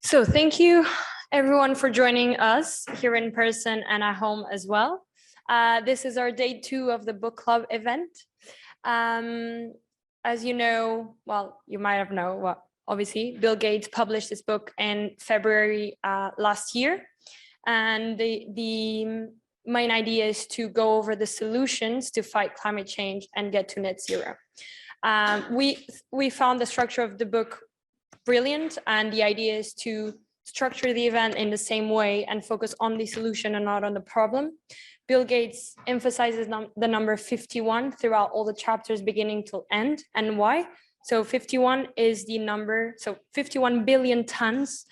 So thank you everyone for joining us here in person and at home as well. This is our day 2 of the book club event. As you know, well, you might have known, well, obviously, Bill Gates published this book in February last year. And the main idea is to go over the solutions to fight climate change and get to net zero. We found the structure of the book brilliant, and the idea is to structure the event in the same way and focus on the solution and not on the problem. Bill Gates emphasizes the number 51 throughout all the chapters beginning till end, and why? So 51 is the number, so 51 billion tons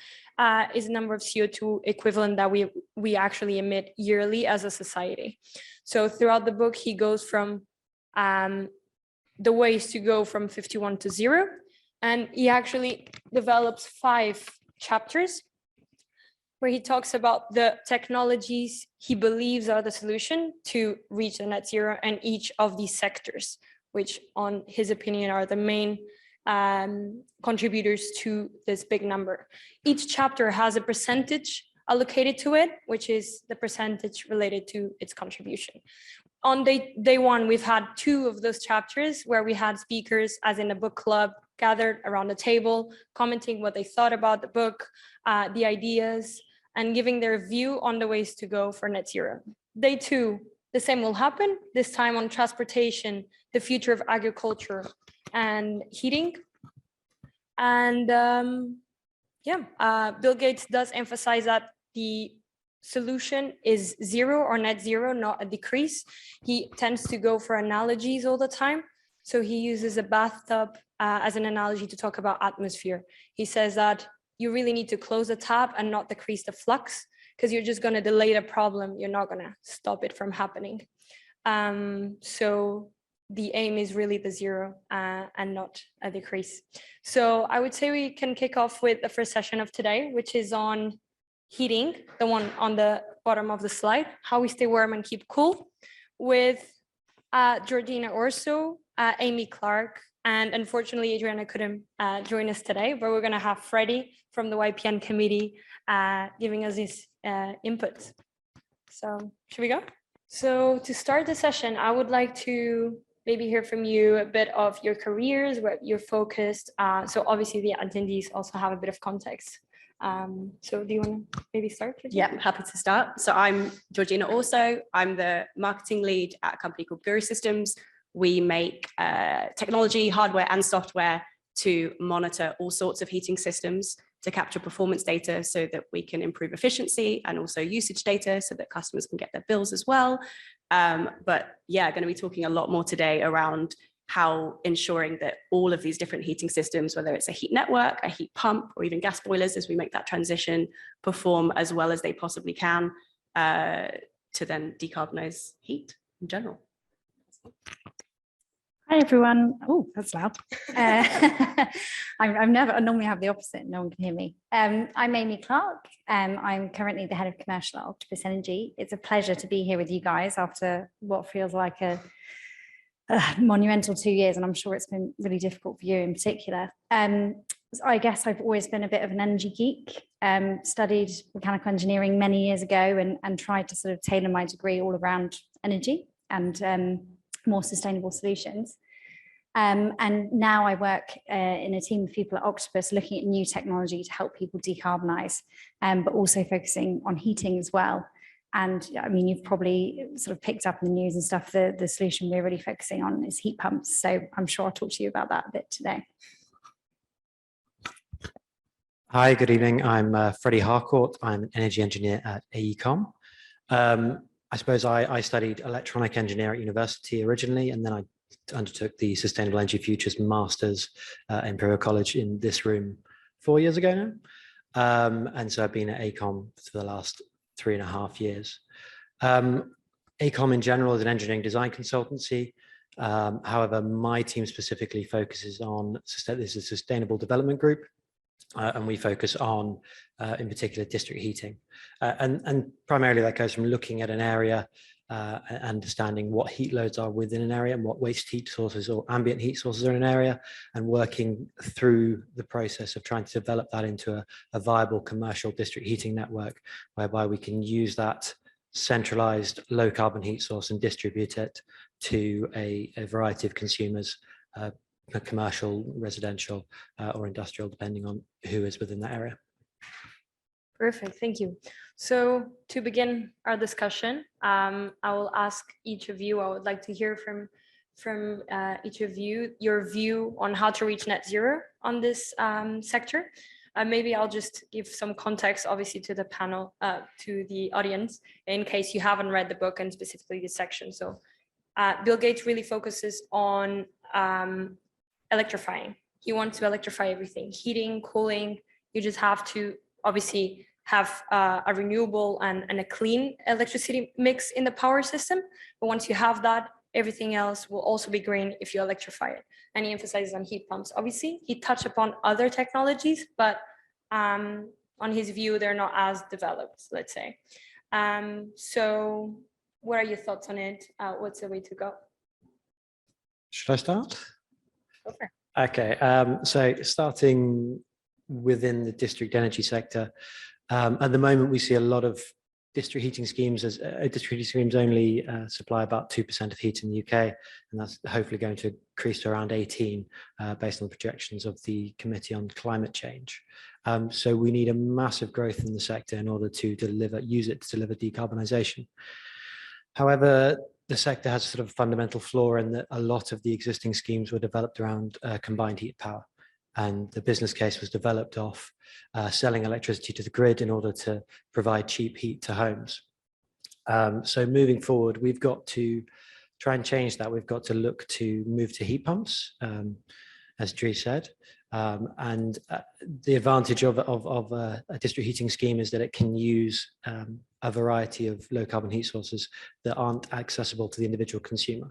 is the number of CO2 equivalent that we actually emit yearly as a society. So throughout the book, he goes from the ways to go from 51 to 0. And he actually develops 5 chapters where he talks about the technologies he believes are the solution to reach the net zero in each of these sectors, which on his opinion are the main contributors to this big number. Each chapter has a percentage allocated to it, which is the percentage related to its contribution. On day 1, we've had 2 of those chapters where we had speakers, as in a book club, gathered around the table, commenting what they thought about the book, the ideas, and giving their view on the ways to go for net zero. Day 2, the same will happen, this time on transportation, the future of agriculture and heating. And Bill Gates does emphasize that the solution is 0 or net zero, not a decrease. He tends to go for analogies all the time. So he uses a bathtub as an analogy to talk about atmosphere. He says that you really need to close the tap and not decrease the flux, because you're just going to delay the problem. You're not going to stop it from happening. So the aim is really the 0 and not a decrease. So I would say we can kick off with the first session of today, which is on heating, the one on the bottom of the slide, how we stay warm and keep cool, with Georgina Orso, Amy Clark, and unfortunately Adriana couldn't join us today, but we're going to have Fredy from the YPN committee giving us his input. So should we go? So to start the session, I would like to maybe hear from you a bit of your careers, where you're focused. So obviously the attendees also have a bit of context. So do you want to maybe start? Yeah, I'm happy to start. So I'm Georgina Orso. I'm the marketing lead at a company called Guru Systems. We make technology, hardware and software to monitor all sorts of heating systems, to capture performance data so that we can improve efficiency, and also usage data so that customers can get their bills as well. But yeah, going to be talking a lot more today around how ensuring that all of these different heating systems, whether it's a heat network, a heat pump, or even gas boilers, as we make that transition, perform as well as they possibly can to then decarbonize heat in general. Hi everyone. Oh, that's loud. I normally have the opposite. No one can hear me. I'm Amy Clark. I'm currently the head of commercial at Octopus Energy. It's a pleasure to be here with you guys after what feels like a monumental 2 years, and I'm sure it's been really difficult for you in particular. I guess I've always been a bit of an energy geek. Studied mechanical engineering many years ago and tried to sort of tailor my degree all around energy and more sustainable solutions. And now I work in a team of people at Octopus looking at new technology to help people decarbonize, but also focusing on heating as well. And I mean, you've probably sort of picked up in the news and stuff, the solution we're really focusing on is heat pumps. So I'm sure I'll talk to you about that a bit today. Hi, good evening. I'm Fredy Harcourt. I'm an energy engineer at AECOM. I suppose I studied electronic engineering at university originally, and then I undertook the Sustainable Energy Futures Masters at Imperial College in this room 4 years ago now. And so I've been at AECOM for the last 3.5 years. AECOM in general is an engineering design consultancy. However, my team specifically focuses on, this is a sustainable development group, and we focus on, in particular, district heating. And primarily that goes from looking at an area understanding what heat loads are within an area and what waste heat sources or ambient heat sources are in an area, and working through the process of trying to develop that into a viable commercial district heating network, whereby we can use that centralized low carbon heat source and distribute it to a variety of consumers, commercial, residential, or industrial, depending on who is within that area. Perfect, thank you. So to begin our discussion, I will ask each of you, I would like to hear from each of you, your view on how to reach net zero on this sector. Maybe I'll just give some context, obviously, to the panel, to the audience, in case you haven't read the book and specifically this section. So Bill Gates really focuses on electrifying. He wants to electrify everything, heating, cooling. You just have to obviously have a renewable and a clean electricity mix in the power system. But once you have that, everything else will also be green if you electrify it. And he emphasizes on heat pumps. Obviously, he touched upon other technologies, but on his view, they're not as developed, let's say. So what are your thoughts on it? What's the way to go? Should I start? Okay. Okay, so starting within the district energy sector, at the moment we see a lot of district heating schemes as district heating schemes only supply about 2% of heat in the UK, and that's hopefully going to increase to around 18 based on the projections of the Committee on Climate Change. So we need a massive growth in the sector in order to use it to deliver decarbonisation. However, the sector has sort of a fundamental flaw in that a lot of the existing schemes were developed around combined heat power. And the business case was developed off selling electricity to the grid in order to provide cheap heat to homes. So moving forward, we've got to try and change that. We've got to look to move to heat pumps, as Dre said. And the advantage of a district heating scheme is that it can use a variety of low carbon heat sources that aren't accessible to the individual consumer.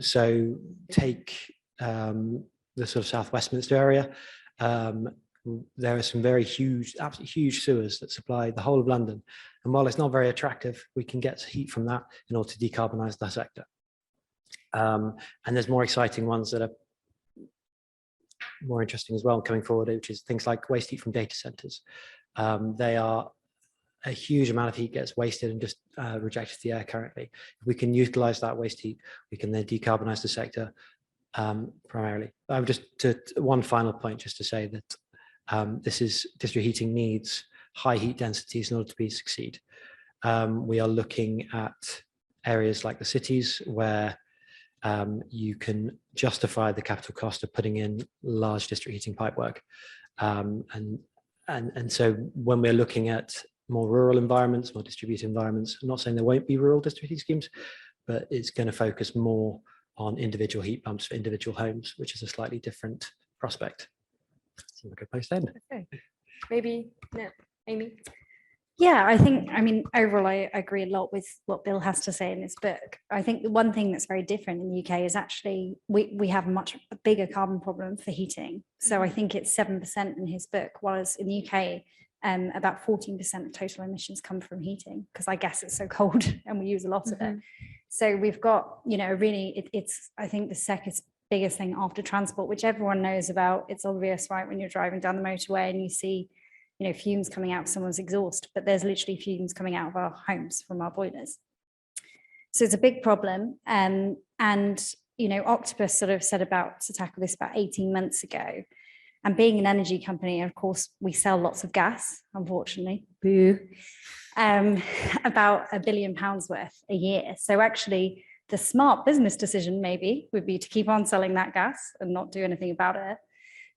So take the sort of South Westminster area. There are some very huge, absolutely huge sewers that supply the whole of London. And while it's not very attractive, we can get heat from that in order to decarbonise the sector. And there's more exciting ones that are more interesting as well coming forward, which is things like waste heat from data centres. They are a huge amount of heat gets wasted and just rejected to the air currently. If we can utilise that waste heat, we can then decarbonise the sector primarily. I would just to one final point, just to say that district heating needs high heat densities in order to succeed. We are looking at areas like the cities where you can justify the capital cost of putting in large district heating pipework. And so when we're looking at more rural environments, more distributed environments, I'm not saying there won't be rural district heating schemes, but it's going to focus more on individual heat pumps for individual homes, which is a slightly different prospect. Seems like a place to end. Okay. Maybe, no, Amy? Yeah, I mean, overall, I agree a lot with what Bill has to say in this book. I think the one thing that's very different in the UK is actually we have a much bigger carbon problem for heating. So I think it's 7% in his book, whereas in the UK, about 14% of total emissions come from heating, because I guess it's so cold and we use a lot of it. So we've got, really, it's I think the second biggest thing after transport, which everyone knows about. It's obvious, right, when you're driving down the motorway and you see fumes coming out of someone's exhaust, but there's literally fumes coming out of our homes from our boilers. So it's a big problem. And Octopus sort of set about to tackle this about 18 months ago. And being an energy company, of course, we sell lots of gas, unfortunately, boo, about £1 billion worth a year. So actually the smart business decision maybe would be to keep on selling that gas and not do anything about it.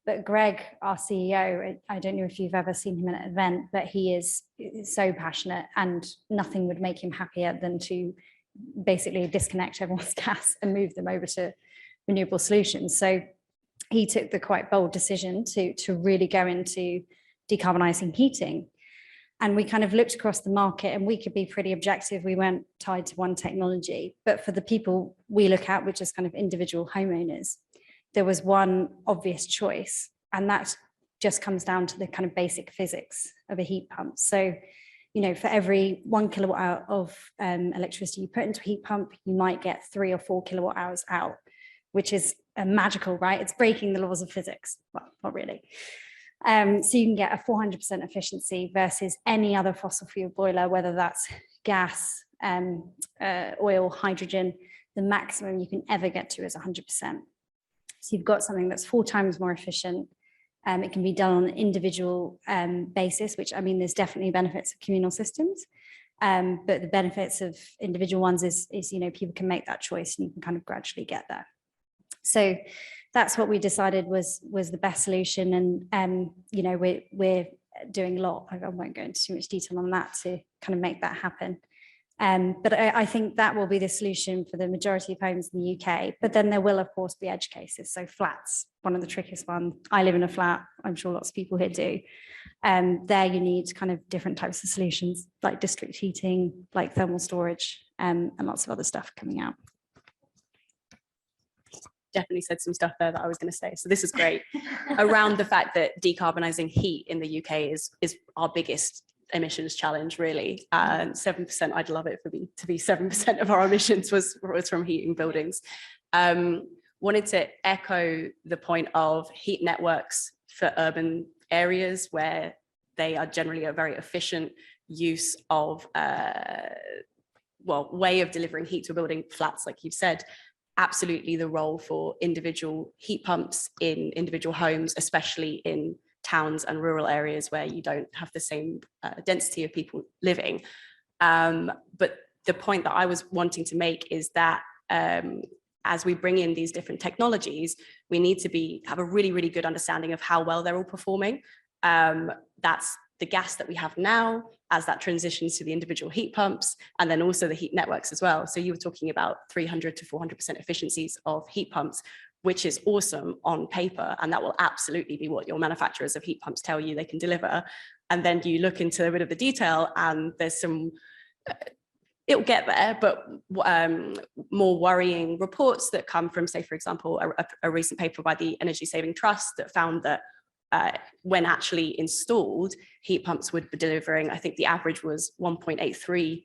But Greg, our CEO, I don't know if you've ever seen him at an event, but he is so passionate, and nothing would make him happier than to basically disconnect everyone's gas and move them over to renewable solutions. So he took the quite bold decision to really go into decarbonising heating. And we kind of looked across the market, and we could be pretty objective. We weren't tied to one technology, but for the people we look at, which is kind of individual homeowners, there was one obvious choice, and that just comes down to the kind of basic physics of a heat pump. So for every 1 kilowatt hour of electricity you put into a heat pump, you might get 3 or 4 kilowatt hours out, which is magical, right? It's breaking the laws of physics. Well, not really. So you can get a 400% efficiency versus any other fossil fuel boiler, whether that's gas, oil, hydrogen. The maximum you can ever get to is 100%. So you've got something that's 4 times more efficient. It can be done on an individual basis, which, I mean, there's definitely benefits of communal systems, but the benefits of individual ones is people can make that choice and you can kind of gradually get there. So that's what we decided was the best solution. And, we're doing a lot. I won't go into too much detail on that to kind of make that happen. But I think that will be the solution for the majority of homes in the UK. But then there will, of course, be edge cases. So flats, one of the trickiest ones. I live in a flat. I'm sure lots of people here do. There you need kind of different types of solutions, like district heating, like thermal storage, and lots of other stuff coming out. Definitely said some stuff there that I was going to say. So this is great around the fact that decarbonising heat in the UK is our biggest emissions challenge, really. 7%, I'd love it to be 7% of our emissions was from heating buildings. Wanted to echo the point of heat networks for urban areas where they are generally a very efficient use of way of delivering heat to a building. Flats, like you've said, absolutely the role for individual heat pumps in individual homes, especially in towns and rural areas where you don't have the same density of people living. But the point that I was wanting to make is that as we bring in these different technologies, we need to have a really, really good understanding of how well they're all performing. That's the gas that we have now as that transitions to the individual heat pumps, and then also the heat networks as well. So you were talking about 300 to 400% efficiencies of heat pumps, which is awesome on paper. And that will absolutely be what your manufacturers of heat pumps tell you they can deliver. And then you look into a bit of the detail and there's some, it'll get there, but more worrying reports that come from, say, for example, a recent paper by the Energy Saving Trust that found that when actually installed, heat pumps would be delivering, I think the average was 1.83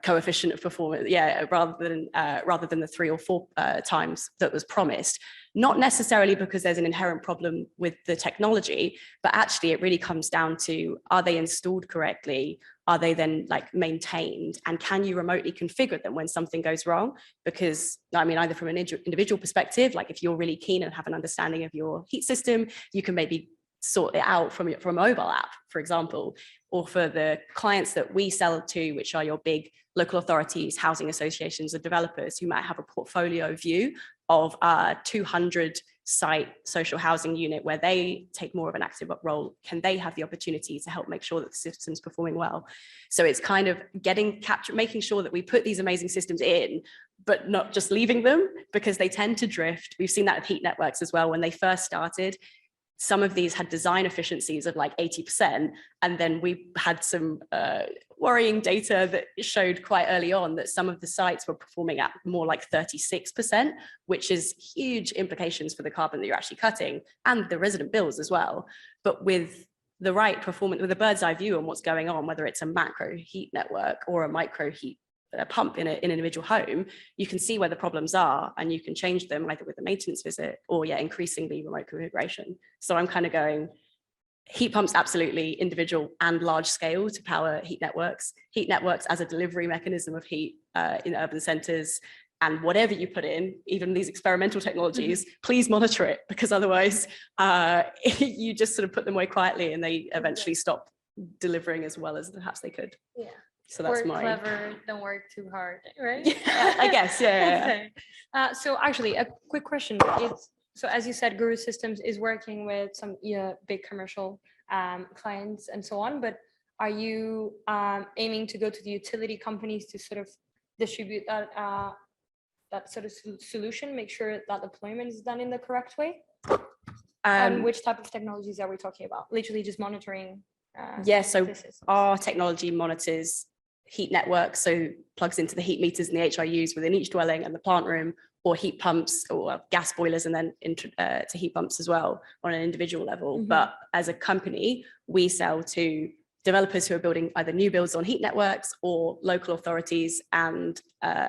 coefficient of performance, rather than the 3 or 4 times that was promised. Not necessarily because there's an inherent problem with the technology, but actually it really comes down to, are they installed correctly? Are they then maintained? And can you remotely configure them when something goes wrong? Because I mean, either from an individual perspective, like if you're really keen and have an understanding of your heat system, you can maybe sort it out from a mobile app, for example, or for the clients that we sell to, which are your big local authorities, housing associations, and developers who might have a portfolio view of a 200 site social housing unit where they take more of an active role. Can they have the opportunity to help make sure that the system's performing well? So it's kind of making sure that we put these amazing systems in, but not just leaving them, because they tend to drift. We've seen that with heat networks as well. When they first started, some of these had design efficiencies of 80%. And then we had some worrying data that showed quite early on that some of the sites were performing at more like 36%, which is huge implications for the carbon that you're actually cutting and the resident bills as well. But with the right performance, with a bird's eye view on what's going on, whether it's a macro heat network or a micro heat pump in an individual home, you can see where the problems are and you can change them either with a maintenance visit or increasingly remote configuration. So I'm kind of going, heat pumps absolutely individual and large scale to power heat networks as a delivery mechanism of heat in urban centres. And whatever you put in, even these experimental technologies, please monitor it, because otherwise you just sort of put them away quietly and they eventually stop delivering as well as perhaps they could. Yeah. So that's work clever, don't work too hard, right? Yeah, I guess, yeah. So actually, a quick question. So as you said, Guru Systems is working with some big commercial clients and so on, but are you aiming to go to the utility companies to sort of distribute that sort of solution, make sure that deployment is done in the correct way? And which type of technologies are we talking about? Literally just monitoring. So our technology monitors heat networks, so plugs into the heat meters and the HRUs within each dwelling and the plant room, or heat pumps or gas boilers, and then to heat pumps as well on an individual level. But as a company, we sell to developers who are building either new builds on heat networks or local authorities and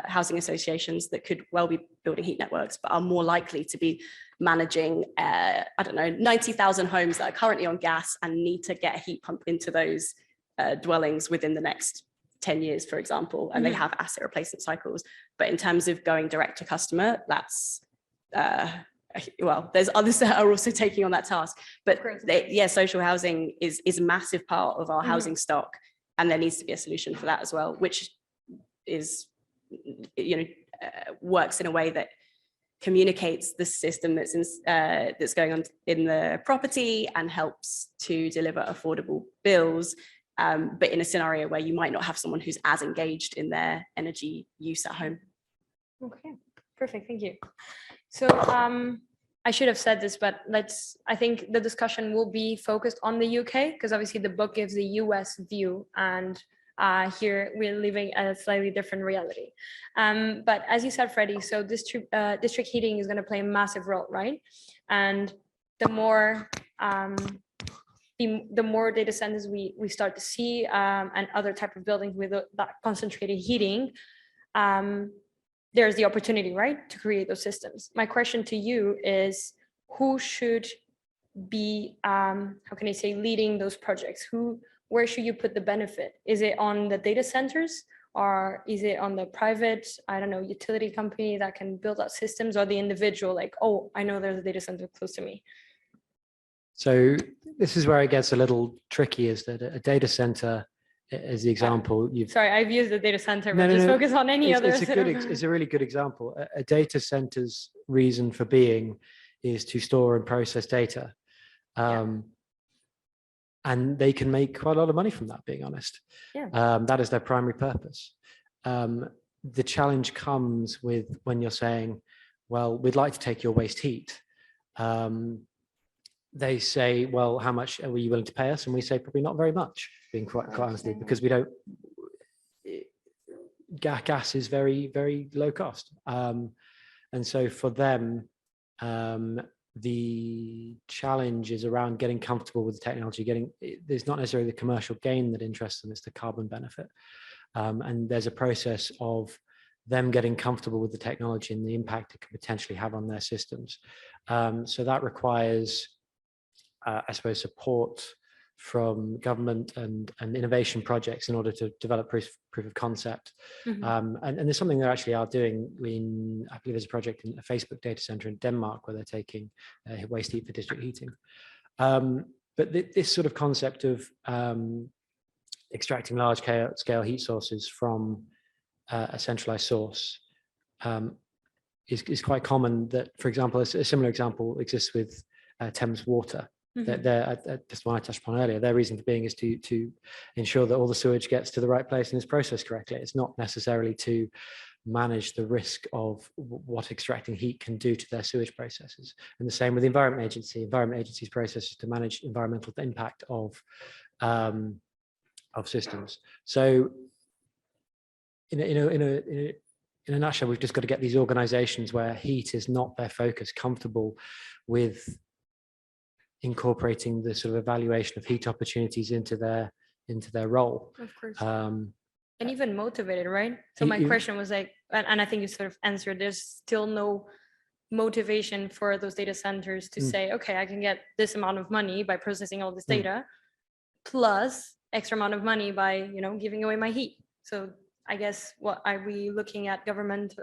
housing associations that could well be building heat networks, but are more likely to be managing, I don't know, 90,000 homes that are currently on gas and need to get a heat pump into those dwellings within the next 10 years, for example, and they have asset replacement cycles. But in terms of going direct to customer, that's, well, there's others that are also taking on that task. But yeah, social housing is a massive part of our housing stock, and there needs to be a solution for that as well, which is, you know, works in a way that communicates the system that's going on in the property and helps to deliver affordable bills, but in a scenario where you might not have someone who's as engaged in their energy use at home. Okay, perfect, thank you. So I should have said this, but I think the discussion will be focused on the UK, because obviously the book gives the US view, and here we're living a slightly different reality. But as you said, Fredy, so district heating is going to play a massive role, right? And the more data centers we start to see, and other type of buildings with that concentrated heating, there's the opportunity, right, to create those systems. My question to you is, who should be, how can I say, leading those projects? Where should you put the benefit? Is it on the data centers, or is it on the private, I don't know, utility company that can build out systems, or the individual, like, oh, I know there's a data center close to me? So this is where it gets a little tricky, is that a data center, as the example, Sorry, I've used the data center, but just focus on any other. It's a really good example. A data center's reason for being is to store and process data. And they can make quite a lot of money from that, being honest. That is their primary purpose. The challenge comes with when you're saying, well, we'd like to take your waste heat. They say, well, how much are you willing to pay us? And we say, probably not very much, being quite honestly, because we don't, gas is very, very low cost. And so for them, the challenge is around getting comfortable with the technology, there's not necessarily the commercial gain that interests them, it's the carbon benefit. And there's a process of them getting comfortable with the technology and the impact it could potentially have on their systems. So that requires, I suppose, support from government and innovation projects in order to develop proof of concept. And there's something they actually are doing I believe there's a project in a Facebook data center in Denmark where they're taking waste heat for district heating. But this sort of concept of extracting large scale heat sources from a centralized source is quite common. That, for example, a similar example exists with Thames Water. Just one I touched upon earlier, their reason for being is to ensure that all the sewage gets to the right place and is processed correctly. It's not necessarily to manage the risk of what extracting heat can do to their sewage processes. And the same with the Environment Agency. Environment Agency's process is to manage environmental impact of systems. So in a nutshell, we've just got to get these organizations where heat is not their focus comfortable with incorporating the sort of evaluation of heat opportunities into their role. Of course. And even motivated, right? So my question was like, and I think you sort of answered, there's still no motivation for those data centers to say, okay, I can get this amount of money by processing all this data, plus extra amount of money by, you know, giving away my heat. So I guess, what are we looking at, government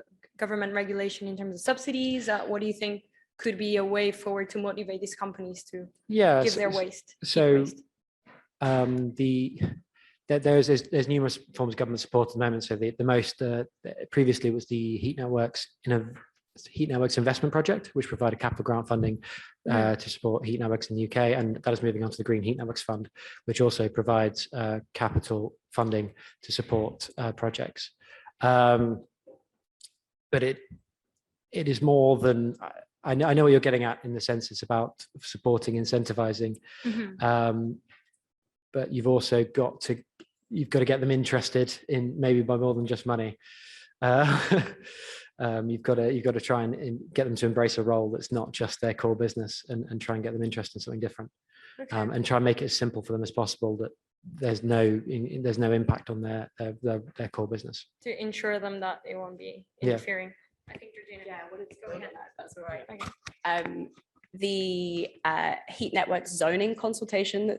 regulation in terms of subsidies? What do you think could be a way forward to motivate these companies to give their waste? So there's numerous forms of government support at the moment. So the most previously was the Heat Networks Investment Project, which provided capital grant funding to support heat networks in the UK, and that is moving on to the Green Heat Networks Fund, which also provides capital funding to support projects. But it is more than, I know what you're getting at, in the sense it's about supporting, incentivizing, but you've also got to get them interested in, maybe by more than just money. You've got to try and get them to embrace a role that's not just their core business, and try and get them interested in something different. And try and make it as simple for them as possible, that there's no impact on their core business. To ensure them that they won't be Yeah. interfering. I think Georgina. Yeah, what is Go ahead. That's all right. Okay. The heat network zoning consultation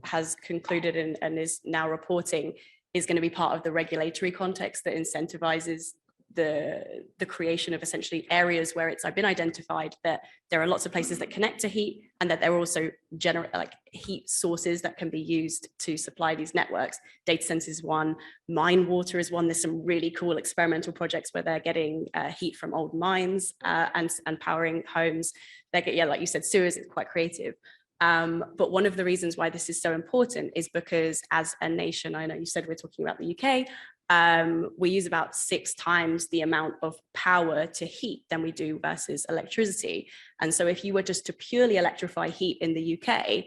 has concluded and is now reporting is going to be part of the regulatory context that incentivizes the creation of essentially areas where it's been identified that there are lots of places that connect to heat, and that there are also heat sources that can be used to supply these networks. Data centers is one, mine water is one. There's some really cool experimental projects where they're getting heat from old mines and powering homes. Like you said, sewers is quite creative. But one of the reasons why this is so important is because as a nation, I know you said we're talking about the UK, we use about 6 times the amount of power to heat than we do versus electricity. And so if you were just to purely electrify heat in the UK,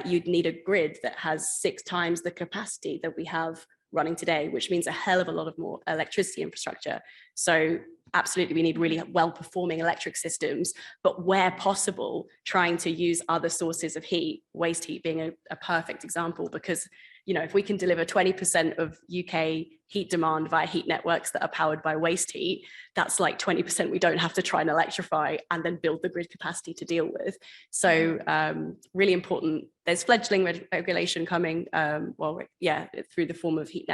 you'd need a grid that has 6 times the capacity that we have running today, which means a hell of a lot of more electricity infrastructure. So absolutely, we need really well-performing electric systems, but where possible, trying to use other sources of heat, waste heat being a perfect example, because if we can deliver 20% of UK heat demand via heat networks that are powered by waste heat, that's like 20% we don't have to try and electrify and then build the grid capacity to deal with. So really important. There's fledgling regulation coming, through the form of heat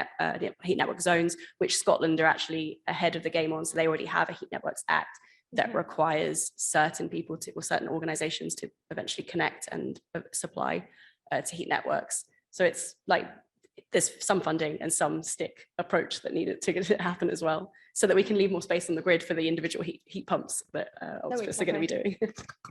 network zones, which Scotland are actually ahead of the game on. So they already have a Heat Networks Act that requires certain people or certain organizations to eventually connect and supply to heat networks. So it's like there's some funding and some stick approach that needed to happen as well, so that we can leave more space on the grid for the individual heat pumps that Octopus are going to be doing.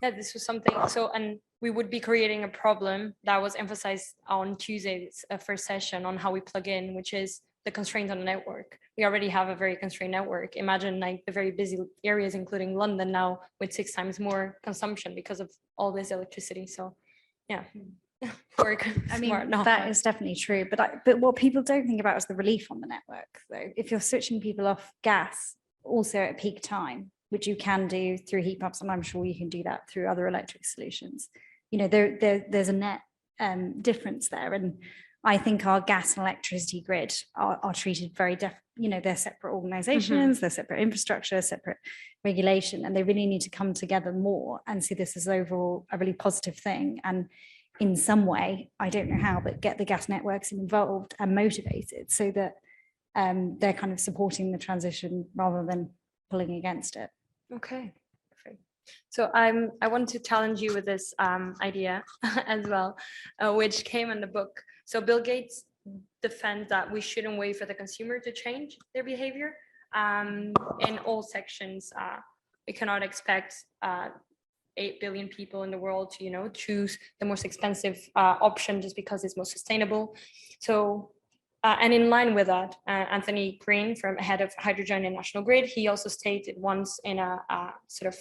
Yeah, this was something. So, and we would be creating a problem that was emphasized on Tuesday's first session on how we plug in, which is the constraints on the network. We already have a very constrained network. Imagine like the very busy areas, including London now, with 6 times more consumption because of all this electricity. So, yeah. That is definitely true, but what people don't think about is the relief on the network. Though, if you're switching people off gas, also at peak time, which you can do through heat pumps, and I'm sure you can do that through other electric solutions. There's a net difference there, and I think our gas and electricity grid are treated very they're separate organizations, they're separate infrastructure, separate regulation, and they really need to come together more and see this as overall a really positive thing. And in some way, I don't know how, but get the gas networks involved and motivated so that they're kind of supporting the transition rather than pulling against it. Okay, perfect. So I want to challenge you with this idea as well, which came in the book. So Bill Gates defends that we shouldn't wait for the consumer to change their behavior. In all sections, we cannot expect 8 billion people in the world to choose the most expensive option just because it's most sustainable. So and in line with that, Anthony Green, head of hydrogen and National Grid, he also stated once in a sort of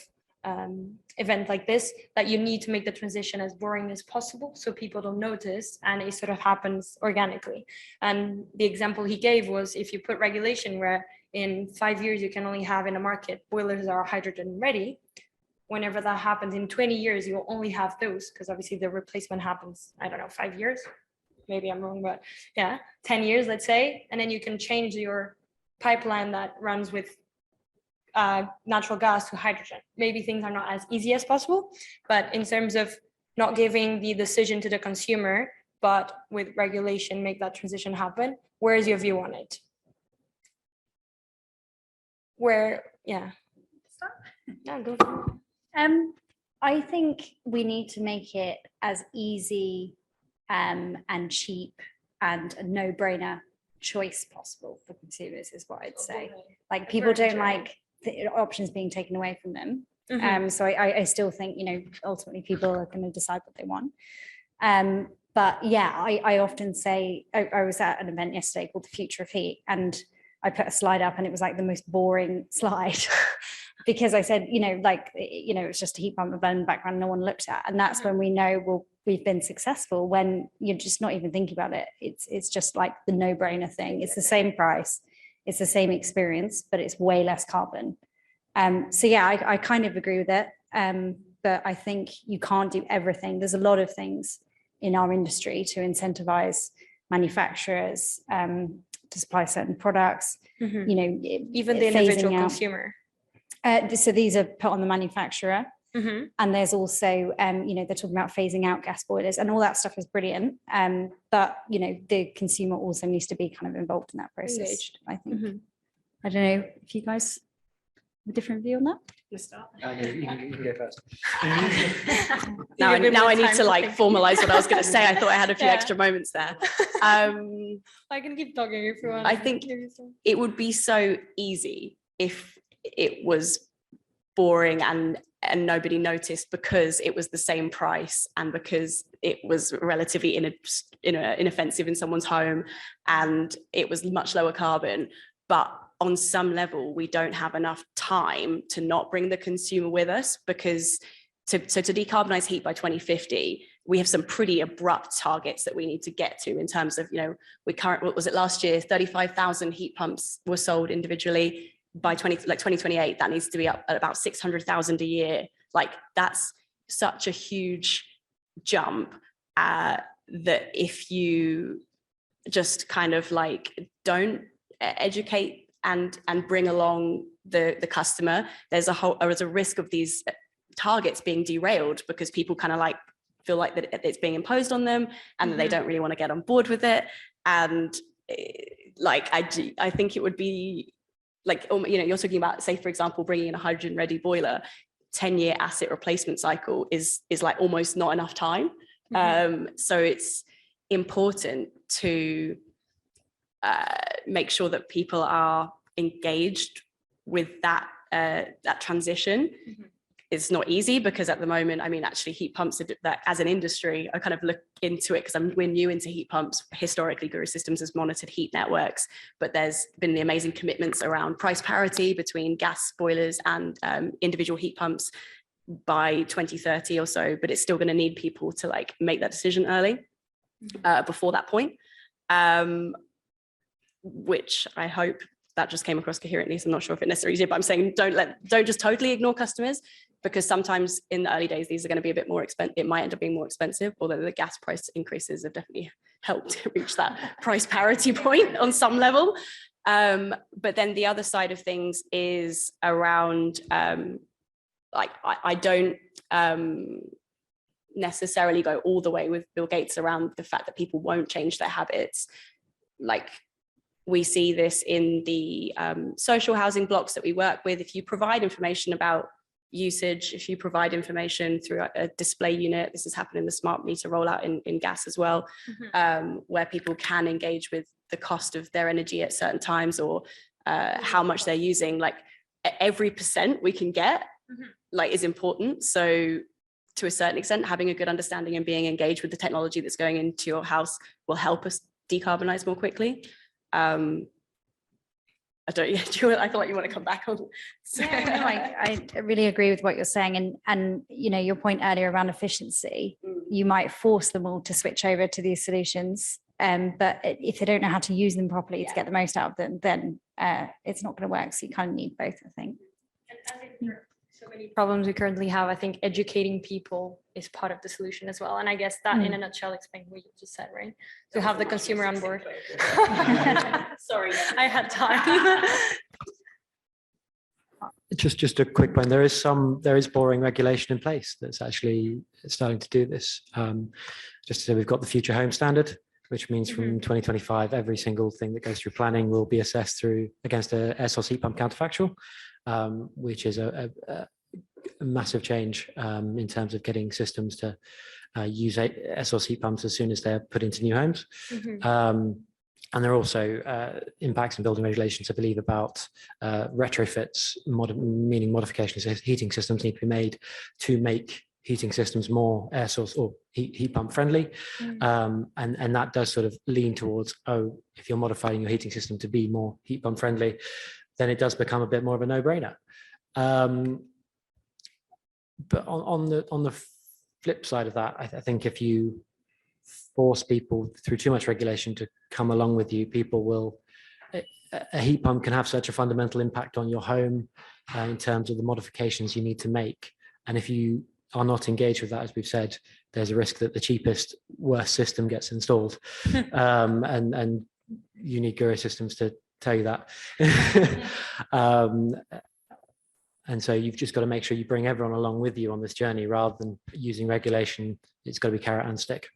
event like this that you need to make the transition as boring as possible so people don't notice and it sort of happens organically. And the example he gave was if you put regulation where in 5 years you can only have in a market boilers are hydrogen ready, whenever that happens in 20 years, you'll only have those because obviously the replacement happens, 5 years. Maybe I'm wrong, but 10 years, let's say. And then you can change your pipeline that runs with natural gas to hydrogen. Maybe things are not as easy as possible, but in terms of not giving the decision to the consumer, but with regulation, make that transition happen. Where is your view on it? Go for it. I think we need to make it as easy and cheap and a no-brainer choice possible for consumers is what I'd say. Like people don't like the options being taken away from them. So I still think, ultimately people are going to decide what they want. But yeah, I often say, I was at an event yesterday called The Future of Heat, and I put a slide up and it was like the most boring slide. Because I said, it's just a heat pump with a background no one looked at. And that's when we know, we've been successful, when you're just not even thinking about it. It's just like the no-brainer thing. It's the same price, it's the same experience, but it's way less carbon. So yeah, I kind of agree with it. But I think you can't do everything. There's a lot of things in our industry to incentivize manufacturers to supply certain products, Mhm. you know, Even the phasing individual out. consumer. So these are put on the manufacturer. Mhm. And there's also, you know, they're talking about phasing out gas boilers, and all that stuff is brilliant. But, you know, the consumer also needs to be kind of involved in that process, Engaged. I think. Mhm. I don't know if you guys have a different view on that. You can go first. Now, Give me now more I need time to to like think. formalize what I was going to say. I thought I had a few Yeah. extra moments there. I can keep talking if you want. I think it would be so easy if it was boring and nobody noticed, because it was the same price and because it was relatively inoffensive in someone's home and it was much lower carbon. But on some level, we don't have enough time to not bring the consumer with us, because to decarbonize heat by 2050, we have some pretty abrupt targets that we need to get to in terms of, you know, what was it last year? 35,000 heat pumps were sold individually. By 2028, that needs to be up at about 600,000 a year. Like, that's such a huge jump that if you just kind of like don't educate and bring along the customer, there's a risk of these targets being derailed, because people kind of like feel like that it's being imposed on them and that they don't really want to get on board with it. And like I think it would be like, you know, you're talking about, say, for example, bringing in a hydrogen ready boiler. 10-year asset replacement cycle is like almost not enough time. So it's important to make sure that people are engaged with that transition. It's not easy, because at the moment, I mean, actually heat pumps, that as an industry, I kind of look into it because we're new into heat pumps. Historically, Guru Systems has monitored heat networks, but there's been the amazing commitments around price parity between gas boilers and individual heat pumps by 2030 or so, but it's still going to need people to like make that decision early before that point, which I hope that just came across coherently. So I'm not sure if it necessarily did, but I'm saying don't just totally ignore customers, because sometimes in the early days, these are going to be a bit more expensive. It might end up being more expensive, although the gas price increases have definitely helped to reach that price parity point on some level. But then the other side of things is around, like, I don't necessarily go all the way with Bill Gates around the fact that people won't change their habits. Like, we see this in the social housing blocks that we work with. If you provide information about usage, if you provide information through a display unit, this has happened in the smart meter rollout in gas as well, where people can engage with the cost of their energy at certain times, or how much they're using. Like, every percent we can get like is important. So to a certain extent, having a good understanding and being engaged with the technology that's going into your house will help us decarbonize more quickly. I don't. I feel like you want to come back on. So. Yeah, no, I really agree with what you're saying, and you know, your point earlier around efficiency, you might force them all to switch over to these solutions, but if they don't know how to use them properly to get the most out of them, then it's not going to work. So you kind of need both, I think. So many problems we currently have, I think educating people is part of the solution as well. And I guess that in a nutshell explains what you just said, right? To have the consumer on board. Sorry, I had time. Just a quick one. There is boring regulation in place that's actually starting to do this. Just to say, we've got the Future Home Standard, which means from 2025, every single thing that goes through planning will be assessed against a air source heat pump counterfactual, which is a massive change in terms of getting systems to use air source heat pumps as soon as they're put into new homes. And there are also impacts in building regulations, I believe, about retrofits, meaning modifications. Heating systems need to be made to make heating systems more air source or heat pump friendly. And that does sort of lean towards, if you're modifying your heating system to be more heat pump friendly, then it does become a bit more of a no-brainer. But on the flip side of that, I think if you force people through too much regulation to come along with you, people will. A heat pump can have such a fundamental impact on your home in terms of the modifications you need to make, and if you are not engaged with that, as we've said, there's a risk that the cheapest, worst system gets installed. And you need Guru systems to tell you that. And so you've just got to make sure you bring everyone along with you on this journey rather than using regulation. It's got to be carrot and stick.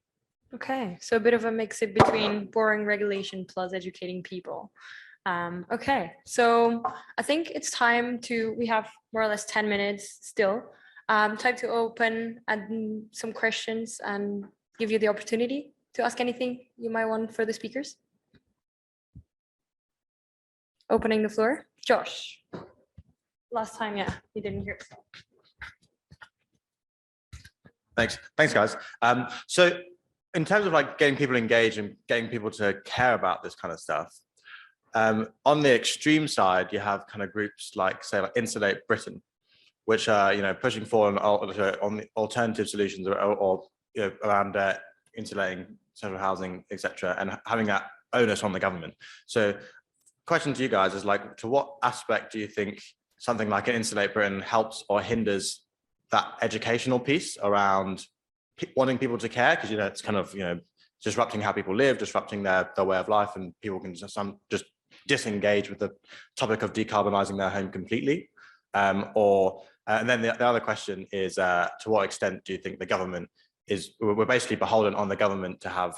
Okay, so a bit of a mix in between boring regulation plus educating people. Okay, so I think it's time to, we have more or less 10 minutes still. Time to open and some questions and give you the opportunity to ask anything you might want for the speakers. Opening the floor. Josh. Last time, yeah, you didn't hear. Thanks, guys. So in terms of like getting people engaged and getting people to care about this kind of stuff, on the extreme side, you have kind of groups like, say, like Insulate Britain, which are, pushing forward on the alternative solutions or around insulating social housing, etc., and having that onus on the government. So question to you guys is like, to what aspect do you think something like an Insulate Britain helps or hinders that educational piece around wanting people to care? Because, it's kind of, disrupting how people live, disrupting their way of life, and people can just disengage with the topic of decarbonizing their home completely. And then the other question is, to what extent do you think the government we're basically beholden on the government to have,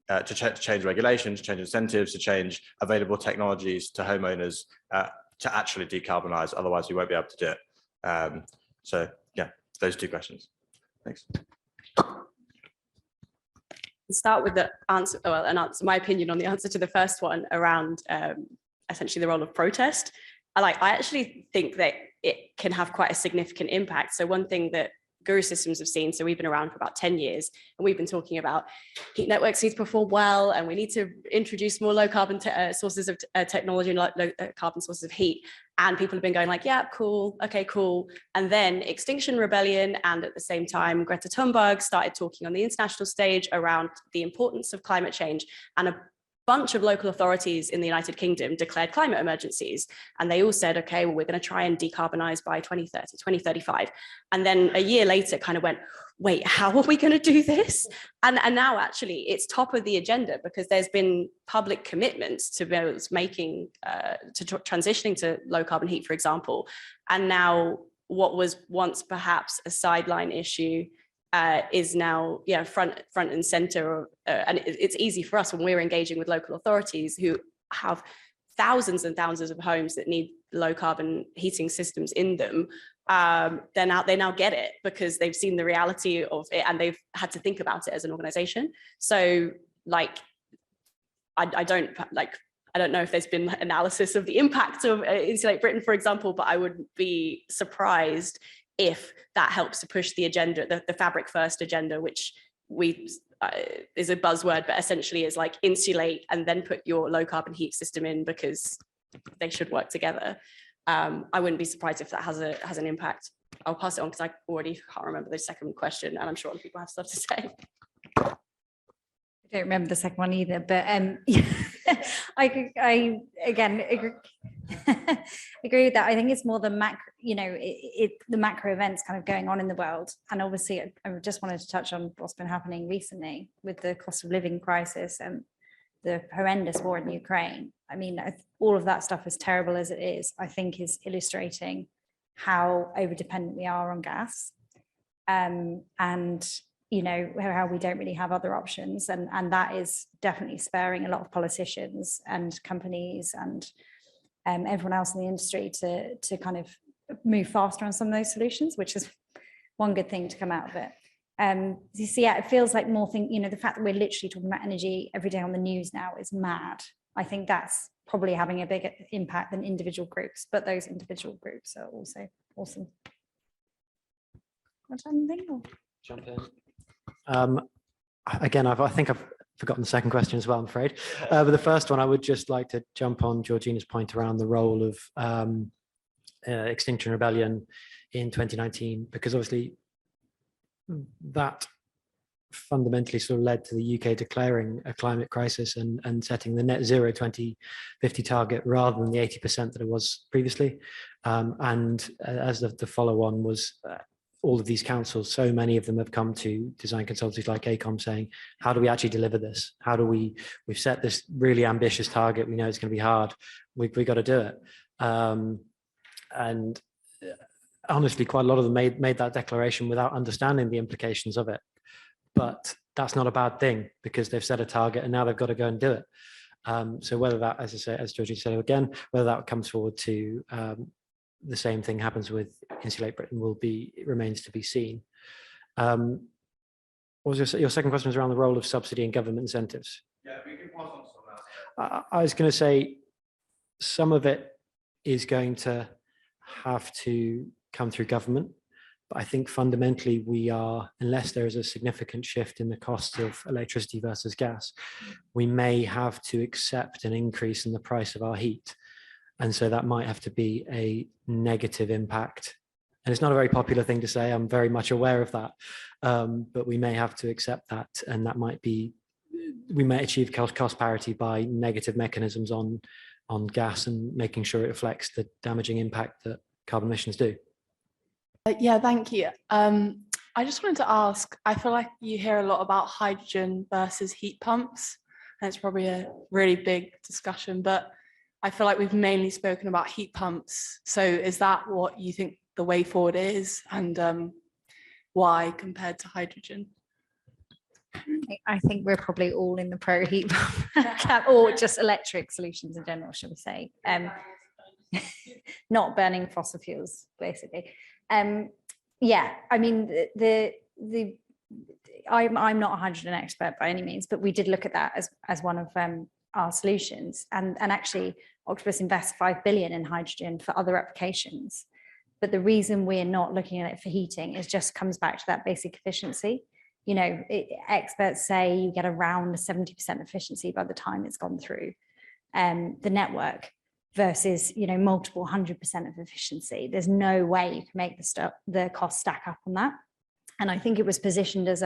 to change regulations, to change incentives, to change available technologies to homeowners to actually decarbonize, otherwise we won't be able to do it. So yeah, those two questions. Thanks. Start with the answer, my opinion on the answer to the first one around essentially the role of protest. I actually think that it can have quite a significant impact. So one thing that Guru Systems have seen, so we've been around for about 10 years, and we've been talking about heat networks need to perform well, and we need to introduce more low carbon sources of technology and low carbon sources of heat. And people have been going like, yeah, cool, okay, cool. And then Extinction Rebellion, and at the same time, Greta Thunberg started talking on the international stage around the importance of climate change, and a bunch of local authorities in the United Kingdom declared climate emergencies. And they all said, okay, well, we're going to try and decarbonize by 2030, 2035. And then a year later kind of went, wait, how are we going to do this? And now actually it's top of the agenda because there's been public commitments to making, transitioning to low carbon heat, for example. And now what was once perhaps a sideline issue is now front and center, and it's easy for us when we're engaging with local authorities who have thousands and thousands of homes that need low carbon heating systems in them. They now get it because they've seen the reality of it and they've had to think about it as an organization. So like I don't know if there's been analysis of the impact of Insulate Britain, for example, but I would be surprised if that helps to push the agenda, the fabric first agenda, which is a buzzword, but essentially is like insulate and then put your low carbon heat system in because they should work together. I wouldn't be surprised if that has an impact. I'll pass it on because I already can't remember the second question, and I'm sure other people have stuff to say. I don't remember the second one either, but I again agree with that. I think it's more the macro, the macro events kind of going on in the world. And obviously I just wanted to touch on what's been happening recently with the cost of living crisis and the horrendous war in Ukraine. I mean, all of that stuff, as terrible as it is, I think is illustrating how over-dependent we are on gas. And how we don't really have other options, and that is definitely sparing a lot of politicians and companies and everyone else in the industry to kind of move faster on some of those solutions, which is one good thing to come out of it. You see, it feels like more thing, the fact that we're literally talking about energy every day on the news now is mad. I think that's probably having a bigger impact than individual groups, but those individual groups are also awesome. Want to add anything? Or? Jump in. Again, I think I've forgotten the second question as well, I'm afraid. But the first one, I would just like to jump on Georgina's point around the role of Extinction Rebellion in 2019, because obviously that fundamentally sort of led to the UK declaring a climate crisis and setting the net zero 2050 target rather than the 80% that it was previously. And as the follow-on was all of these councils, so many of them have come to design consultancies like AECOM saying, how do we actually deliver this? How do we've set this really ambitious target. We know it's going to be hard. We've got to do it. And honestly, quite a lot of them made that declaration without understanding the implications of it. But that's not a bad thing, because they've set a target and now they've got to go and do it. So whether that, as I say, as Georgie said again, whether that comes forward to the same thing happens with Insulate Britain remains to be seen. What was your second question was around the role of subsidy and government incentives? Yeah, we can pass on some of that. I was going to say some of it is going to have to come through government. But I think fundamentally unless there is a significant shift in the cost of electricity versus gas, we may have to accept an increase in the price of our heat. And so that might have to be a negative impact. And it's not a very popular thing to say, I'm very much aware of that. But we may have to accept that. And that might be, we may achieve cost parity by negative mechanisms on gas and making sure it reflects the damaging impact that carbon emissions do. Yeah, thank you. I just wanted to ask, I feel like you hear a lot about hydrogen versus heat pumps, and it's probably a really big discussion, but I feel like we've mainly spoken about heat pumps. So is that what you think the way forward is, and why compared to hydrogen? I think we're probably all in the pro heat pump or just electric solutions in general, should we say? Not burning fossil fuels, basically. Yeah, I mean, I'm not a hydrogen expert by any means, but we did look at that as one of our solutions, and actually Octopus invests 5 billion in hydrogen for other applications. But the reason we're not looking at it for heating is just comes back to that basic efficiency. You know, experts say you get around 70% efficiency by the time it's gone through the network, versus, you know, multiple 100% of efficiency. There's no way you can make the cost stack up on that. And I think it was positioned as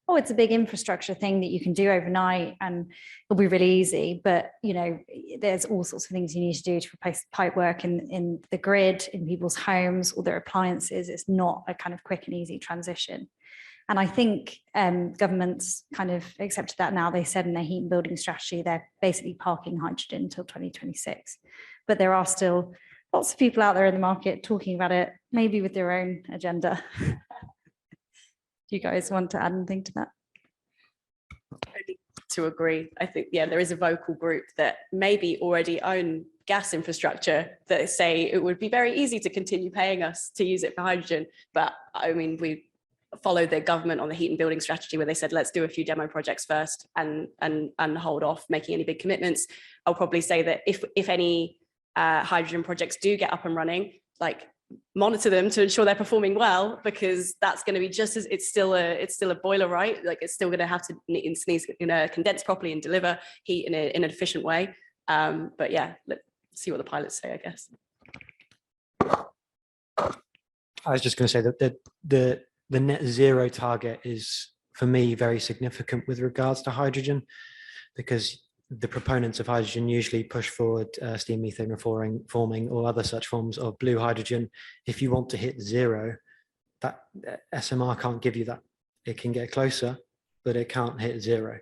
it's a big infrastructure thing that you can do overnight and it'll be really easy. But, you know, there's all sorts of things you need to do to replace pipework in the grid, in people's homes, all their appliances. It's not a kind of quick and easy transition. And I think governments kind of accepted that now. They said in their heat and building strategy, they're basically parking hydrogen until 2026. But there are still lots of people out there in the market talking about it, maybe with their own agenda. Do you guys want to add anything to that? To agree. I think, yeah, there is a vocal group that maybe already own gas infrastructure that say it would be very easy to continue paying us to use it for hydrogen. But I mean, we followed the government on the heat and building strategy where they said, let's do a few demo projects first and hold off making any big commitments. I'll probably say that if any hydrogen projects do get up and running, like monitor them to ensure they're performing well, because that's going to be just as it's still a boiler, right? Like it's still going to have to condense properly and deliver heat in an efficient way. But yeah, let's see what the pilots say, I guess. I was just going to say that the net zero target is, for me, very significant with regards to hydrogen, because the proponents of hydrogen usually push forward steam methane reforming or other such forms of blue hydrogen. If you want to hit zero, that SMR can't give you that. It can get closer, but it can't hit zero.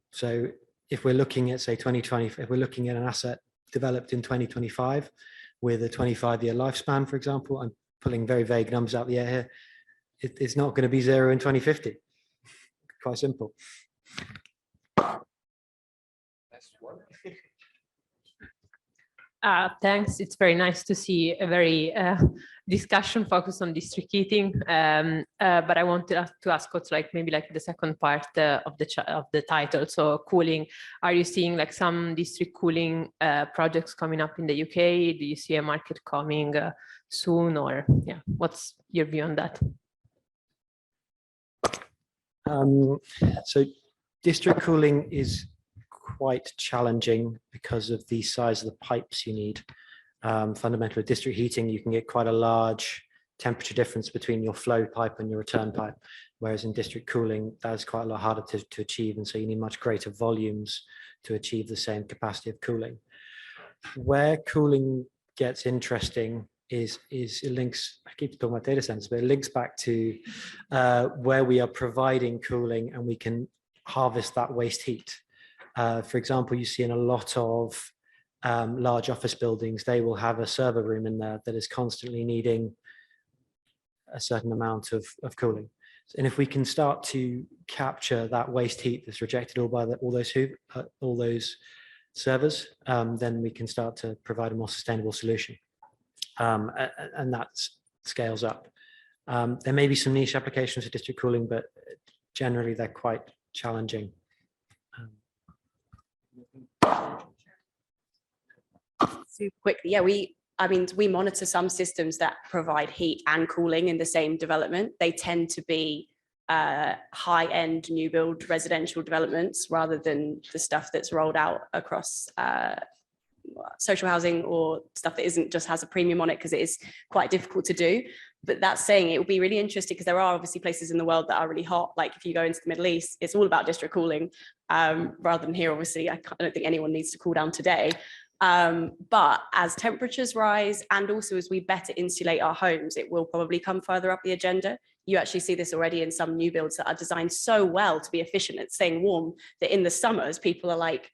So if we're looking at, say, 2020, if we're looking at an asset developed in 2025 with a 25-year lifespan, for example, I'm pulling very vague numbers out the air here, it's not going to be zero in 2050. Quite simple. Thanks. It's very nice to see a very discussion focused on district heating. But I want to ask also, like, maybe like the second part of the title. So cooling. Are you seeing like some district cooling projects coming up in the UK? Do you see a market coming soon, or yeah, what's your view on that? So district cooling is quite challenging because of the size of the pipes you need. Fundamentally, with district heating, you can get quite a large temperature difference between your flow pipe and your return pipe, whereas in district cooling, that is quite a lot harder to achieve, and so you need much greater volumes to achieve the same capacity of cooling. Where cooling gets interesting it links, I keep talking about data centers, but it links back to where we are providing cooling and we can harvest that waste heat. For example, you see in a lot of large office buildings, they will have a server room in there that is constantly needing a certain amount of cooling. And if we can start to capture that waste heat that's rejected all those servers, then we can start to provide a more sustainable solution. And that scales up. There may be some niche applications for district cooling, but generally they're quite challenging. Super quickly, yeah, we monitor some systems that provide heat and cooling in the same development. They tend to be high-end new build residential developments rather than the stuff that's rolled out across social housing or stuff that isn't just has a premium on it, because it is quite difficult to do. But that's saying it will be really interesting, because there are obviously places in the world that are really hot. Like if you go into the Middle East, it's all about district cooling rather than here. Obviously, I don't think anyone needs to cool down today. But as temperatures rise and also as we better insulate our homes, it will probably come further up the agenda. You actually see this already in some new builds that are designed so well to be efficient at staying warm that in the summers, people are like,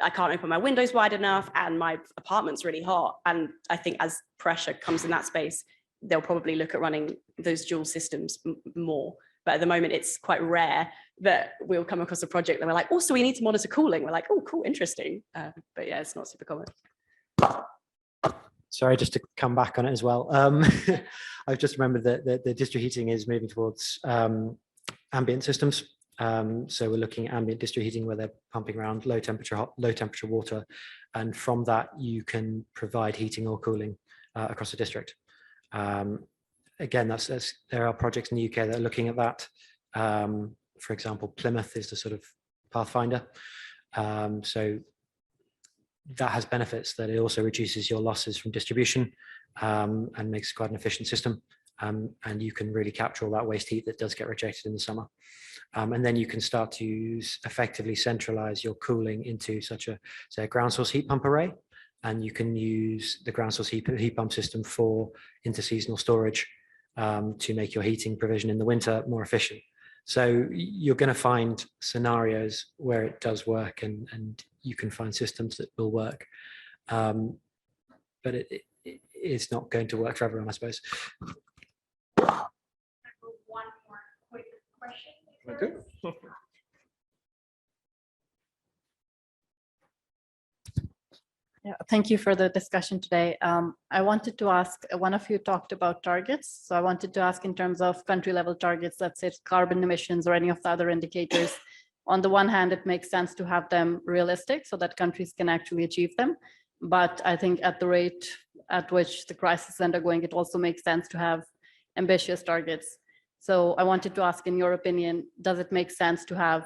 I can't open my windows wide enough and my apartment's really hot. And I think as pressure comes in that space, they'll probably look at running those dual systems more. But at the moment, it's quite rare that we'll come across a project that we're like, oh, so we need to monitor cooling. We're like, oh, cool, interesting. But yeah, it's not super common. Sorry, just to come back on it as well. I've just remembered that the district heating is moving towards ambient systems. So we're looking at ambient district heating where they're pumping around low temperature water. And from that, you can provide heating or cooling across the district. Again, there are projects in the UK that are looking at that. For example, Plymouth is the sort of pathfinder. So that has benefits, that it also reduces your losses from distribution and makes quite an efficient system. And you can really capture all that waste heat that does get rejected in the summer. And then you can start to effectively centralize your cooling into such a, say, a ground source heat pump array. And you can use the ground source heat pump system for interseasonal storage to make your heating provision in the winter more efficient. So you're going to find scenarios where it does work, and you can find systems that will work. But it's not going to work for everyone, I suppose. One more quick question. Okay. Yeah, thank you for the discussion today. I wanted to ask, one of you talked about targets. So I wanted to ask in terms of country level targets, let's say carbon emissions or any of the other indicators. On the one hand, it makes sense to have them realistic so that countries can actually achieve them. But I think at the rate at which the crisis is undergoing, it also makes sense to have ambitious targets. So I wanted to ask, in your opinion, does it make sense to have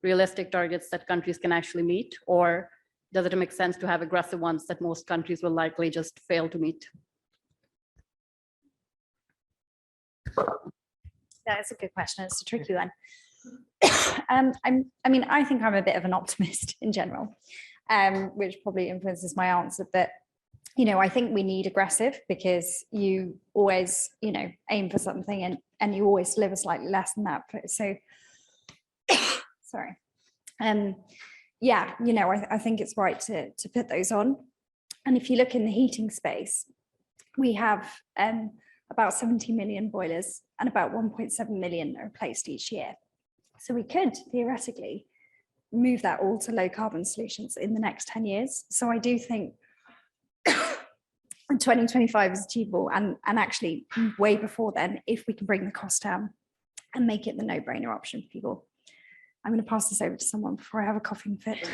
realistic targets that countries can actually meet, or does it make sense to have aggressive ones that most countries will likely just fail to meet? Yeah, it's a good question. It's a tricky one. I think I'm a bit of an optimist in general, which probably influences my answer. But I think we need aggressive, because you always, aim for something and you always deliver slightly less than that. So, sorry. Yeah, I think it's right to put those on. And if you look in the heating space, we have about 70 million boilers and about 1.7 million are replaced each year. So we could theoretically move that all to low carbon solutions in the next 10 years. So I do think 2025 is achievable, and actually way before then, if we can bring the cost down and make it the no-brainer option for people. I'm going to pass this over to someone before I have a coughing fit.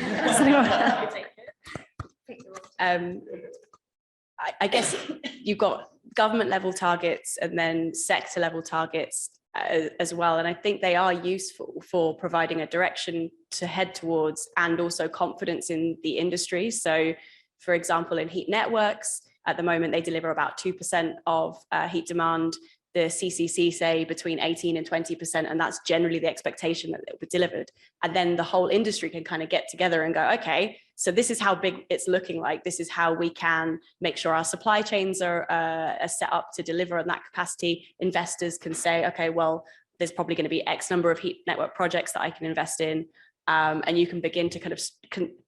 I guess you've got government level targets and then sector level targets as well. And I think they are useful for providing a direction to head towards, and also confidence in the industry. So for example, in heat networks, at the moment, they deliver about 2% of heat demand. the CCC say between 18 and 20%, and that's generally the expectation that it would be delivered. And then the whole industry can kind of get together and go, okay, so this is how big it's looking like. This is how we can make sure our supply chains are set up to deliver on that capacity. Investors can say, okay, well, there's probably going to be X number of heat network projects that I can invest in. And you can begin to kind of,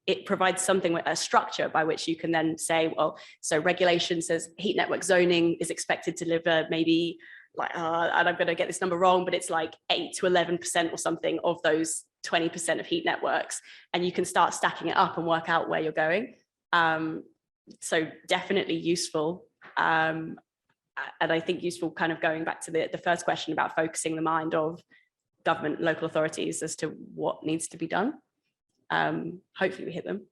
it provides something with a structure by which you can then say, well, so regulation says heat network zoning is expected to deliver maybe like, and I'm going to get this number wrong, but it's like 8 to 11% or something of those 20% of heat networks. And you can start stacking it up and work out where you're going. So definitely useful. And I think useful kind of going back to the first question about focusing the mind of government, local authorities as to what needs to be done. Hopefully we hit them.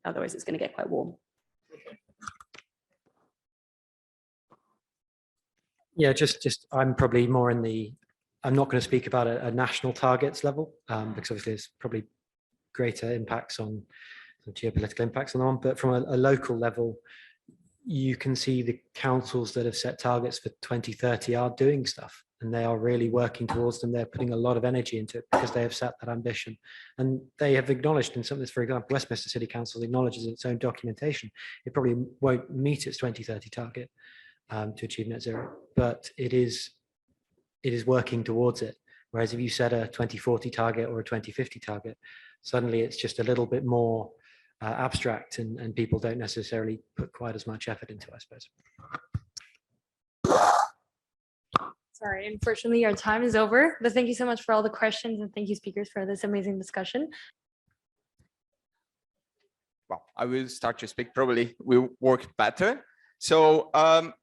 Otherwise it's going to get quite warm. Yeah, just I'm probably more in the, I'm not going to speak about a national targets level, because obviously there's probably greater impacts on geopolitical impacts on the one, but from a local level, you can see the councils that have set targets for 2030 are doing stuff, and they are really working towards them. They're putting a lot of energy into it because they have set that ambition, and they have acknowledged in some of this, for example, Westminster City Council acknowledges in its own documentation it probably won't meet its 2030 target to achieve net zero, but it is working towards it. Whereas if you set a 2040 target or a 2050 target, suddenly it's just a little bit more abstract, and people don't necessarily put quite as much effort into it, I suppose. Sorry, unfortunately, our time is over, but thank you so much for all the questions, and thank you, speakers, for this amazing discussion. Well, I will start to speak, probably will work better. So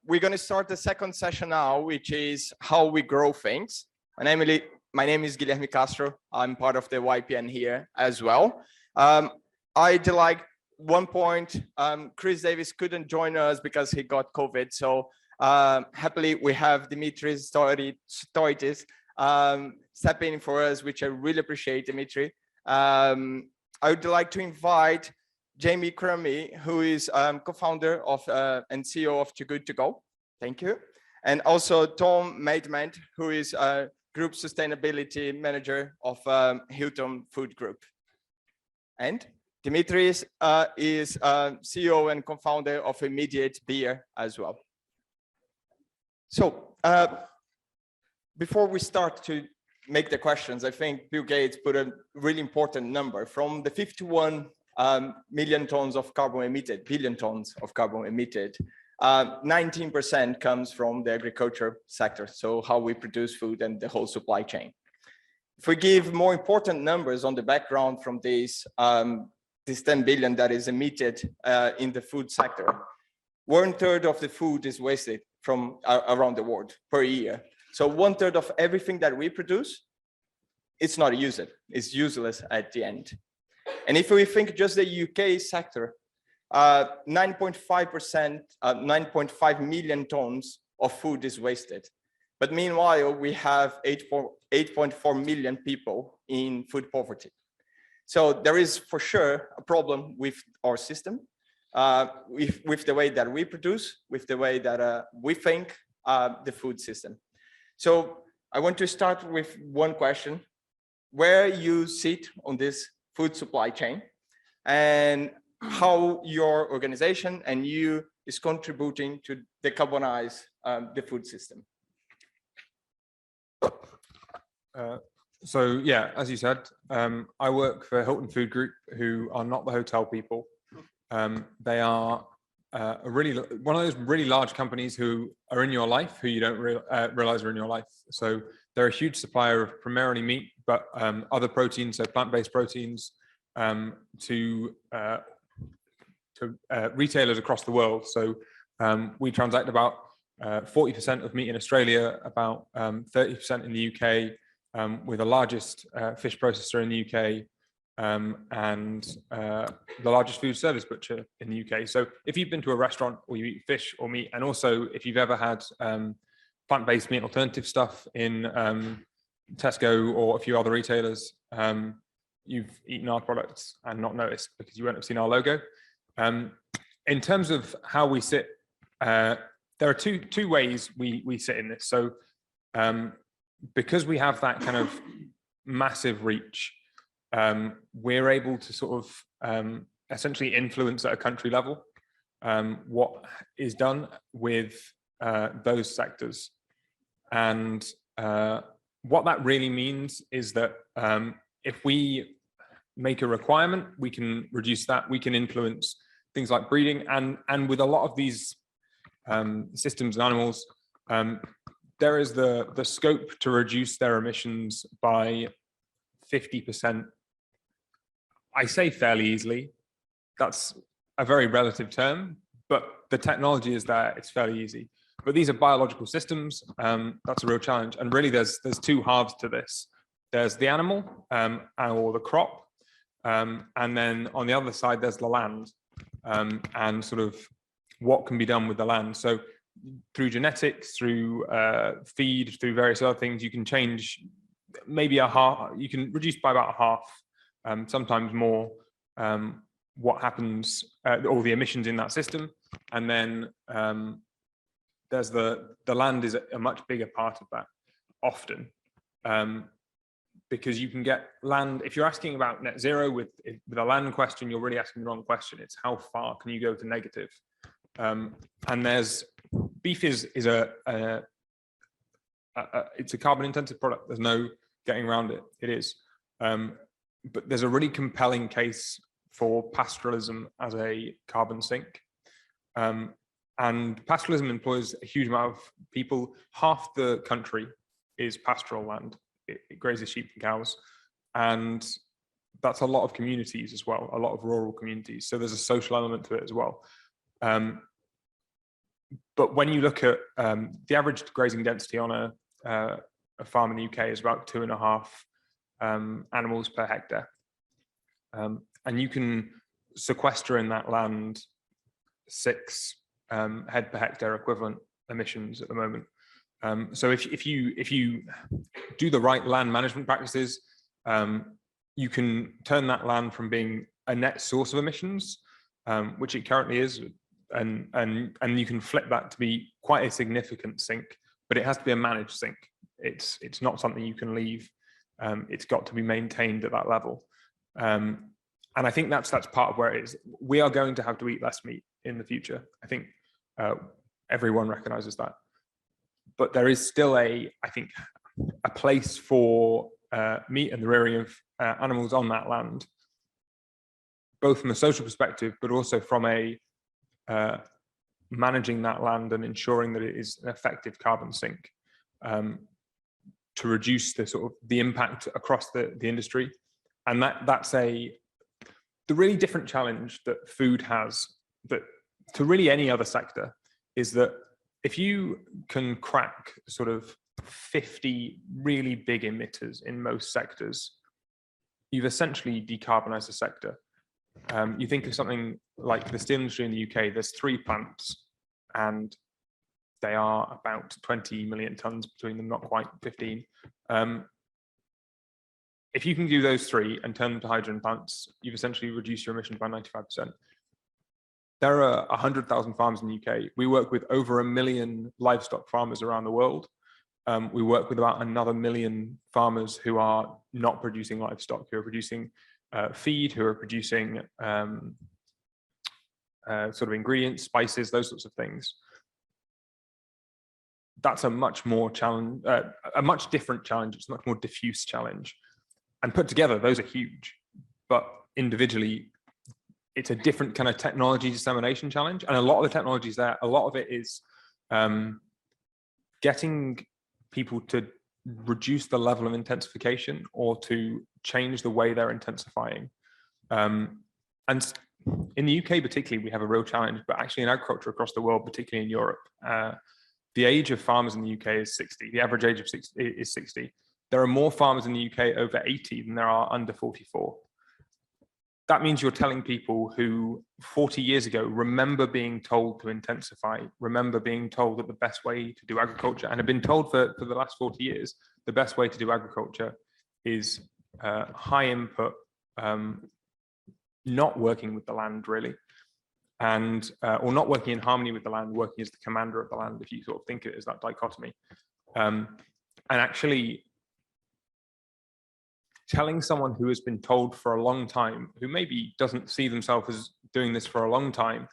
we're going to start the second session now, which is how we grow things. My name is Guilherme Castro. I'm part of the YPN here as well. I'd like one point, Chris Davis couldn't join us because he got COVID. So happily we have Dimitri's Stoitis stepping in for us, which I really appreciate, Dimitri. I would like to invite Jamie Crummy, who is co-founder of and CEO of Too Good To Go. Thank you. And also Tom Maidment, who is Group Sustainability Manager of Hilton Food Group. And Dimitris is CEO and co-founder of Immediate Beer as well. So before we start to make the questions, I think Bill Gates put a really important number. From the 51 million tons of carbon emitted, billion tons of carbon emitted, 19% comes from the agriculture sector, so how we produce food and the whole supply chain. If we give more important numbers on the background from this 10 billion that is emitted in the food sector, 1/3 of the food is wasted from around the world per year. So 1/3 of everything that we produce, it's not used, it's useless at the end. And if we think just the UK sector, 9.5 million tons of food is wasted. But meanwhile, we have 8.4 million people in food poverty. So there is for sure a problem with our system, with the way that we produce, with the way that we think the food system. So I want to start with one question: where you sit on this food supply chain, and how your organization and you is contributing to decarbonize the food system. So yeah, as you said, I work for Hilton Food Group, who are not the hotel people. They are one of those really large companies who are in your life, who you don't realize are in your life. So they're a huge supplier of primarily meat, but other proteins, so plant-based proteins, to retailers across the world. So we transact about 40% of meat in Australia, about 30% in the UK, with the largest fish processor in the UK, and the largest food service butcher in the UK. So if you've been to a restaurant or you eat fish or meat, and also if you've ever had plant-based meat alternative stuff in Tesco or a few other retailers, you've eaten our products and not noticed because you won't have seen our logo. In terms of how we sit there are two ways we sit in this. So because we have that kind of massive reach, we're able to sort of essentially influence at a country level what is done with those sectors. And what that really means is that if we make a requirement, we can reduce that, we can influence things like breeding, and with a lot of these systems and animals, there is the scope to reduce their emissions by 50%. I say fairly easily. That's a very relative term, but the technology is there, it's fairly easy. But these are biological systems, that's a real challenge. And really there's two halves to this. There's the animal or the crop, and then on the other side, there's the land and sort of what can be done with the land. So through genetics, through feed, through various other things, you can change maybe you can reduce by about a half, sometimes more, what happens, all the emissions in that system. And then there's the land is a much bigger part of that often, because you can get land. If you're asking about net zero with a land question, you're really asking the wrong question. It's how far can you go to negative? And there's beef is it's a carbon intensive product. There's no getting around it. It is, but there's a really compelling case for pastoralism as a carbon sink. And pastoralism employs a huge amount of people. Half the country is pastoral land. It grazes sheep and cows. And that's a lot of communities as well, a lot of rural communities. So there's a social element to it as well. But when you look at the average grazing density on a farm in the UK is about 2.5 animals per hectare. And you can sequester in that land 6 head per hectare equivalent emissions at the moment. So if you do the right land management practices, you can turn that land from being a net source of emissions, which it currently is, and you can flip that to be quite a significant sink, but it has to be a managed sink. It's not something you can leave. It's got to be maintained at that level. And I think that's part of where it is. We are going to have to eat less meat in the future. I think everyone recognizes that. But there is still I think, a place for meat and the rearing of animals on that land, both from a social perspective, but also from a managing that land and ensuring that it is an effective carbon sink to reduce the impact across the industry. And that's the really different challenge that food has that to really any other sector is that if you can crack sort of 50 really big emitters in most sectors, you've essentially decarbonized the sector. You think of something like the steel industry in the UK, there's 3 plants and they are about 20 million tons between them, not quite 15. If you can do those 3 and turn them to hydrogen plants, you've essentially reduced your emissions by 95%. There are 100,000 farms in the UK. We work with over 1 million livestock farmers around the world. We work with about another 1 million farmers who are not producing livestock, who are producing feed, who are producing sort of ingredients, spices, those sorts of things. That's a much more challenge, a much different challenge. It's a much more diffuse challenge. And put together, those are huge, but individually, it's a different kind of technology dissemination challenge. And a lot of the technologies there, a lot of it is getting people to reduce the level of intensification or to change the way they're intensifying. And in the UK particularly, we have a real challenge, but actually in agriculture across the world, particularly in Europe, the age of farmers in the UK is 60. The average age of 60 is 60. There are more farmers in the UK over 80 than there are under 44. That means you're telling people who 40 years ago remember being told to intensify, remember being told that the best way to do agriculture, and have been told for the last 40 years, the best way to do agriculture is high input, not working with the land really. and or not working in harmony with the land, working as the commander of the land, if you sort of think of it as that dichotomy. And actually telling someone who has been told for a long time, who maybe doesn't see themselves as doing this for a long time,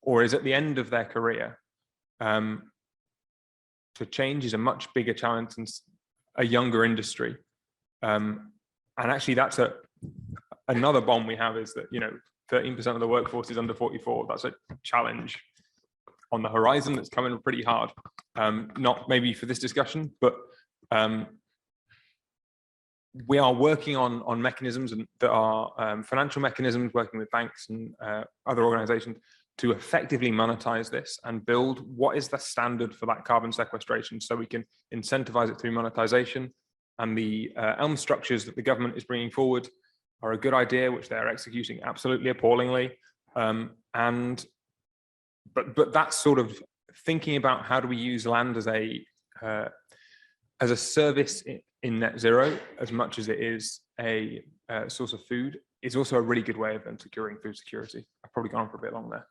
or is at the end of their career, to change is a much bigger challenge than a younger industry. And actually that's another bomb we have, is that, you know, 13% of the workforce is under 44. That's a challenge on the horizon that's coming pretty hard. Not maybe for this discussion, but we are working on mechanisms that are financial mechanisms, working with banks and other organizations to effectively monetize this and build what is the standard for that carbon sequestration, so we can incentivize it through monetization. And the ELM structures that the government is bringing forward are a good idea, which they're executing absolutely appallingly. But that's sort of thinking about how do we use land as a service in net zero, as much as it is a source of food, is also a really good way of them securing food security. I've probably gone on for a bit long there.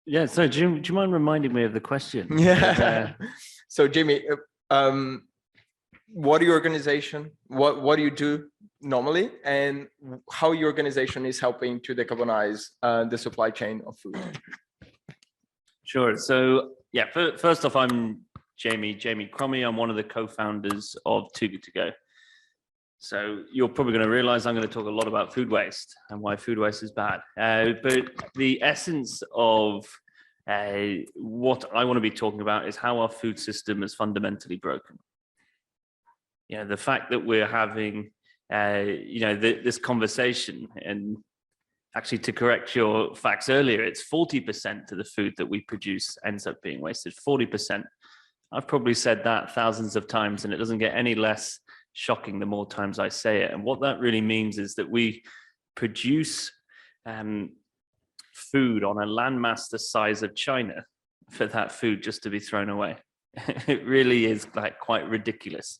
Yeah, so do you mind reminding me of the question? Yeah. So Jimmy, what are your organization? What do you do normally, and how your organization is helping to decarbonize the supply chain of food? Sure. So yeah, first off, I'm Jamie Cromie. I'm one of the co-founders of Too Good To Go. So you're probably going to realize I'm going to talk a lot about food waste and why food waste is bad. But the essence of what I want to be talking about is how our food system is fundamentally broken. You know, the fact that we're having, this conversation, and actually to correct your facts earlier, it's 40% of the food that we produce ends up being wasted, 40%. I've probably said that thousands of times, and it doesn't get any less shocking the more times I say it. And what that really means is that we produce food on a landmass the size of China for that food just to be thrown away. It really is like quite ridiculous.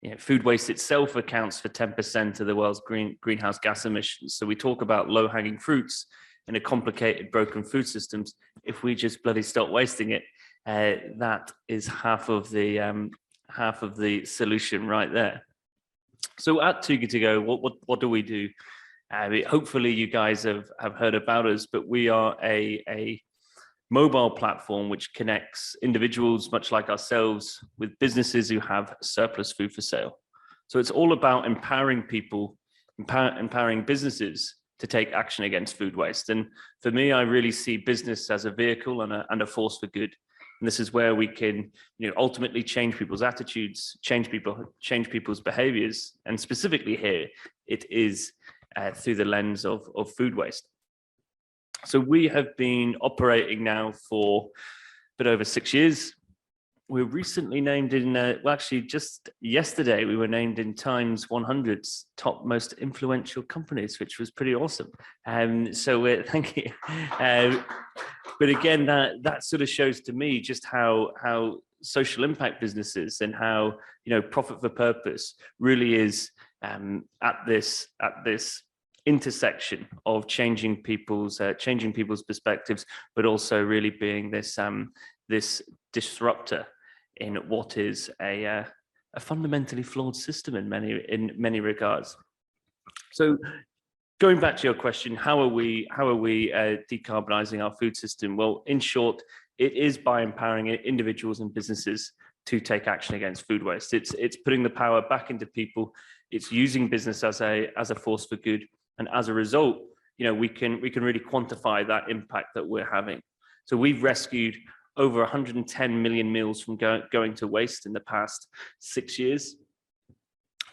You know, food waste itself accounts for 10% of the world's greenhouse gas emissions. So we talk about low-hanging fruits in a complicated, broken food systems. If we just bloody stop wasting it, that is half of the solution right there. So at Too Good To Go, what do we do? Hopefully you guys have heard about us, but we are a mobile platform which connects individuals, much like ourselves, with businesses who have surplus food for sale. So it's all about empowering people, empowering businesses to take action against food waste. And for me, I really see business as a vehicle and a force for good. And this is where we can, ultimately change people's attitudes, change people's behaviors. And specifically here, it is through the lens of food waste. So we have been operating now for a bit over 6 years. We were recently named in, actually just yesterday, we were named in Time's 100's top most influential companies, which was pretty awesome. So thank you. But again, that sort of shows to me just how social impact businesses and how, profit for purpose really is at this intersection of changing people's perspectives, but also really being this disruptor in what is a fundamentally flawed system in many regards. So going back to your question, how are we decarbonizing our food system? Well, in short, it is by empowering individuals and businesses to take action against food waste. It's putting the power back into people. It's using business as a force for good. And as a result, we can really quantify that impact that we're having. So we've rescued over 110 million meals from going to waste in the past 6 years,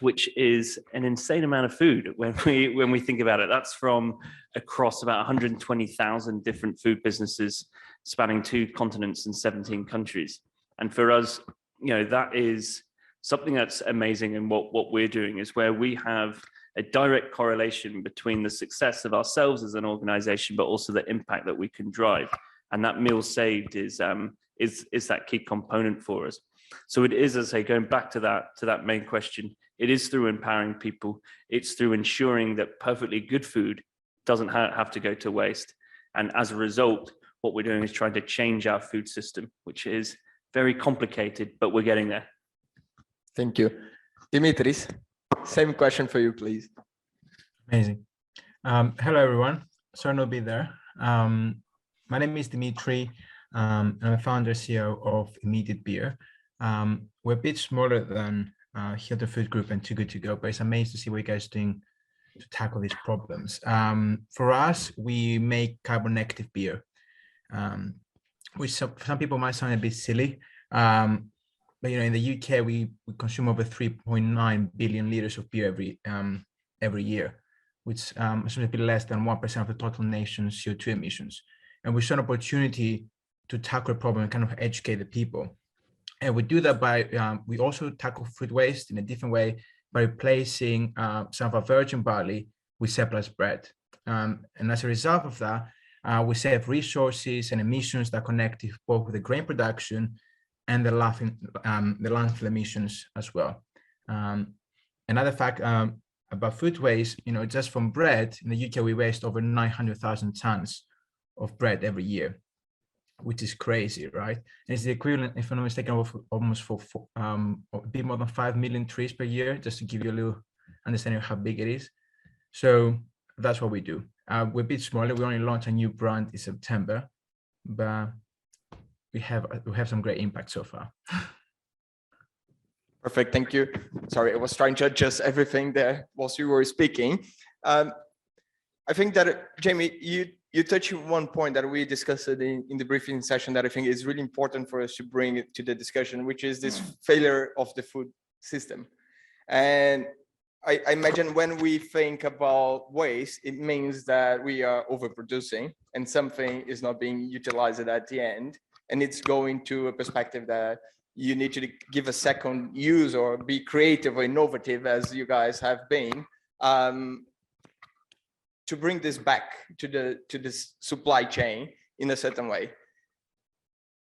which is an insane amount of food when we think about it. That's from across about 120,000 different food businesses spanning 2 continents and 17 countries. And for us, that is something that's amazing. And what we're doing is where we have a direct correlation between the success of ourselves as an organization, but also the impact that we can drive. And that meal saved is that key component for us. So it is, as I say, going back to that main question, It is through empowering people. It's through ensuring that perfectly good food doesn't have to go to waste. And as a result, what we're doing is trying to change our food system, which is very complicated, but we're getting there. Thank you. Dimitris, same question for you, please. Amazing. Hello, everyone. Sorry not be there. My name is Dimitri. I'm a founder CEO of Emitted Beer. We're a bit smaller than Hilton Food Group and Too Good To Go, but it's amazing to see what you guys are doing to tackle these problems. For us, we make carbon negative beer, which some people might sound a bit silly. But in the UK, we consume over 3.9 billion liters of beer every year, which is a bit less than 1% of the total nation's CO2 emissions. And we saw an opportunity to tackle a problem and kind of educate the people. And we do that by, we also tackle food waste in a different way by replacing some of our virgin barley with surplus bread. And as a result of that, we save resources and emissions that connect both with the grain production and the landfill emissions as well. Another fact about food waste, just from bread, in the UK, we waste over 900,000 tons of bread every year, which is crazy, right? And it's the equivalent, if I'm not mistaken, of almost for a bit more than 5 million trees per year, just to give you a little understanding of how big it is. So that's what we do. We're a bit smaller. We only launched a new brand in September, but we have some great impact so far. Perfect, thank you. Sorry, I was trying to adjust everything there whilst you were speaking. I think that, Jamie, you touched on one point that we discussed in the briefing session that I think is really important for us to bring it to the discussion, which is this failure of the food system. And I imagine when we think about waste, it means that we are overproducing and something is not being utilized at the end. And it's going to a perspective that you need to give a second use or be creative or innovative, as you guys have been, to bring this back to this supply chain in a certain way.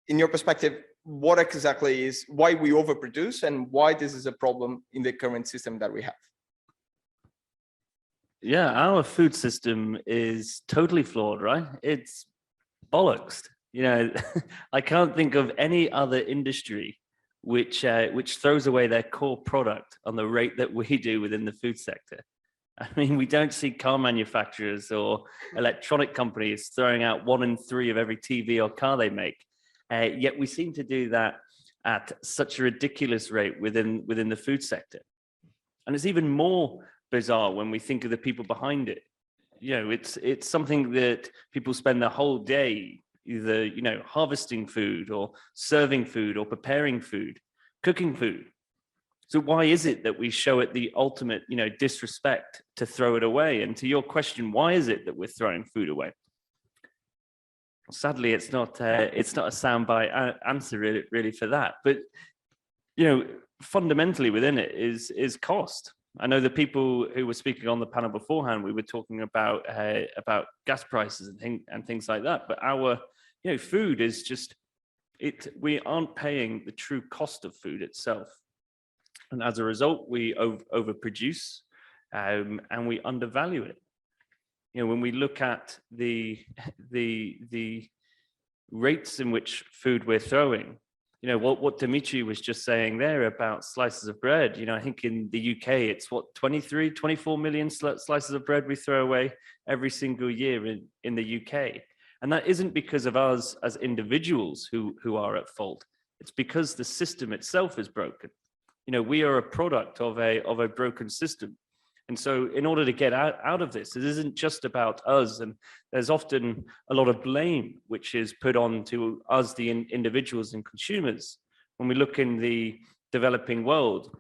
In your perspective, what exactly is why we overproduce and why this is a problem in the current system that we have? Yeah, our food system is totally flawed, right? It's bollocks. I can't think of any other industry which throws away their core product on the rate that we do within the food sector. I mean, we don't see car manufacturers or electronic companies throwing out 1 in 3 of every TV or car they make. Yet we seem to do that at such a ridiculous rate within the food sector. And it's even more bizarre when we think of the people behind it. It's something that people spend their whole day either, harvesting food or serving food or preparing food, cooking food. So why is it that we show it the ultimate, disrespect to throw it away? And to your question, why is it that we're throwing food away? Sadly, it's not a soundbite answer really for that. But, fundamentally within it is cost. I know the people who were speaking on the panel beforehand, we were talking about gas prices and things like that. But our, food is just, we aren't paying the true cost of food itself. And as a result, we overproduce and we undervalue it. When we look at the rates in which food we're throwing, what Dimitri was just saying there about slices of bread, I think in the UK, it's 23, 24 million slices of bread we throw away every single year in the UK. And that isn't because of us as individuals who are at fault. It's because the system itself is broken. We are a product of a broken system. And so in order to get out of this, it isn't just about us. And there's often a lot of blame, which is put on to us, the individuals and consumers. When we look in the developing world,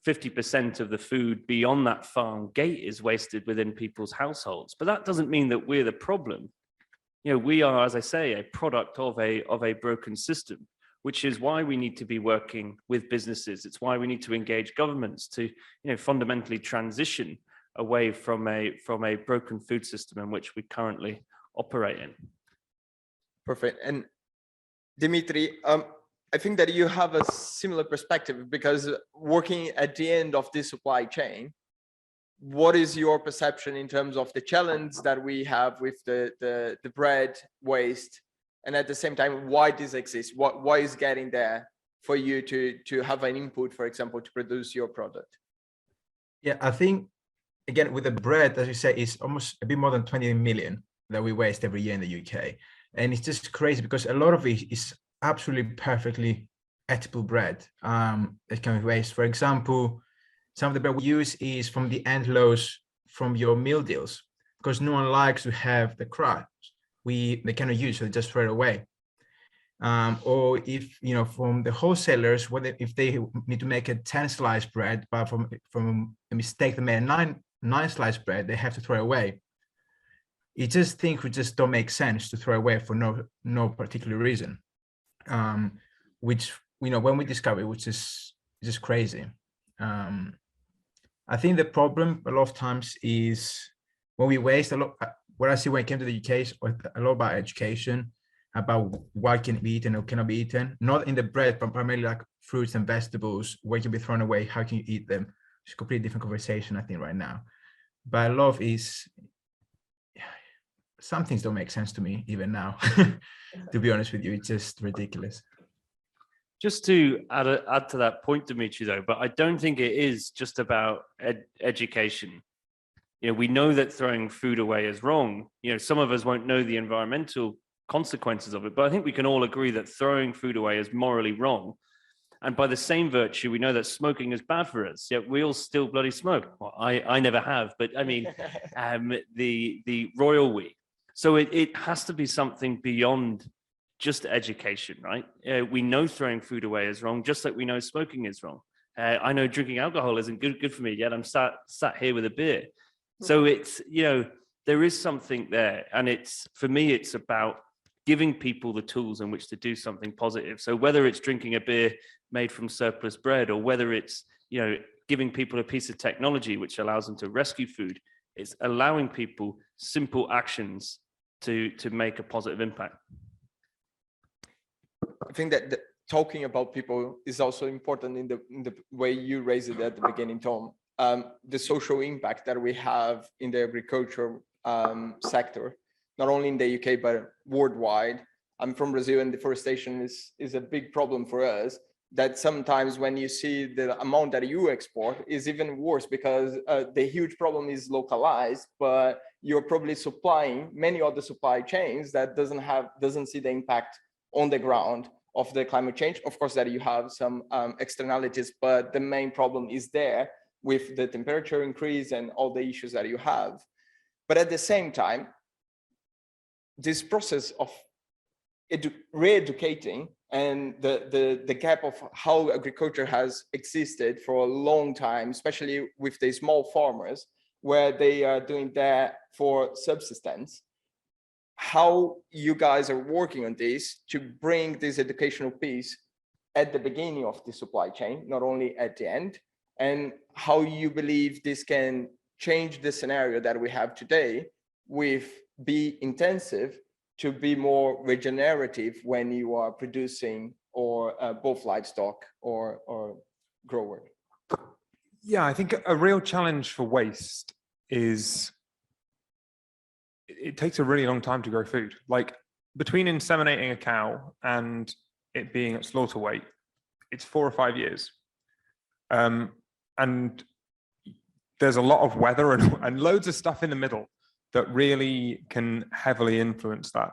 50% of the food beyond that farm gate is wasted within people's households. But that doesn't mean that we're the problem. We are, as I say, a product of a broken system, which is why we need to be working with businesses. It's why we need to engage governments to, fundamentally transition away from a broken food system in which we currently operate in. Perfect. And Dimitri, I think that you have a similar perspective, because working at the end of this supply chain, what is your perception in terms of the challenge that we have with the bread waste, and at the same time, why this exists? Why is getting there for you to have an input, for example, to produce your product? Yeah, I think, again, with the bread, as you say, it's almost a bit more than 20 million that we waste every year in the UK. And it's just crazy because a lot of it is absolutely perfectly edible bread that can be waste. For example, some of the bread we use is from the end loaves from your meal deals, because no one likes to have the crusts. They cannot use, so they just throw it away. Or if, from the wholesalers, if they need to make a 10 slice bread, but from a mistake they made a 9 slice bread, they have to throw it away. It's just things which just don't make sense to throw away for no particular reason. Which, when we discover it, which is just crazy. I think the problem a lot of times is when we waste a lot. What I see when I came to the UK is a lot about education, about what can be eaten or cannot be eaten, not in the bread, but primarily like fruits and vegetables, what can be thrown away, how can you eat them? It's a completely different conversation, I think, right now. But a lot of some things don't make sense to me even now, to be honest with you. It's just ridiculous. Just to add to that point, Dimitri, though, but I don't think it is just about education. We know that throwing food away is wrong. Some of us won't know the environmental consequences of it, but I think we can all agree that throwing food away is morally wrong. And by the same virtue, we know that smoking is bad for us, yet we all still bloody smoke. Well, I never have, but I mean, the royal we. So it has to be something beyond just education, right? We know throwing food away is wrong, just like we know smoking is wrong. I know drinking alcohol isn't good for me, yet I'm sat here with a beer. So it's, there is something there. And for me, it's about giving people the tools in which to do something positive. So whether it's drinking a beer made from surplus bread, or whether it's, giving people a piece of technology which allows them to rescue food, it's allowing people simple actions to make a positive impact. I think that talking about people is also important in the way you raised it at the beginning, Tom. The social impact that we have in the agriculture sector, not only in the UK, but worldwide. I'm from Brazil, and deforestation is a big problem for us. That sometimes when you see the amount that you export is even worse, because the huge problem is localized, but you're probably supplying many other supply chains that doesn't see the impact on the ground of the climate change. Of course, that you have some externalities, but the main problem is there with the temperature increase and all the issues that you have. But at the same time, this process of re-educating and the gap of how agriculture has existed for a long time, especially with the small farmers, where they are doing that for subsistence, how you guys are working on this to bring this educational piece at the beginning of the supply chain, not only at the end, and how you believe this can change the scenario that we have today with be intensive to be more regenerative when you are producing or both livestock or grower. Yeah, I think a real challenge for waste is it takes a really long time to grow food. Like between inseminating a cow and it being at slaughter weight, it's 4 or 5 years. And there's a lot of weather and loads of stuff in the middle that really can heavily influence that.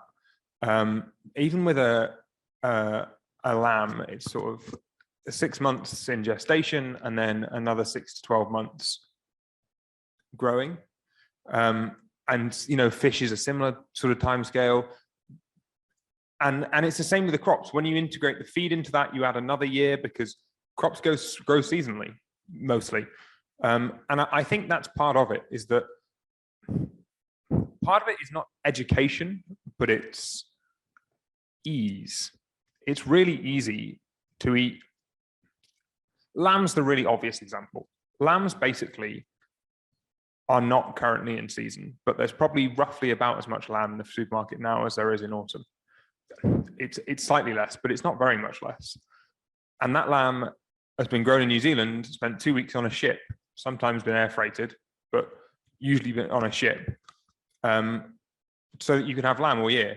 Even with a lamb, it's sort of 6 months in gestation and then another 6 to 12 months growing. And fish is a similar sort of time scale. And it's the same with the crops. When you integrate the feed into that, you add another year because crops grow seasonally, mostly. And I think that's part of it, is that part of it is not education, but it's ease. It's really easy to eat. Lamb's the really obvious example. Lambs basically are not currently in season, but there's probably roughly about as much lamb in the supermarket now as there is in autumn. it's slightly less, but it's not very much less. And that lamb has been grown in New Zealand, spent 2 weeks on a ship, sometimes been air freighted, but usually been on a ship, so that you can have lamb all year.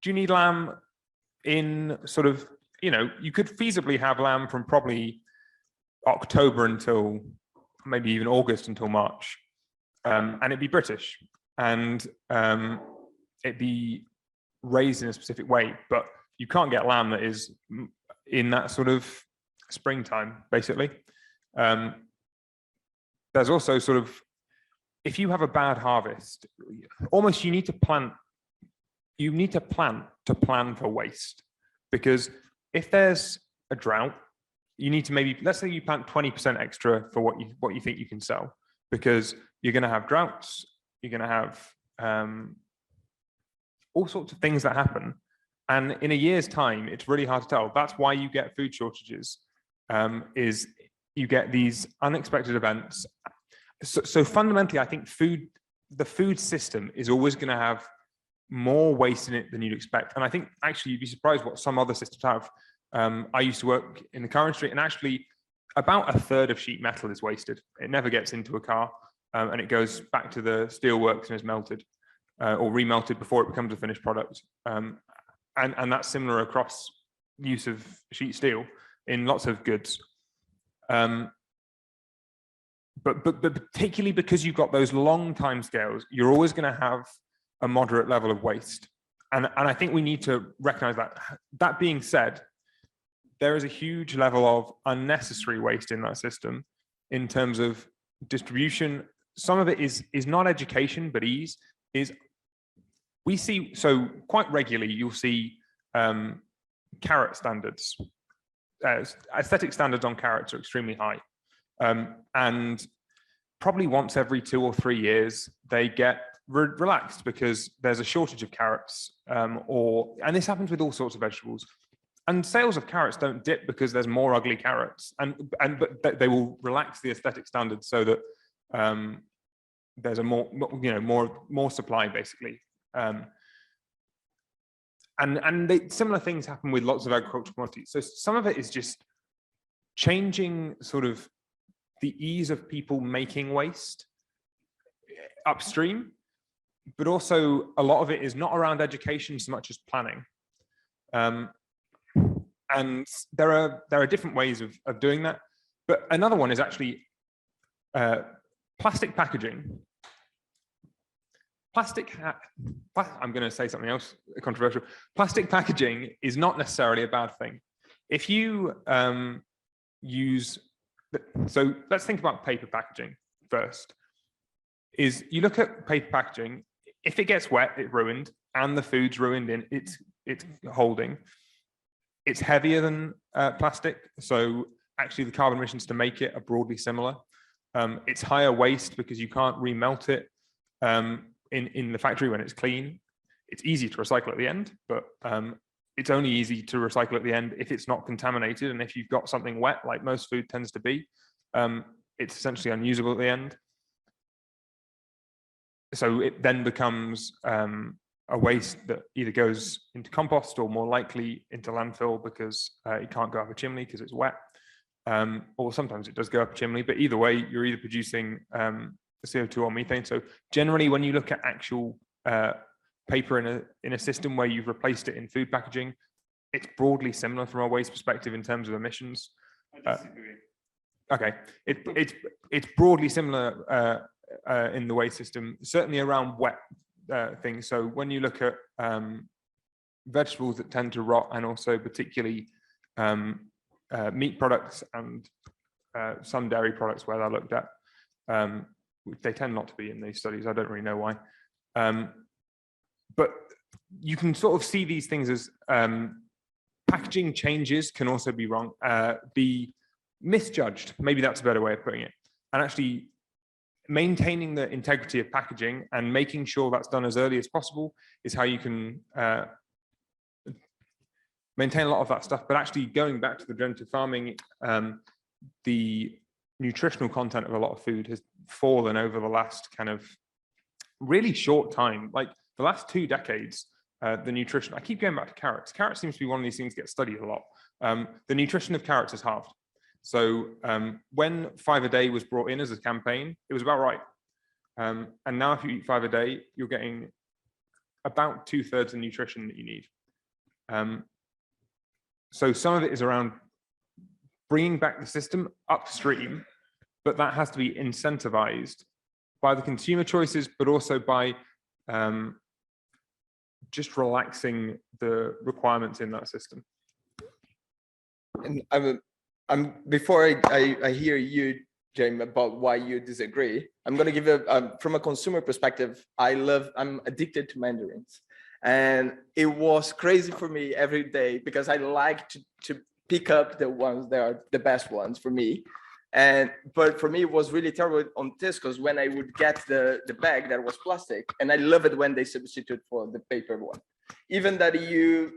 Do you need lamb in sort of, you could feasibly have lamb from probably October until maybe even August until March, and it'd be British, and it'd be raised in a specific way, but you can't get lamb that is in that sort of springtime, basically. There's also sort of, if you have a bad harvest, almost you need to plan to plan for waste, because if there's a drought, you need to maybe, let's say you plant 20% extra for what you think you can sell, because you're going to have droughts, you're going to have all sorts of things that happen. And in a year's time, it's really hard to tell. That's why you get food shortages, is you get these unexpected events. So fundamentally, I think the food system is always going to have more waste in it than you'd expect. And I think actually you'd be surprised what some other systems have. I used to work in the car industry, and actually about a third of sheet metal is wasted. It never gets into a car, and it goes back to the steelworks and is melted or remelted before it becomes a finished product. And that's similar across use of sheet steel in lots of goods. But particularly because you've got those long time scales, you're always going to have a moderate level of waste. And I think we need to recognize that. That being said, there is a huge level of unnecessary waste in that system in terms of distribution. Some of it is not education, but ease. We see, so quite regularly, you'll see carrot standards. Aesthetic standards on carrots are extremely high. And probably once every 2 or 3 years, they get relaxed because there's a shortage of carrots, and this happens with all sorts of vegetables. And sales of carrots don't dip because there's more ugly carrots, but they will relax the aesthetic standards so that there's a more supply, basically. Similar things happen with lots of agricultural commodities. So some of it is just changing sort of the ease of people making waste upstream, but also a lot of it is not around education so much as planning. And there are different ways of doing that. But another one is actually plastic packaging. I'm going to say something else controversial. Plastic packaging is not necessarily a bad thing. If you so let's think about paper packaging first. Is you look at paper packaging, if it gets wet, it's ruined, and the food's ruined in it's holding. It's heavier than plastic, so actually the carbon emissions to make it are broadly similar. It's higher waste because you can't remelt it in the factory when it's clean. It's easy to recycle at the end, but it's only easy to recycle at the end if it's not contaminated, and if you've got something wet, like most food tends to be, it's essentially unusable at the end. So it then becomes a waste that either goes into compost or more likely into landfill because it can't go up a chimney because it's wet, or sometimes it does go up a chimney, but either way, you're either producing CO2 or methane. So generally, when you look at actual paper in a system where you've replaced it in food packaging, it's broadly similar from a waste perspective in terms of emissions. Okay, it's broadly similar in the waste system, certainly around wet things. So when you look at vegetables that tend to rot, and also particularly meat products and some dairy products where they're looked at, they tend not to be in these studies. I don't really know why. But you can sort of see these things as packaging changes can also be wrong, be misjudged. Maybe that's a better way of putting it. And actually maintaining the integrity of packaging and making sure that's done as early as possible is how you can maintain a lot of that stuff. But actually going back to the regenerative farming, the nutritional content of a lot of food has fallen over the last kind of really short time. Like the last 2 decades, the nutrition. I keep going back to carrots. Carrots seems to be one of these things that get studied a lot. The nutrition of carrots is halved. So when 5 a day was brought in as a campaign, it was about right. And now if you eat 5 a day, you're getting about 2/3 the nutrition that you need. So some of it is around bringing back the system upstream, but that has to be incentivized by the consumer choices, but also by just relaxing the requirements in that system. And before I hear you, Jamie, about why you disagree, I'm going to give from a consumer perspective, I'm addicted to mandarins. And it was crazy for me every day because I like to pick up the ones that are the best ones for me. But for me, it was really terrible on Tesco's when I would get the bag that was plastic, and I love it when they substitute for the paper one. Even that you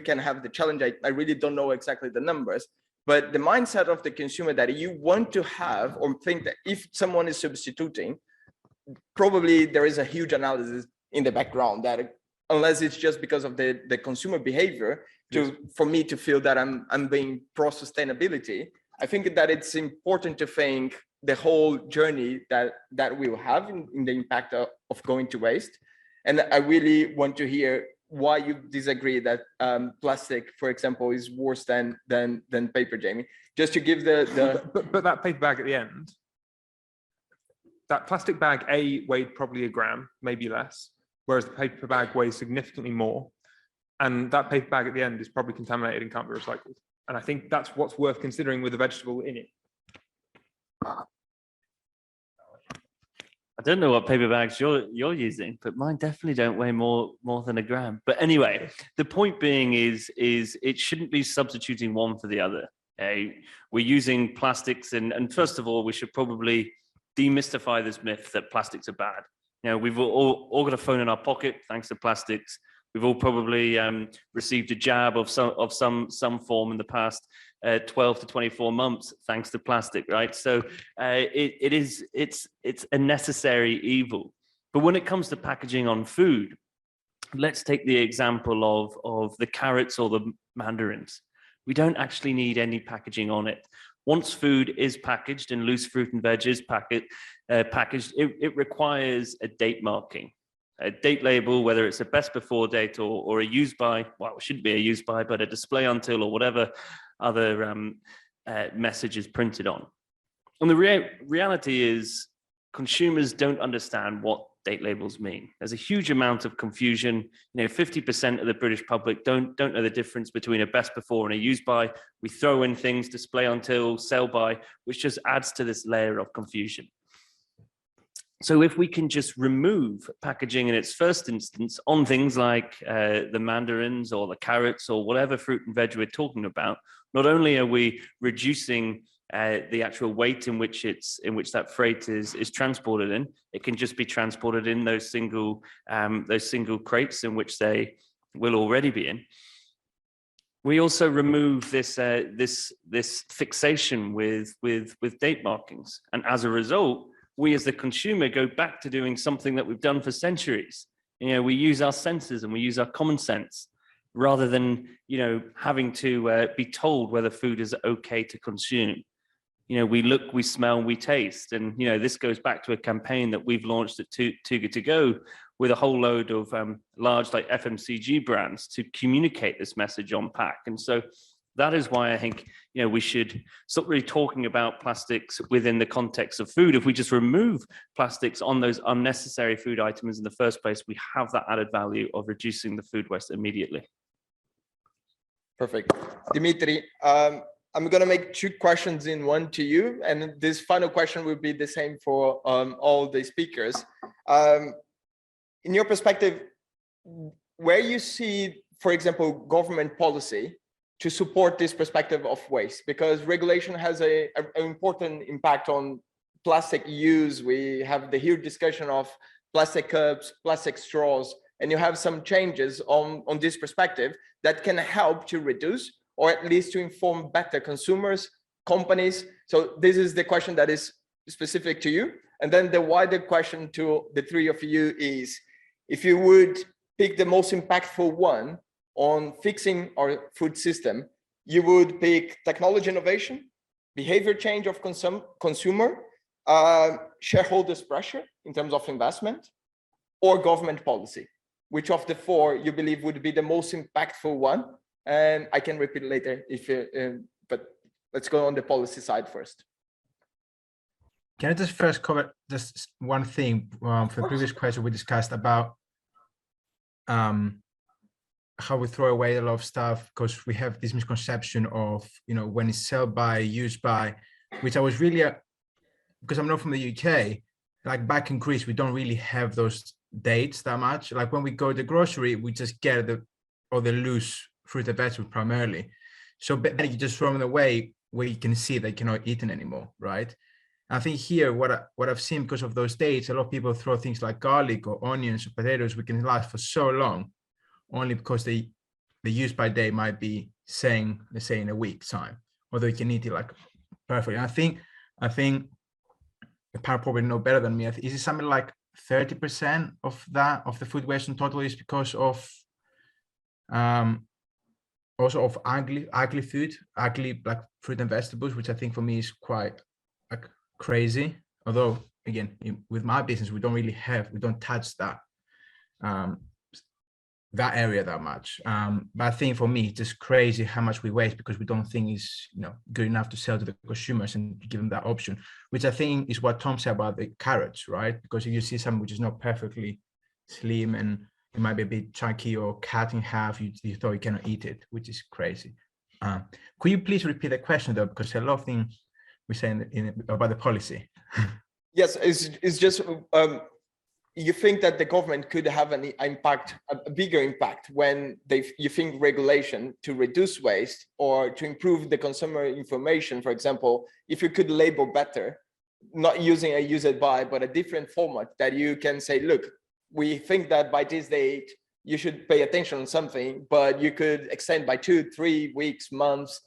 can have the challenge. I really don't know exactly the numbers, but the mindset of the consumer that you want to have or think that if someone is substituting, probably there is a huge analysis in the background that unless it's just because of the consumer behavior for me to feel that I'm being pro-sustainability. I think that it's important to think the whole journey that we will have in the impact of going to waste. And I really want to hear why you disagree that plastic, for example, is worse than paper, Jamie. Just to give But that paper bag at the end, that plastic bag weighed probably a gram, maybe less, whereas the paper bag weighs significantly more. And that paper bag at the end is probably contaminated and can't be recycled. And I think that's what's worth considering with the vegetable in it. I don't know what paper bags you're using, but mine definitely don't weigh more than a gram. But anyway, the point being is it shouldn't be substituting one for the other. We're using plastics, and first of all, we should probably demystify this myth that plastics are bad. You know, we've all got a phone in our pocket thanks to plastics. We've all probably received a jab of some form in the past 12 to 24 months, thanks to plastic, right? So it's a necessary evil. But when it comes to packaging on food, let's take the example of the carrots or the mandarins. We don't actually need any packaging on it. Once food is packaged and loose fruit and veg is packaged, it requires a date marking. A date label, whether it's a best before date or a use by, well, it shouldn't be a use by, but a display until or whatever other message is printed on. And the reality is consumers don't understand what date labels mean. There's a huge amount of confusion. You know, 50% of the British public don't know the difference between a best before and a use by. We throw in things, display until, sell by, which just adds to this layer of confusion. So if we can just remove packaging in its first instance on things like the mandarins or the carrots or whatever fruit and veg we're talking about, not only are we reducing the actual weight in which that freight is transported in, it can just be transported in those single crates in which they will already be in. We also remove this fixation with date markings, and as a result, we as the consumer go back to doing something that we've done for centuries. You know, we use our senses and we use our common sense rather than, you know, having to be told whether food is okay to consume. You know, we look, we smell, we taste. And, you know, this goes back to a campaign that we've launched at Too Good To Go with a whole load of large like FMCG brands to communicate this message on pack. And so that is why I think, you know, we should stop really talking about plastics within the context of food. If we just remove plastics on those unnecessary food items in the first place, we have that added value of reducing the food waste immediately. Perfect. Dimitri, I'm going to make 2 questions in one to you. And this final question will be the same for all the speakers. In your perspective, where you see, for example, government policy to support this perspective of waste, because regulation has an important impact on plastic use. We have the huge discussion of plastic cups, plastic straws, and you have some changes on this perspective that can help to reduce or at least to inform better consumers, companies. So this is the question that is specific to you. And then the wider question to the 3 of you is, if you would pick the most impactful one on fixing our food system, you would pick technology innovation, behavior change of consumer, shareholders pressure in terms of investment, or government policy. Which of the four you believe would be the most impactful one? And I can repeat later if but let's go on the policy side first. Can I just first cover just one thing for the previous question we discussed about how we throw away a lot of stuff because we have this misconception of, when it's sell by, use by, which I was really, because I'm not from the UK, like back in Greece, we don't really have those dates that much. Like when we go to the grocery, we just get all the loose fruit and vegetables primarily. So then you just throw them away where you can see they cannot eat it anymore, right? I think here, what I've seen because of those dates, a lot of people throw things like garlic or onions or potatoes, we can last for so long, only because the use by date might be saying, let's say in a week's time, although you can eat it like perfectly. And I think the parent probably know better than me. Is it something like 30% of the food waste in total is because of also of ugly food, ugly like fruit and vegetables, which I think for me is quite like crazy. Although again, with my business, we don't touch that that area that much. But I think for me, it's just crazy how much we waste because we don't think it's good enough to sell to the consumers and give them that option, which I think is what Tom said about the carrots, right? Because if you see something which is not perfectly slim and it might be a bit chunky or cut in half, you thought you cannot eat it, which is crazy. Could you please repeat the question though? Because a lot of things we're saying about the policy. Yes, it's just, you think that the government could have an impact, a bigger impact when you think regulation to reduce waste or to improve the consumer information, for example, if you could label better, not using a use it by, but a different format that you can say, look, we think that by this date, you should pay attention on something, but you could extend by 2, 3 weeks, months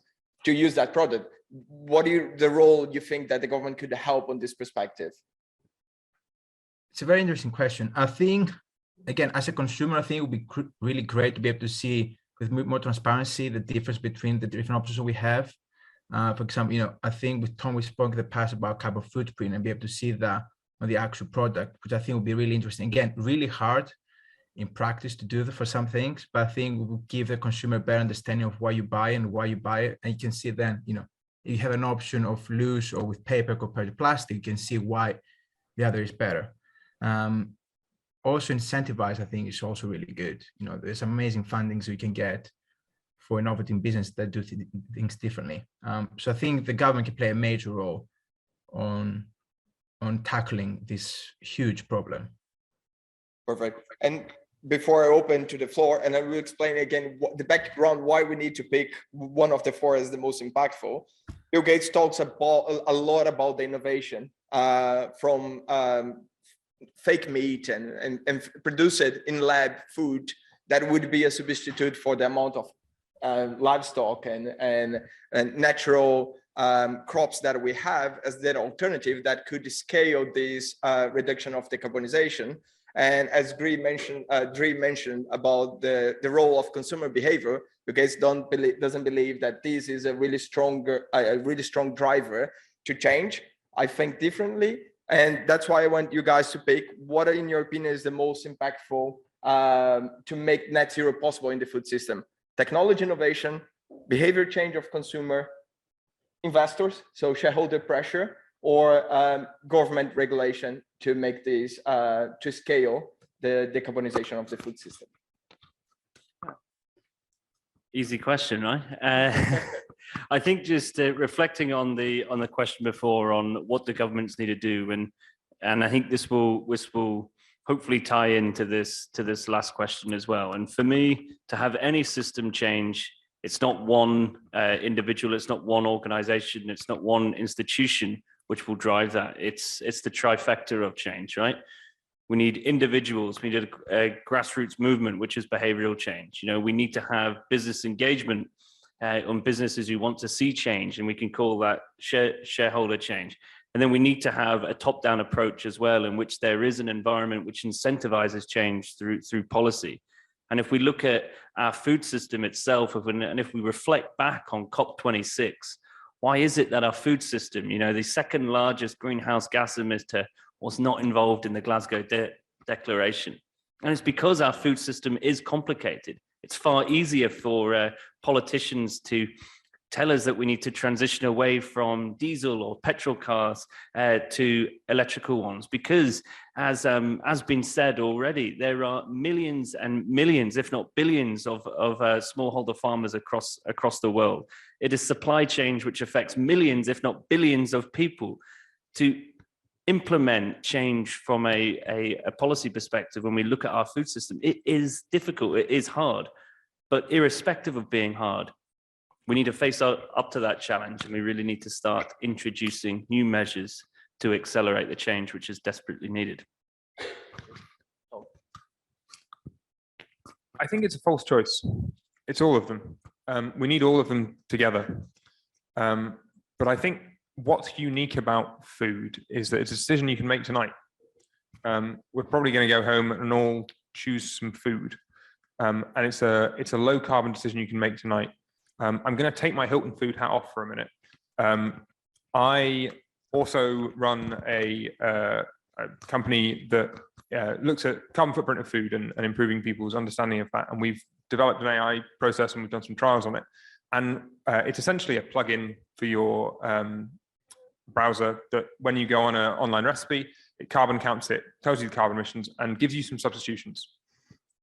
to use that product. What the role you think that the government could help on this perspective? It's a very interesting question. I think, again, as a consumer, I think it would be really great to be able to see with more transparency the difference between the different options we have. For example, I think with Tom, we spoke in the past about carbon footprint and be able to see that on the actual product, which I think would be really interesting. Again, really hard in practice to do that for some things, but I think we will give the consumer a better understanding of why you buy and why you buy it. And you can see then, if you have an option of loose or with paper compared to plastic, you can see why the other is better. Also incentivize, I think, is also really good. There's amazing fundings we can get for innovative business that do things differently. So I think the government can play a major role on tackling this huge problem. Perfect. And before I open to the floor, and I will explain again the background why we need to pick one of the four as the most impactful. Bill Gates talks a lot about the innovation from fake meat and produce it in lab food that would be a substitute for the amount of livestock and natural crops that we have as that alternative that could scale this reduction of decarbonization. And as Dre mentioned about the role of consumer behavior, because doesn't believe that this is a really strong driver to change. I think differently, and that's why I want you guys to pick what, in your opinion, is the most impactful to make net zero possible in the food system: technology innovation, behavior change of consumer, investors, so shareholder pressure, or government regulation to make this to scale the decarbonization of the food system. Easy question, right? I think just reflecting on the question before on what the governments need to do, and I think this will hopefully tie into this last question as well. And for me, to have any system change, it's not one individual, it's not one organization, it's not one institution which will drive that. It's the trifecta of change, right? We need individuals, we need a grassroots movement, which is behavioral change. We need to have business engagement on businesses who want to see change, and we can call that shareholder change. And then we need to have a top-down approach as well, in which there is an environment which incentivizes change through policy. And if we look at our food system itself, and if we reflect back on COP26, why is it that our food system, the second largest greenhouse gas emitter, was not involved in the Glasgow Declaration? And it's because our food system is complicated. It's far easier for politicians to tell us that we need to transition away from diesel or petrol cars to electrical ones, because as been said already, there are millions and millions, if not billions, of smallholder farmers across the world. It is supply chain which affects millions, if not billions, of people. To implement change from a policy perspective, when we look at our food system, it is difficult, it is hard, but irrespective of being hard, we need to face up to that challenge, and we really need to start introducing new measures to accelerate the change which is desperately needed. I think it's a false choice. It's all of them. We need all of them together. But I think what's unique about food is that it's a decision you can make tonight. We're probably going to go home and all choose some food. And it's a low carbon decision you can make tonight. I'm going to take my Hilton food hat off for a minute. I also run a company that looks at carbon footprint of food and improving people's understanding of that. And we've developed an AI process, and we've done some trials on it. And it's essentially a plugin for your browser that when you go on an online recipe, it carbon counts it, tells you the carbon emissions, and gives you some substitutions.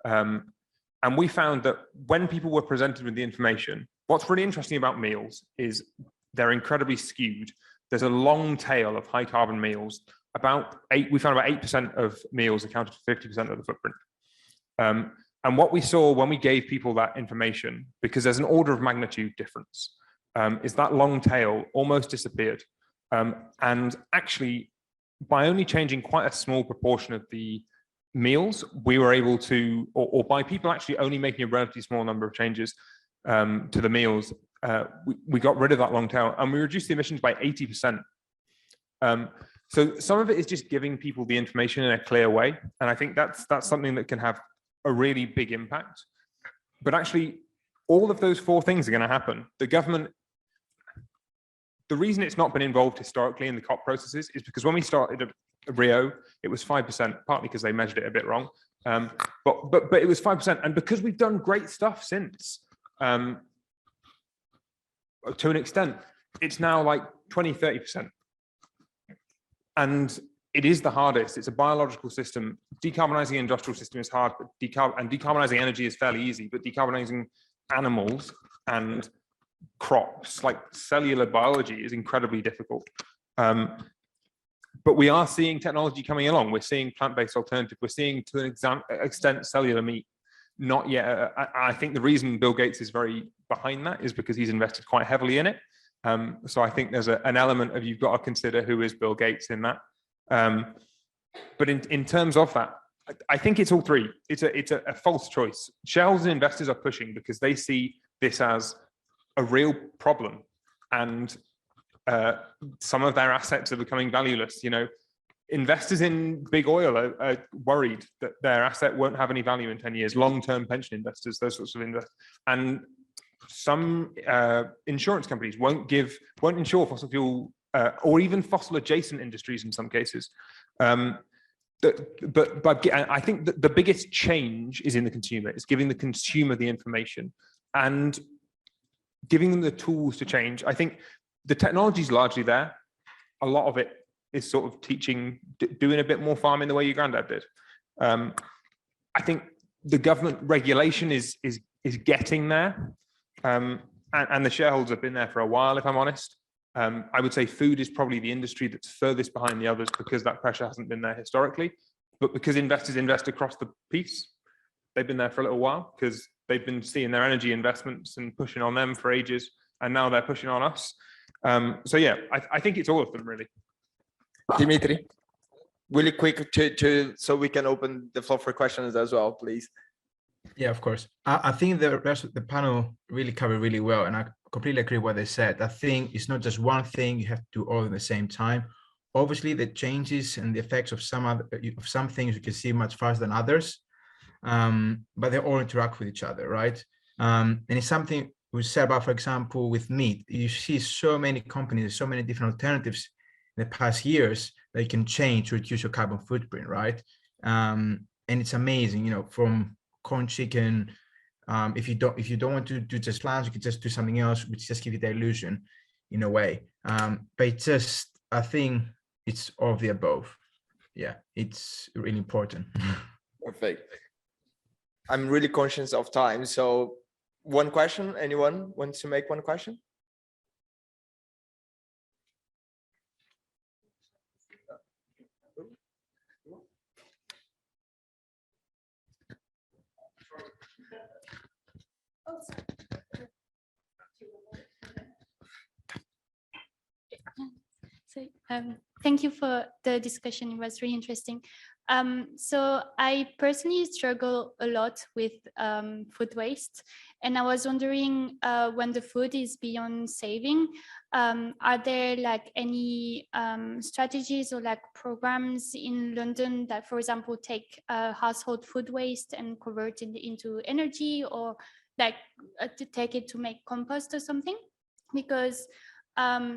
And we found that when people were presented with the information, what's really interesting about meals is they're incredibly skewed. There's a long tail of high carbon meals. We found about 8% of meals accounted for 50% of the footprint. And what we saw when we gave people that information, because there's an order of magnitude difference, is that long tail almost disappeared. And actually, by only changing quite a small proportion of the meals, we were able to, or by people actually only making a relatively small number of changes to the meals, we got rid of that long tail, and we reduced the emissions by 80%. So some of it is just giving people the information in a clear way, and I think that's something that can have a really big impact. But actually, all of those four things are going to happen. The government, the reason it's not been involved historically in the COP processes is because when we started at Rio, it was 5%, partly because they measured it a bit wrong. But it was 5%, and because we've done great stuff since, to an extent, it's now like 20-30%. And it is the hardest. It's a biological system. Decarbonizing the industrial system is hard, but decarbonizing energy is fairly easy, but decarbonizing animals and crops, like cellular biology, is incredibly difficult. But we are seeing technology coming along. We're seeing plant-based alternative. We're seeing, to an extent, cellular meat. Not yet. I think the reason Bill Gates is very behind that is because he's invested quite heavily in it. So I think there's an element of, you've got to consider who is Bill Gates in that. But in terms of that, I think it's all three. It's a false choice. Shareholders and investors are pushing because they see this as a real problem, and some of their assets are becoming valueless. Investors in big oil are worried that their asset won't have any value in 10 years. Long-term pension investors, those sorts of investors, and some insurance companies won't insure fossil fuel or even fossil adjacent industries in some cases. But I think that the biggest change is in the consumer. It's giving the consumer the information and giving them the tools to change. I think the technology is largely there. A lot of it is sort of teaching, doing a bit more farming the way your granddad did. I think the government regulation is getting there. And the shareholders have been there for a while, if I'm honest. I would say food is probably the industry that's furthest behind the others because that pressure hasn't been there historically. But because investors invest across the piece, they've been there for a little while because they've been seeing their energy investments and pushing on them for ages. And now they're pushing on us. So yeah, I think it's all of them, really. Dimitri, really quick so we can open the floor for questions as well, please. Yeah, of course. I think the rest of the panel really covered really well, and I completely agree with what they said. I think it's not just one thing, you have to do all at the same time. Obviously, the changes and the effects of some things you can see much faster than others. but they all interact with each other, right? And it's something we said about, for example, with meat. You see so many companies, so many different alternatives in the past years that you can change to reduce your carbon footprint, right? And it's amazing, from corn chicken. If you don't want to do just plants, you can just do something else, which just give you the illusion in a way. But it just, I think it's all of the above. Yeah, it's really important. Perfect. I'm really conscious of time. So one question, anyone wants to make one question? So thank you for the discussion. It was really interesting. So I personally struggle a lot with food waste, and I was wondering when the food is beyond saving, are there like any strategies or like programs in London that, for example, take household food waste and convert it into energy, or like to take it to make compost or something? Because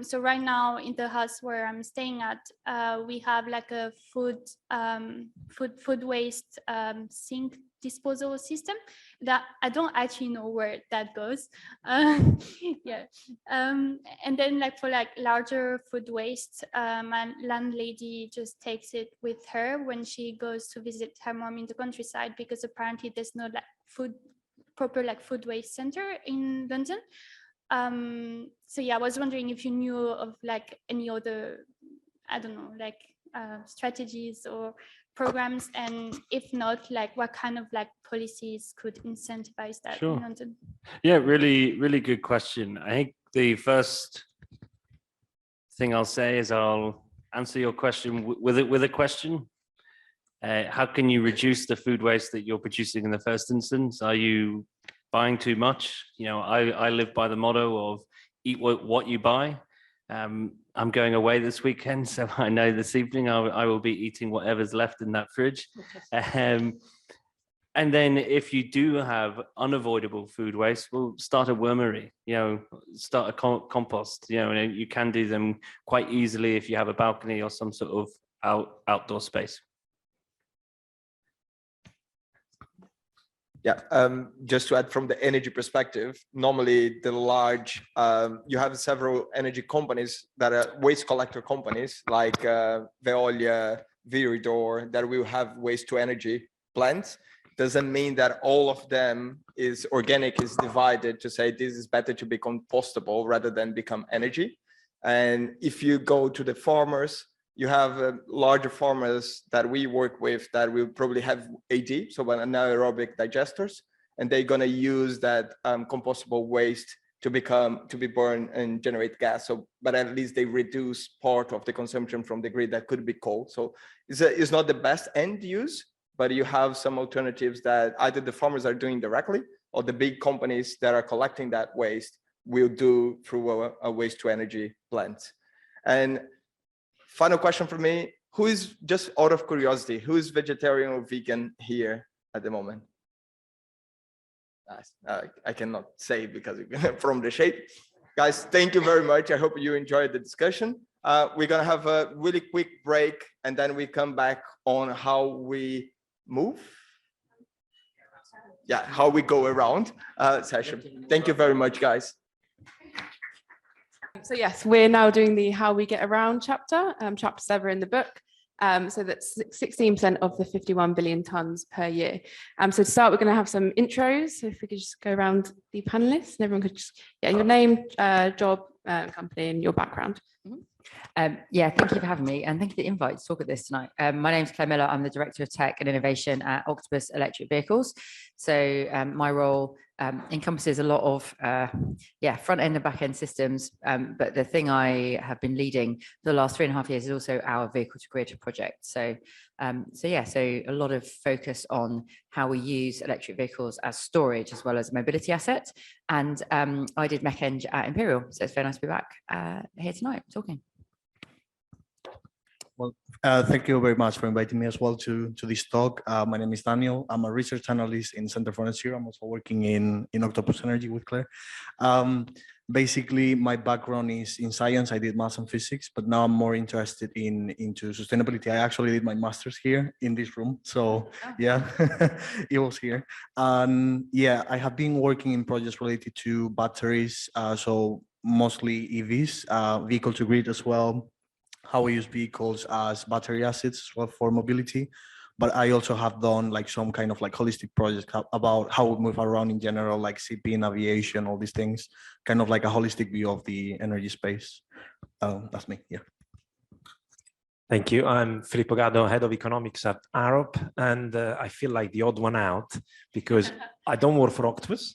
so right now in the house where I'm staying at, we have like a food waste sink disposal system that I don't actually know where that goes. Yeah, and then like for like larger food waste, my landlady just takes it with her when she goes to visit her mom in the countryside, because apparently there's no like proper like food waste center in London. So yeah, I was wondering if you knew of like any other, I don't know, like strategies or programs, and if not, like what kind of like policies could incentivize that in London? Yeah, really, really good question. I think the first thing I'll say is I'll answer your question with a question. How can you reduce the food waste that you're producing in the first instance? Are you buying too much? I live by the motto of eat what you buy. I'm going away this weekend, so I know this evening I will be eating whatever's left in that fridge. And then if you do have unavoidable food waste, well, start a wormery, start a compost, and you can do them quite easily if you have a balcony or some sort of outdoor space. Yeah, just to add from the energy perspective, normally the large, you have several energy companies that are waste collector companies like Veolia, Viridor, that will have waste to energy plants. Doesn't mean that all of them is organic, is divided to say this is better to be compostable rather than become energy. And if you go to the farmers, you have larger farmers that we work with that will probably have AD, so anaerobic digesters, and they're going to use that compostable waste to be burned and generate gas. So, but at least they reduce part of the consumption from the grid that could be coal. So it's not the best end use, but you have some alternatives that either the farmers are doing directly or the big companies that are collecting that waste will do through a waste to energy plant. And final question for me, who is, just out of curiosity, who is vegetarian or vegan here at the moment? I cannot say because from the shape. Guys, thank you very much. I hope you enjoyed the discussion. We're gonna have a really quick break and then we come back on how we move. Yeah, how we go around session. Thank you very much, guys. So yes, we're now doing the How We Get Around chapter, chapter 7 in the book. So that's 16% of the 51 billion tons per year. So to start, we're going to have some intros. So if we could just go around the panelists and everyone could just get your name, job, company and your background. Yeah, thank you for having me and thank you for the invite to talk at this tonight. My name is Claire Miller. I'm the Director of Tech and Innovation at Octopus Electric Vehicles. So my role encompasses a lot of front end and back end systems. But the thing I have been leading for the last 3.5 years is also our vehicle to grid project. So a lot of focus on how we use electric vehicles as storage as well as a mobility asset. And I did Mech Eng at Imperial. So it's very nice to be back here tonight talking. Well, thank you very much for inviting me as well to this talk. My name is Daniel. I'm a research analyst in Center for Net Zero. I'm also working in Octopus Energy with Claire. Basically, my background is in science. I did maths and physics, but now I'm more interested into sustainability. I actually did my master's here in this room. So yeah, it was here. And yeah, I have been working in projects related to batteries. So mostly EVs, vehicle to grid as well, how we use vehicles as battery assets as well for mobility. But I also have done like some kind of like holistic projects about how we move around in general, like shipping, aviation, all these things, kind of like a holistic view of the energy space. That's me, yeah. Thank you. I'm Filippo Gado, Head of Economics at Arup, and I feel like the odd one out because I don't work for Octopus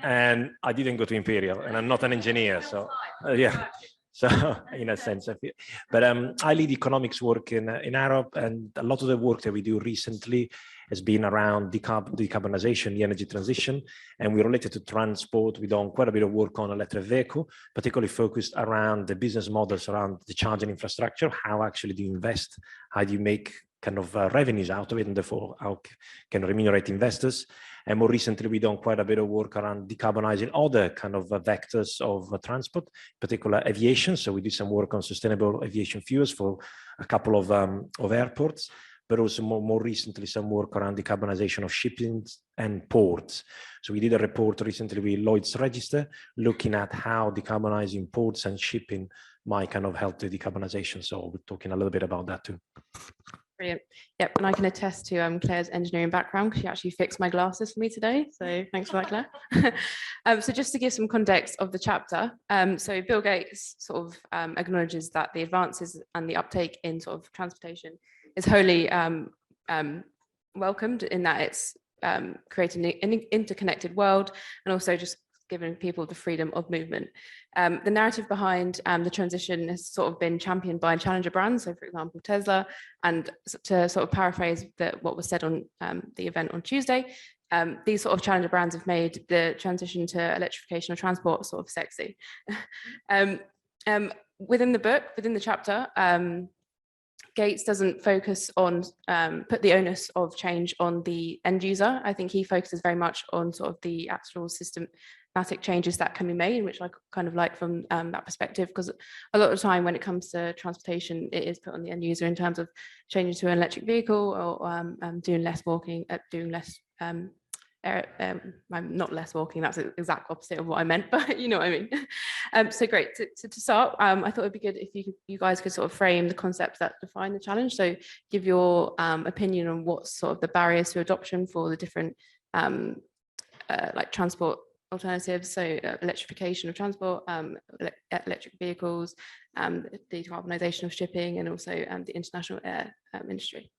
and I didn't go to Imperial and I'm not an engineer, so yeah. So in a sense, I feel, but I lead economics work in Arup, and a lot of the work that we do recently has been around decarbonization, the energy transition, and we're related to transport. We've done quite a bit of work on electric vehicle, particularly focused around the business models around the charging infrastructure. How actually do you invest? How do you make kind of revenues out of it, and therefore how can remunerate investors? And more recently, we've done quite a bit of work around decarbonizing other kind of vectors of transport, particular aviation. So we do some work on sustainable aviation fuels for a couple of airports, but also more recently, some work around decarbonization of shipping and ports. So we did a report recently with Lloyd's Register, looking at how decarbonizing ports and shipping might kind of help the decarbonization. So we're talking a little bit about that too. Brilliant. Yep, and I can attest to Claire's engineering background because she actually fixed my glasses for me today. So thanks for that, Claire. So just to give some context of the chapter, so Bill Gates sort of acknowledges that the advances and the uptake in sort of transportation is wholly welcomed in that it's creating an interconnected world and also just giving people the freedom of movement. The narrative behind the transition has sort of been championed by challenger brands, so for example, Tesla, and to sort of paraphrase what was said on the event on Tuesday, these sort of challenger brands have made the transition to electrification of transport sort of sexy. Within the book, within the chapter, Gates doesn't focus on, put the onus of change on the end user. I think he focuses very much on sort of the actual systematic changes that can be made, which I kind of like from that perspective, because a lot of the time when it comes to transportation, it is put on the end user in terms of changing to an electric vehicle or doing less walking, doing less, not less walking, that's the exact opposite of what I meant, but you know what I mean. So great, to start, I thought it'd be good if you guys could sort of frame the concepts that define the challenge. So give your opinion on what's sort of the barriers to adoption for the different like transport alternatives, so electrification of transport, electric vehicles, the decarbonisation of shipping, and also the international air industry.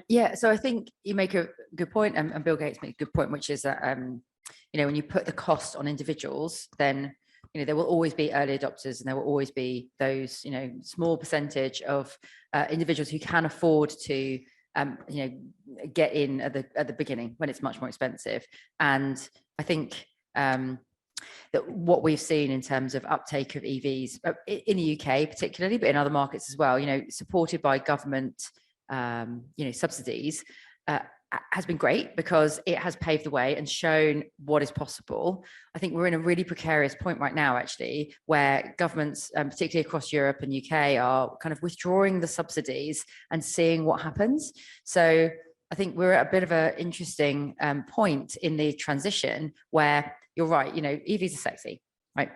Yeah, so I think you make a good point, and Bill Gates makes a good point, which is that you know, when you put the cost on individuals, then you know there will always be early adopters, and there will always be those small percentage of individuals who can afford to get in at the beginning when it's much more expensive. And I think that what we've seen in terms of uptake of EVs in the UK particularly, but in other markets as well, supported by government subsidies, has been great because it has paved the way and shown what is possible. I think we're in a really precarious point right now, actually, where governments, particularly across Europe and UK, are kind of withdrawing the subsidies and seeing what happens. So I think we're at a bit of an interesting point in the transition where you're right, EVs are sexy, right?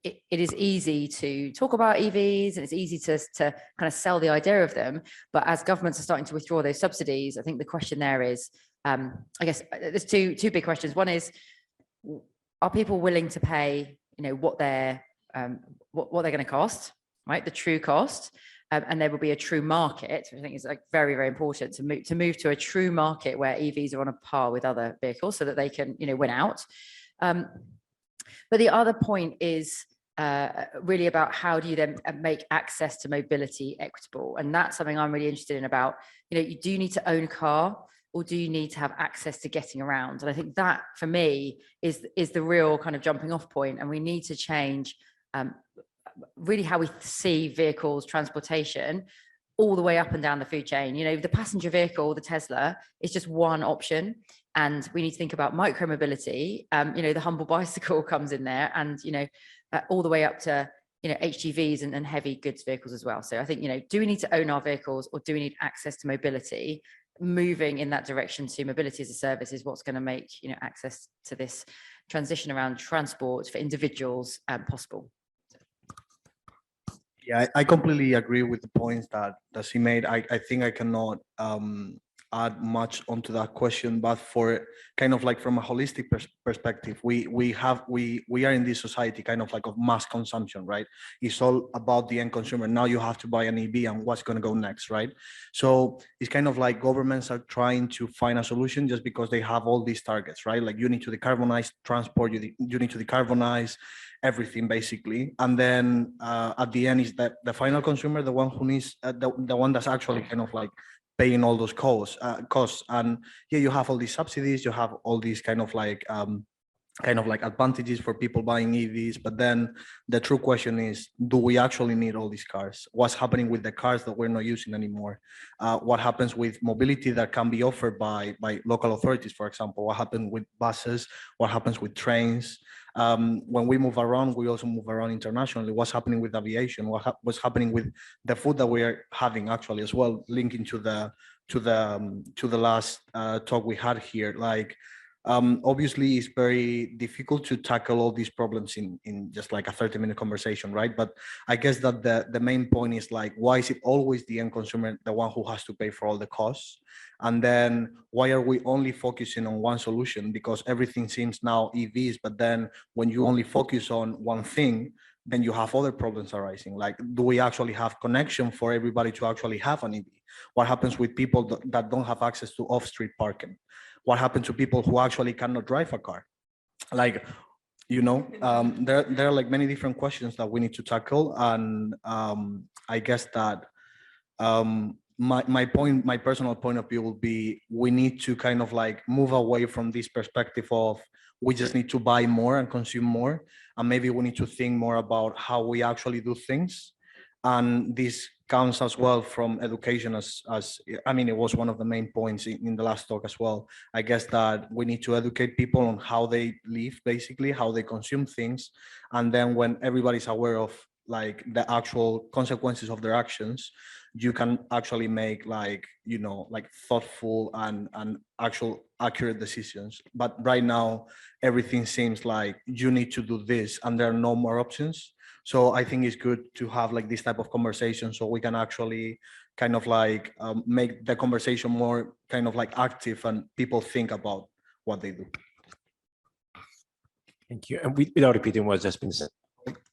It is easy to talk about EVs and it's easy to kind of sell the idea of them. But as governments are starting to withdraw those subsidies, I think the question there is, I guess there's two big questions. One is, are people willing to pay, what they're going to cost, right? The true cost. And there will be a true market, which I think is like very, very important to move to a true market where EVs are on a par with other vehicles so that they can, win out. But the other point is really about how do you then make access to mobility equitable? And that's something I'm really interested in about, you do need to own a car or do you need to have access to getting around? And I think that for me is the real kind of jumping off point. And we need to change really how we see vehicles, transportation, all the way up and down the food chain. You know, the passenger vehicle, the Tesla, is just one option. And we need to think about micromobility. You know, the humble bicycle comes in there, and, you know, all the way up to, you know, HGVs and heavy goods vehicles as well. So I think, you know, do we need to own our vehicles, or do we need access to mobility? Moving in that direction to mobility as a service is what's going to make, you know, access to this transition around transport for individuals possible. Yeah, I completely agree with the points that she made. I think I cannot add much onto that question, but for kind of like from a holistic perspective, we are in this society kind of like of mass consumption, right? It's all about the end consumer. Now you have to buy an EV, and what's going to go next, right? So it's kind of like governments are trying to find a solution just because they have all these targets, right? Like you need to decarbonize transport, you need to decarbonize everything basically, and then at the end is that the final consumer, the one who needs the one that's actually kind of like paying all those costs. And yeah, you have all these subsidies, you have all these kind of like advantages for people buying EVs, but then the true question is, do we actually need all these cars? What's happening with the cars that we're not using anymore? What happens with mobility that can be offered by local authorities, for example? What happens with buses? What happens with trains? When we move around, we also move around internationally. What's happening with aviation? What's happening with the food that we are having actually as well, linking to the last talk we had here. Like, obviously it's very difficult to tackle all these problems in just like a 30-minute conversation, right? But I guess that the main point is like, why is it always the end consumer, the one who has to pay for all the costs? And then why are we only focusing on one solution? Because everything seems now EVs, but then when you only focus on one thing, then you have other problems arising. Like, do we actually have connection for everybody to actually have an EV? What happens with people that don't have access to off-street parking? What happened to people who actually cannot drive a car? Like, you know, there are like many different questions that we need to tackle. And I guess that my personal point of view will be, we need to kind of like move away from this perspective of we just need to buy more and consume more. And maybe we need to think more about how we actually do things. And this comes as well from education, as I mean, it was one of the main points in the last talk as well. I guess that we need to educate people on how they live, basically, how they consume things. And then when everybody's aware of like the actual consequences of their actions, you can actually make like, you know, like thoughtful and actual accurate decisions. But right now, everything seems like you need to do this and there are no more options. So I think it's good to have like this type of conversation so we can actually kind of like make the conversation more kind of like active and people think about what they do. Thank you. And without repeating what's just been said,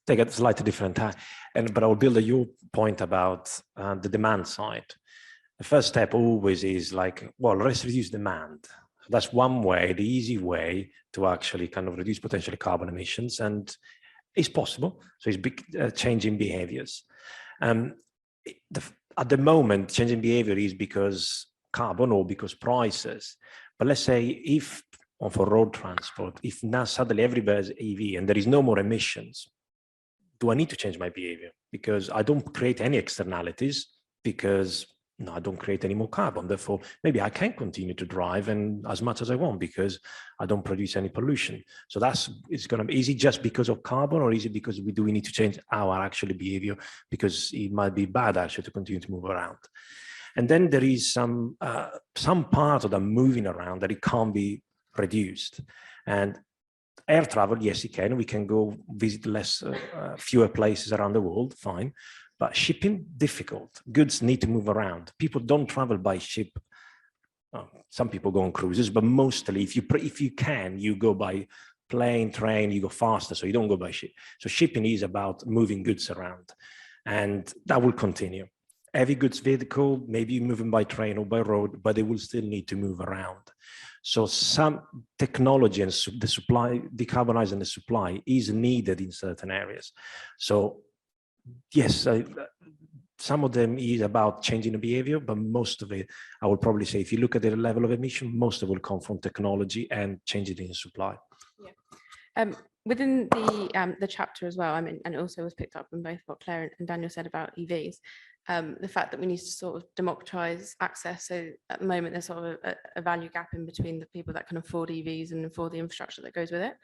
take a slightly different time. But I'll build on your point about the demand side. The first step always is like, well, let's reduce demand. That's one way, the easy way to actually kind of reduce potentially carbon emissions, and it's possible. So it's big changing behaviors. At the moment, changing behavior is because carbon or because prices. But let's say if, or for road transport, if now suddenly everybody's EV and there is no more emissions, do I need to change my behavior? Because I don't create any externalities, because no, I don't create any more carbon. Therefore, maybe I can continue to drive and as much as I want because I don't produce any pollution. So it's going to be, is it just because of carbon, or is it because we need to change our actual behavior because it might be bad actually to continue to move around? And then there is some part of the moving around that it can't be reduced. And air travel, yes, it can. We can go visit fewer places around the world, fine. But shipping, difficult. Goods need to move around. People don't travel by ship. Some people go on cruises, but mostly, if you can, you go by plane, train, you go faster, so you don't go by ship. So shipping is about moving goods around, and that will continue. Heavy goods vehicle, maybe moving by train or by road, but they will still need to move around. So some technology and the supply, decarbonizing the supply is needed in certain areas. So yes, some of them is about changing the behavior, but most of it, I would probably say, if you look at the level of emission, most of it will come from technology and changing in supply. Yeah. Within the chapter as well, I mean, and it also was picked up in both what Claire and Daniel said about EVs, the fact that we need to sort of democratize access. So at the moment, there's sort of a value gap in between the people that can afford EVs and afford the infrastructure that goes with it.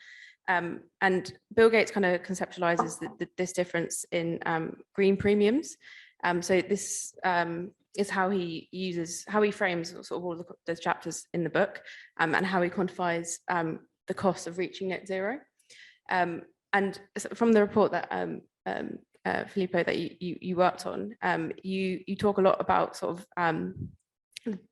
And Bill Gates kind of conceptualizes this difference in green premiums. So this is how he frames sort of all of those chapters in the book, and how he quantifies the cost of reaching net zero. And from the report that Filippo, that you worked on, you talk a lot about sort of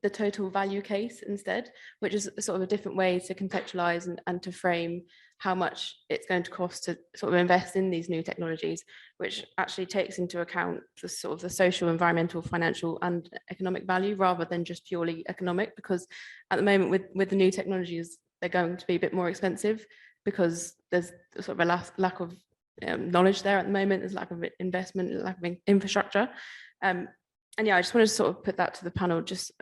the total value case instead, which is sort of a different way to contextualize and to frame how much it's going to cost to sort of invest in these new technologies, which actually takes into account the sort of the social, environmental, financial, and economic value rather than just purely economic. Because at the moment, with the new technologies, they're going to be a bit more expensive because there's sort of a lack of knowledge there at the moment. There's lack of investment, lack of infrastructure. And yeah, I just wanted to sort of put that to the panel. Just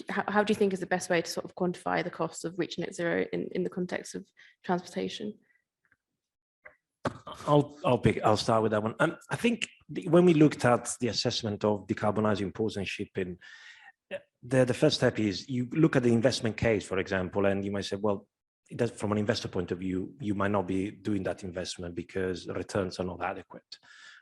how do you think is the best way to sort of quantify the costs of reaching net zero in the context of transportation? I'll start with that one. I think when we looked at the assessment of decarbonizing ports and shipping, the first step is you look at the investment case, for example, and you might say, well, it does, from an investor point of view, you might not be doing that investment because the returns are not adequate.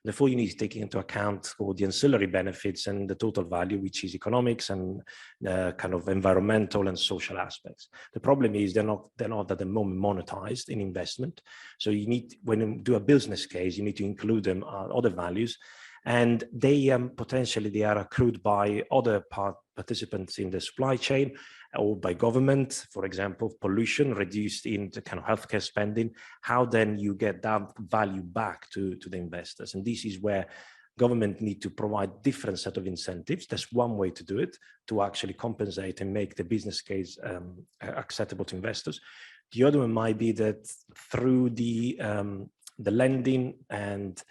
Therefore, you need to take into account all the ancillary benefits and the total value, which is economics and kind of environmental and social aspects. The problem is they're not at the moment monetized in investment. So you need, when you do a business case, you need to include them other values, and they potentially they are accrued by other participants in the supply chain or by government, for example, pollution reduced in the kind of healthcare spending. How then you get that value back to the investors? And this is where government need to provide different set of incentives. That's one way to do it, to actually compensate and make the business case acceptable to investors. The other one might be that through the lending and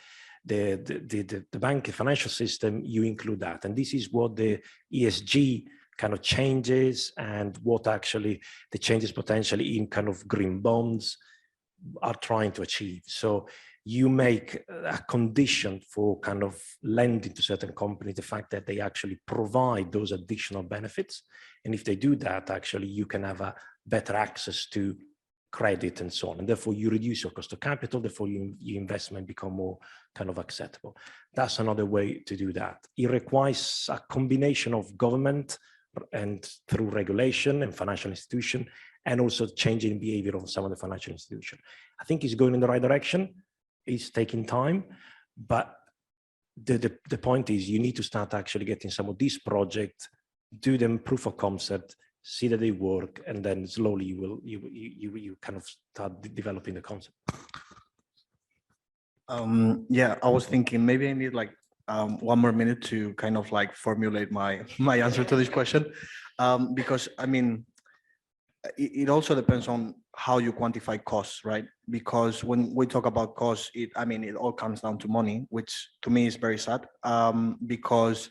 the banking financial system, you include that. And this is what the ESG kind of changes and what actually the changes potentially in kind of green bonds are trying to achieve. So you make a condition for kind of lending to certain companies, the fact that they actually provide those additional benefits. And if they do that, actually you can have a better access to credit and so on. And therefore you reduce your cost of capital, therefore your investment become more kind of acceptable. That's another way to do that. It requires a combination of government and through regulation and financial institution, and also changing behavior of some of the financial institution. I think it's going in the right direction. It's taking time, but the point is you need to start actually getting some of these projects, do them proof of concept, see that they work, and then slowly you kind of start developing the concept. Yeah, I was thinking maybe I need like 1 more minute to kind of like formulate my answer to this question, because I mean, it also depends on how you quantify costs, right? Because when we talk about costs, it all comes down to money, which to me is very sad, because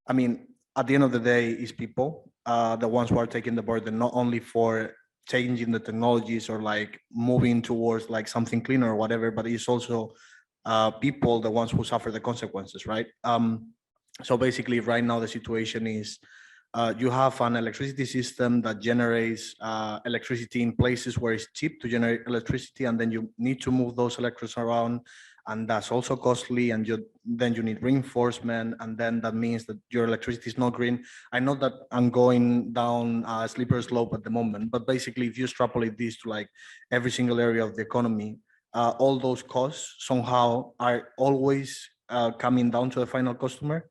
I mean, at the end of the day, it's people, the ones who are taking the burden, not only for changing the technologies or like moving towards like something cleaner or whatever, but it's also people, the ones who suffer the consequences, right? So basically right now the situation is you have an electricity system that generates electricity in places where it's cheap to generate electricity, and then you need to move those electrons around, and that's also costly, and then you need reinforcement, and then that means that your electricity is not green. I know that I'm going down a slippery slope at the moment, but basically if you extrapolate this to like every single area of the economy, all those costs somehow are always coming down to the final customer.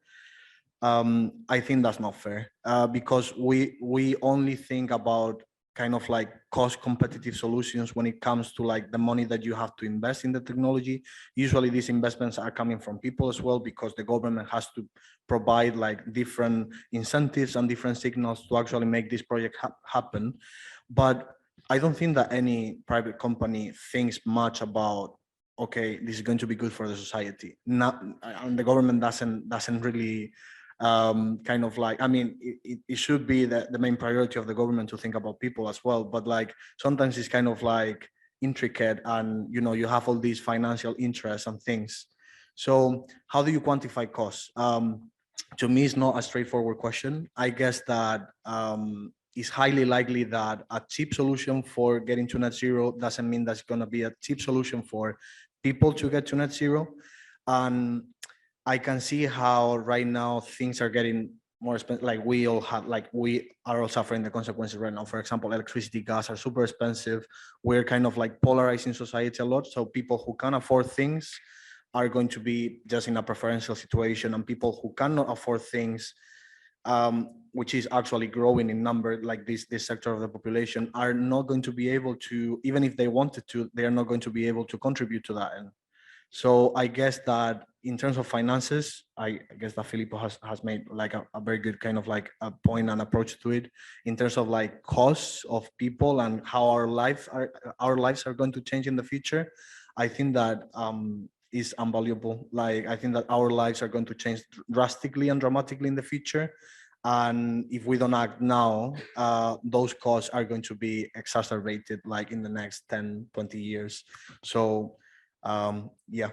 I think that's not fair, because we only think about kind of like cost competitive solutions when it comes to like the money that you have to invest in the technology. Usually these investments are coming from people as well, because the government has to provide like different incentives and different signals to actually make this project happen. But I don't think that any private company thinks much about, okay, this is going to be good for the society. And the government doesn't really kind of like, I mean, it should be the main priority of the government to think about people as well, but like sometimes it's kind of like intricate, and you have all these financial interests and things. So how do you quantify costs? To me, it's not a straightforward question. I guess that it's highly likely that a cheap solution for getting to net zero doesn't mean that's going to be a cheap solution for people to get to net zero. And I can see how right now things are getting more expensive. Like we are all suffering the consequences right now. For example, electricity, gas are super expensive. We're kind of like polarizing society a lot. So people who can afford things are going to be just in a preferential situation, and people who cannot afford things, which is actually growing in number, like this sector of the population, are not going to be able to, even if they wanted to, they are not going to be able to contribute to that end. So I guess that in terms of finances, I guess that Filippo has made like a very good kind of like a point and approach to it in terms of like costs of people and how our lives are going to change in the future. I think that is invaluable. Like I think that our lives are going to change drastically and dramatically in the future. And if we don't act now, those costs are going to be exacerbated like in the next 10, 20 years. So yeah.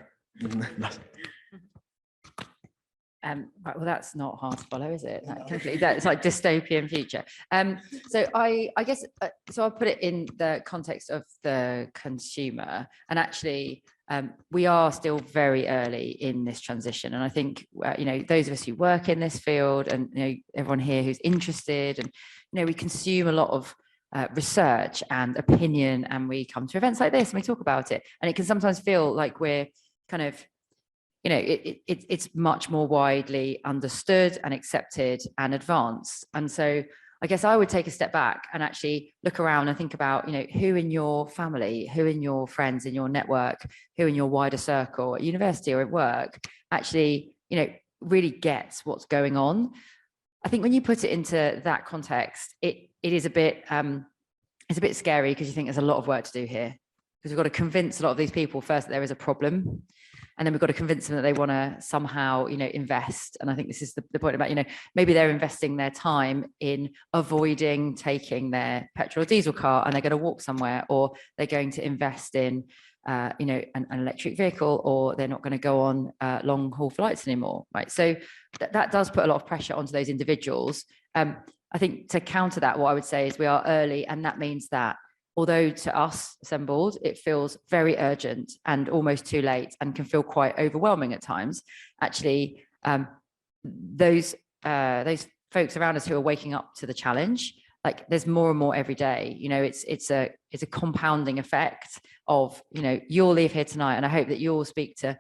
Right, well, that's not hard to follow, is it? That's like dystopian future. So I guess, so I'll put it in the context of the consumer, and actually we are still very early in this transition. And I think, those of us who work in this field and, everyone here who's interested, and, we consume a lot of research and opinion, and we come to events like this and we talk about it. And it can sometimes feel like we're kind of, it's much more widely understood and accepted and advanced. And so I guess I would take a step back and actually look around and think about, who in your family, who in your friends, in your network, who in your wider circle at university or at work actually, really gets what's going on. I think when you put it into that context, it is a bit, it's a bit scary, because you think there's a lot of work to do here, because we've got to convince a lot of these people first that there is a problem. And then we've got to convince them that they want to somehow, invest. And I think this is the point about, maybe they're investing their time in avoiding taking their petrol or diesel car, and they're going to walk somewhere, or they're going to invest in, an electric vehicle, or they're not going to go on long haul flights anymore, right? So that does put a lot of pressure onto those individuals. I think to counter that, what I would say is we are early, and that means that although to us assembled, it feels very urgent and almost too late, and can feel quite overwhelming at times. Actually, those folks around us who are waking up to the challenge, like there's more and more every day. It's a compounding effect of, you'll leave here tonight, and I hope that you'll speak to,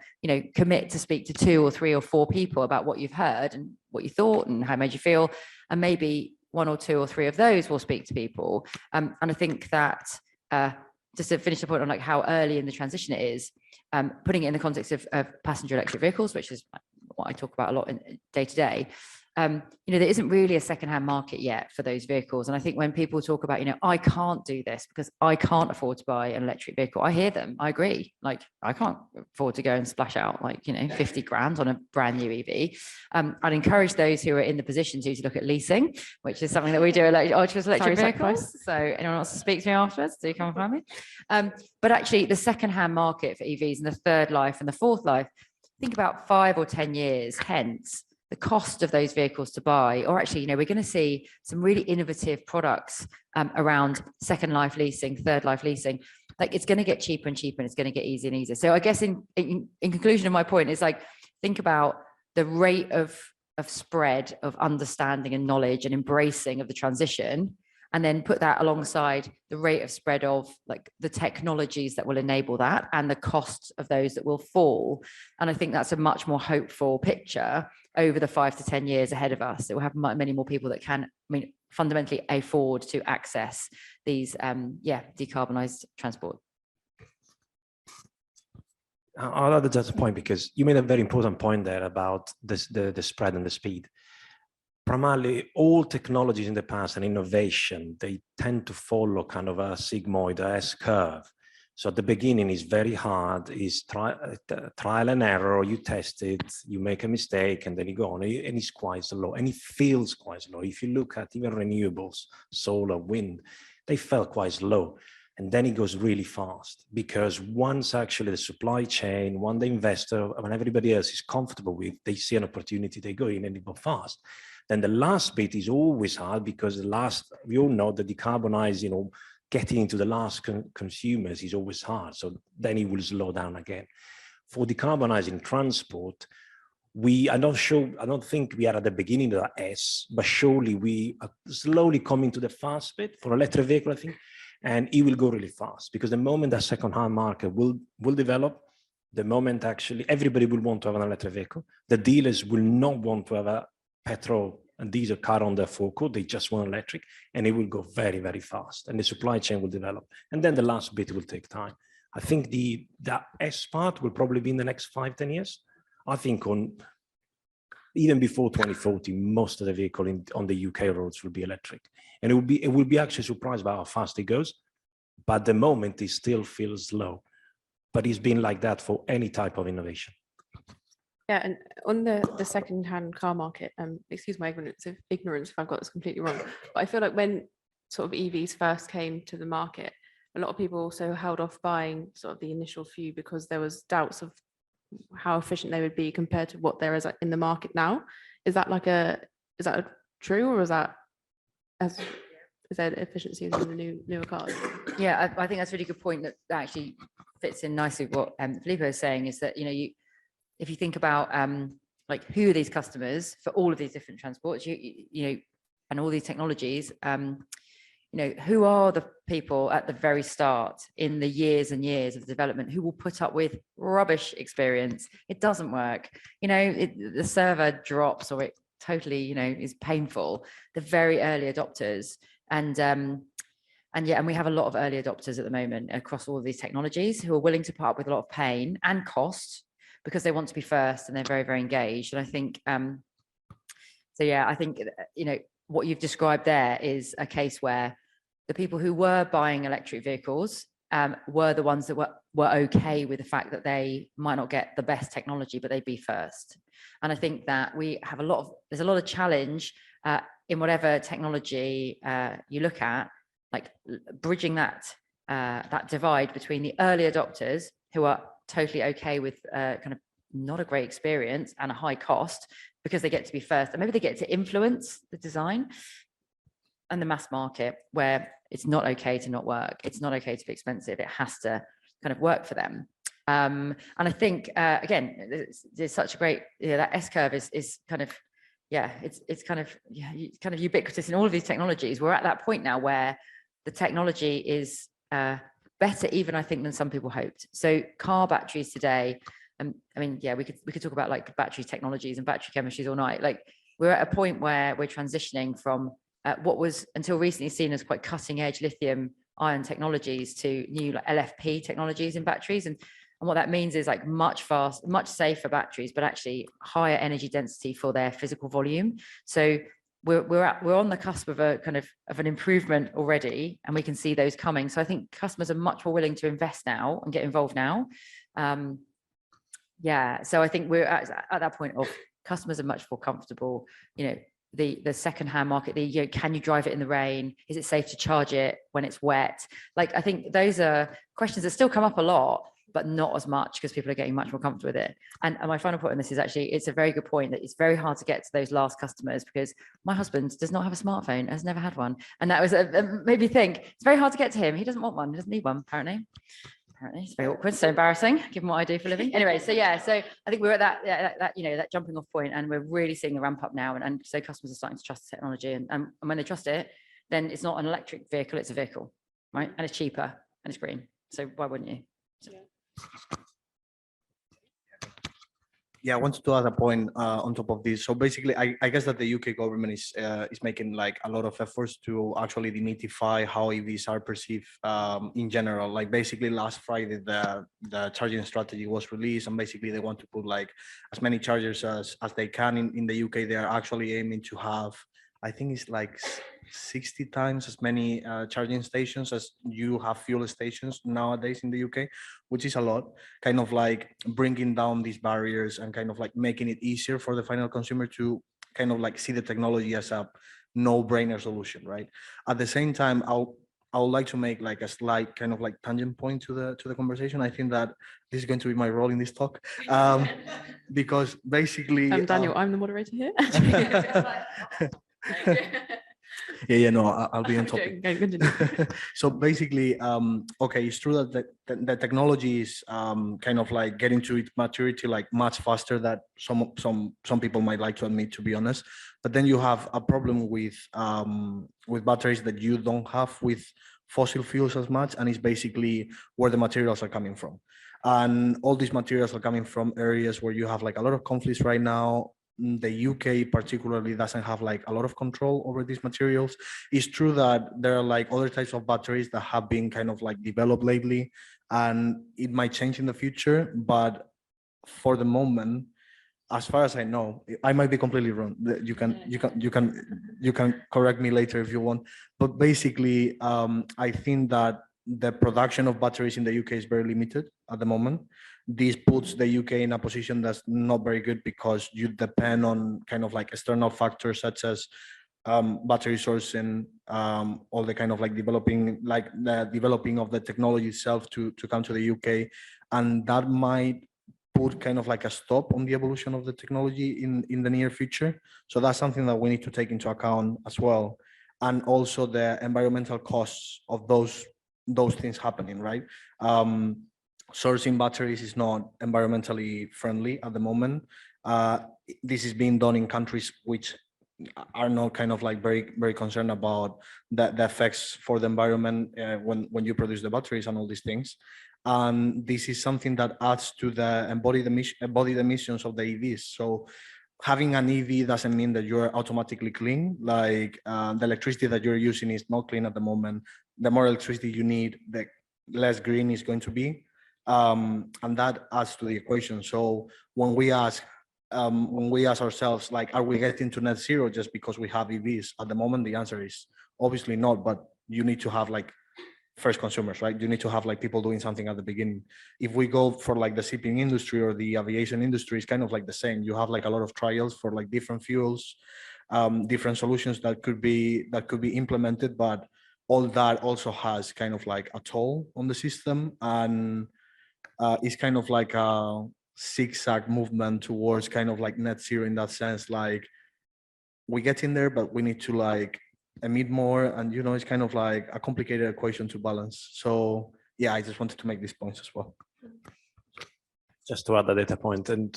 commit to speak to 2 or 3 or 4 people about what you've heard and what you thought and how it made you feel, and maybe 1 or 2 or 3 of those will speak to people. And I think that just to finish the point on like how early in the transition it is, putting it in the context of passenger electric vehicles, which is what I talk about a lot in day to day. There isn't really a secondhand market yet for those vehicles. And I think when people talk about, I can't do this because I can't afford to buy an electric vehicle, I hear them. I agree. Like, I can't afford to go and splash out like, 50 grand on a brand new EV. I'd encourage those who are in the position to look at leasing, which is something that we do electric vehicles. So anyone wants to speak to me afterwards, do come and find me. But actually the secondhand market for EVs and the third life and the fourth life, think about 5 or 10 years hence, the cost of those vehicles to buy, or actually, we're going to see some really innovative products around second life leasing, third life leasing. Like, it's going to get cheaper and cheaper, and it's going to get easier and easier. So I guess in conclusion of my point is like, think about the rate of spread of understanding and knowledge and embracing of the transition, and then put that alongside the rate of spread of like the technologies that will enable that and the costs of those that will fall. And I think that's a much more hopeful picture over the 5 to 10 years ahead of us. It will have many more people that can, fundamentally afford to access these, decarbonised transport. I'll add just a point, because you made a very important point there about this, the spread and the speed. Primarily, all technologies in the past and innovation, they tend to follow kind of a sigmoid, a S curve. So at the beginning is very hard, is trial and error, you test it, you make a mistake, and then you go on, and it's quite slow, and it feels quite slow. If you look at even renewables, solar, wind, they felt quite slow. And then it goes really fast, because once actually the supply chain, when the investor, when everybody else is comfortable with, they see an opportunity, they go in and it goes fast. Then the last bit is always hard, because the last, we all know that decarbonize, getting into the last consumers is always hard. So then it will slow down again. For decarbonizing transport, I don't think we are at the beginning of the S, but surely we are slowly coming to the fast bit for electric vehicle, I think, and it will go really fast, because the moment that second-hand market will develop, the moment actually everybody will want to have an electric vehicle, the dealers will not want to have a petrol and diesel car on their forecourt, they just want electric, and it will go very, very fast, and the supply chain will develop. And then the last bit will take time. I think that S part will probably be in the next 5-10 years. I think even before 2040, most of the vehicle on the UK roads will be electric, and it will be actually surprised by how fast it goes. But at the moment, it still feels slow, but it's been like that for any type of innovation. Yeah, and on the second-hand car market, excuse my ignorance if I've got this completely wrong, but I feel like when sort of EVs first came to the market, a lot of people also held off buying sort of the initial few because there was doubts of how efficient they would be compared to what there is in the market now. Is that true, or is there efficiencies in the newer cars? Yeah, I think that's a really good point that actually fits in nicely with what Filippo is saying, is that, if you think about like who are these customers for all of these different transports, and all these technologies, who are the people at the very start in the years and years of development who will put up with rubbish experience? It doesn't work. The server drops, or it totally, is painful. The very early adopters, and we have a lot of early adopters at the moment across all of these technologies who are willing to put up with a lot of pain and cost because they want to be first, and they're very, very engaged. And I think, I think, what you've described there is a case where the people who were buying electric vehicles were the ones that were okay with the fact that they might not get the best technology, but they'd be first. And I think that there's a lot of challenge in whatever technology you look at, like bridging that divide between the early adopters who are totally okay with kind of not a great experience and a high cost because they get to be first, and maybe they get to influence the design, and the mass market where it's not okay to not work. It's not okay to be expensive. It has to kind of work for them. And I think, again, there's such a great, that S curve is kind of, it's kind of ubiquitous in all of these technologies. We're at that point now where the technology is better even, I think, than some people hoped. So car batteries today, we could talk about like battery technologies and battery chemistries all night. Like, we're at a point where we're transitioning from what was until recently seen as quite cutting edge lithium ion technologies to new like LFP technologies in batteries. And what that means is like much safer batteries, but actually higher energy density for their physical volume. So we're on the cusp of an improvement already, and we can see those coming. So I think customers are much more willing to invest now and get involved now. So I think we're at that point of customers are much more comfortable. The second-hand market, can you drive it in the rain? Is it safe to charge it when it's wet? Like, I think those are questions that still come up a lot, but not as much because people are getting much more comfortable with it. And my final point on this is actually, it's a very good point that it's very hard to get to those last customers, because my husband does not have a smartphone, has never had one. And that was made me think it's very hard to get to him. He doesn't want one, he doesn't need one, apparently. It's very awkward, so embarrassing, given what I do for a living. Anyway, so I think we're at that jumping off point, and we're really seeing the ramp up now, and so customers are starting to trust the technology, and when they trust it, then it's not an electric vehicle, it's a vehicle, right? And it's cheaper and it's green. So why wouldn't you? Yeah, I wanted to add a point on top of this. So basically, I guess that the UK government is making like a lot of efforts to actually demystify how EVs are perceived in general. Like, basically last Friday, the charging strategy was released, and basically they want to put like as many chargers as they can in the UK. They are actually aiming to have, I think it's like 60 times as many charging stations as you have fuel stations nowadays in the UK, which is a lot, kind of like bringing down these barriers and kind of like making it easier for the final consumer to kind of like see the technology as a no-brainer solution, right? At the same time, I would like to make like a slight kind of like tangent point to the conversation. I think that this is going to be my role in this talk, because basically, Daniel, I'm the moderator here. yeah, no, I'll be on Okay, topic. okay, continue. So basically, okay, it's true that the technology is kind of like getting to its maturity like much faster than some people might like to admit, to be honest. But then you have a problem with batteries that you don't have with fossil fuels as much, and it's basically where the materials are coming from. And all these materials are coming from areas where you have like a lot of conflicts right now. The UK particularly doesn't have like a lot of control over these materials. It's true that there are like other types of batteries that have been kind of like developed lately, and it might change in the future. But for the moment, as far as I know, I might be completely wrong. You can correct me later if you want. But basically, I think that the production of batteries in the UK is very limited at the moment. This puts the UK in a position that's not very good, because you depend on kind of like external factors such as battery sourcing, all the kind of like developing of the technology itself to come to the UK, and that might put kind of like a stop on the evolution of the technology in the near future. So that's something that we need to take into account as well, and also the environmental costs of those things happening, right? Sourcing batteries is not environmentally friendly at the moment. This is being done in countries which are not kind of like very concerned about the effects for the environment when you produce the batteries and all these things. And this is something that adds to the embodied emissions of the EVs. So having an EV doesn't mean that you're automatically clean. Like the electricity that you're using is not clean at the moment. The more electricity you need, the less green it's going to be. And that adds to the equation. So when we ask ourselves, like, are we getting to net zero just because we have EVs? At the moment, the answer is obviously not, but you need to have like first consumers, right? You need to have like people doing something at the beginning. If we go for like the shipping industry or the aviation industry, it's kind of like the same. You have like a lot of trials for like different fuels, different solutions that could be implemented, but all that also has kind of like a toll on the system, and it's kind of like a zigzag movement towards kind of like net zero in that sense. Like we get in there, but we need to like emit more, and it's kind of like a complicated equation to balance. So yeah, I just wanted to make these points as well. Just to add a data point, and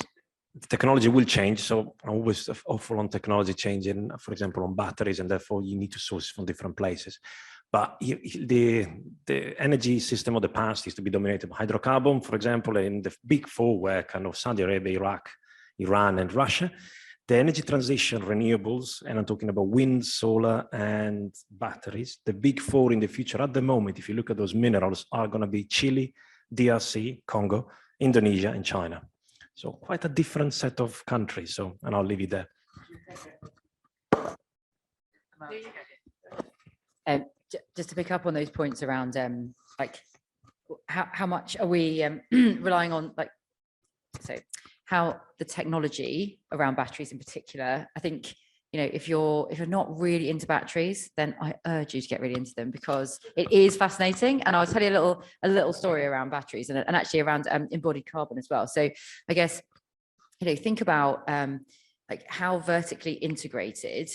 the technology will change. So I'm always awful on technology changing, for example, on batteries, and therefore you need to source from different places. But the energy system of the past used to be dominated by hydrocarbon, for example, and the big four were kind of Saudi Arabia, Iraq, Iran, and Russia. The energy transition, renewables, and I'm talking about wind, solar, and batteries, the big four in the future at the moment, if you look at those minerals, are going to be Chile, DRC, Congo, Indonesia, and China. So quite a different set of countries. So, and I'll leave it there. Just to pick up on those points around like how much are we relying on, like, so how the technology around batteries in particular, I think, if you're not really into batteries, then I urge you to get really into them, because it is fascinating. And I'll tell you a little story around batteries and actually around embodied carbon as well. So I guess, think about like how vertically integrated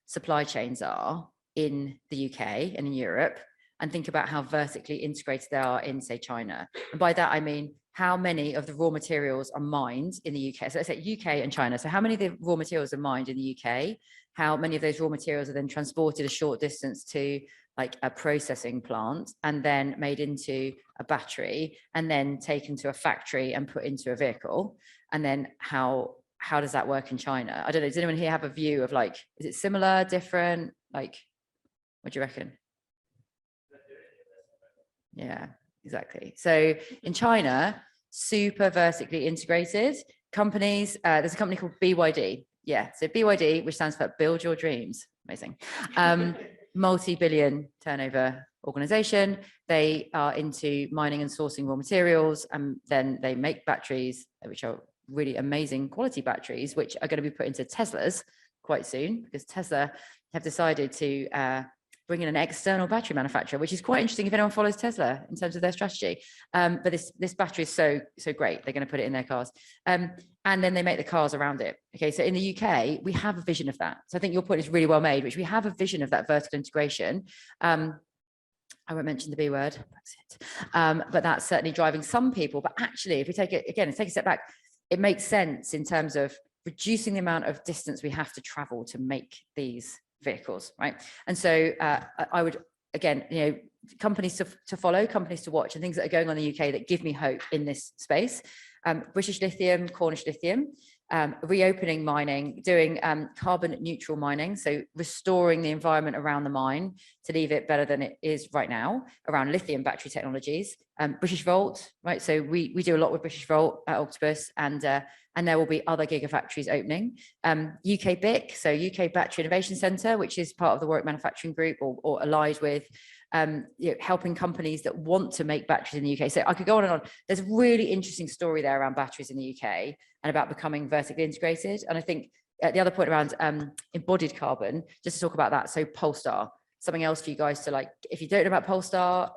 supply chains are in the UK and in Europe, and think about how vertically integrated they are in, say, China. And by that, I mean, how many of the raw materials are mined in the UK? So let's say UK and China. So how many of the raw materials are mined in the UK? How many of those raw materials are then transported a short distance to like a processing plant and then made into a battery and then taken to a factory and put into a vehicle? And then how does that work in China? I don't know, does anyone here have a view of like, is it similar, different? Like, what do you reckon? Yeah, exactly. So in China, super vertically integrated companies. There's a company called BYD. Yeah, so BYD, which stands for Build Your Dreams. Amazing. Multi-billion turnover organization. They are into mining and sourcing raw materials, and then they make batteries, which are really amazing quality batteries, which are going to be put into Teslas quite soon, because Tesla have decided to bring in an external battery manufacturer, which is quite interesting if anyone follows Tesla in terms of their strategy. But this battery is so great. They're going to put it in their cars. And then they make the cars around it. Okay, so in the UK, we have a vision of that. So I think your point is really well made, which we have a vision of that vertical integration. I won't mention the B word, Brexit, but that's certainly driving some people. But actually, if we take it again, take a step back, it makes sense in terms of reducing the amount of distance we have to travel to make these vehicles, right? And so I would, again, companies to follow, companies to watch, and things that are going on in the UK that give me hope in this space. British Lithium, Cornish Lithium, reopening mining, doing carbon neutral mining, so restoring the environment around the mine to leave it better than it is right now around lithium battery technologies. British Volt, right? So we do a lot with British Volt at Octopus, and there will be other gigafactories opening. UK BIC, so UK Battery Innovation Centre, which is part of the Warwick Manufacturing Group or allied with, helping companies that want to make batteries in the UK. So I could go on and on. There's a really interesting story there around batteries in the UK and about becoming vertically integrated. And I think the other point around embodied carbon, just to talk about that. So Polestar, something else for you guys to like, if you don't know about Polestar,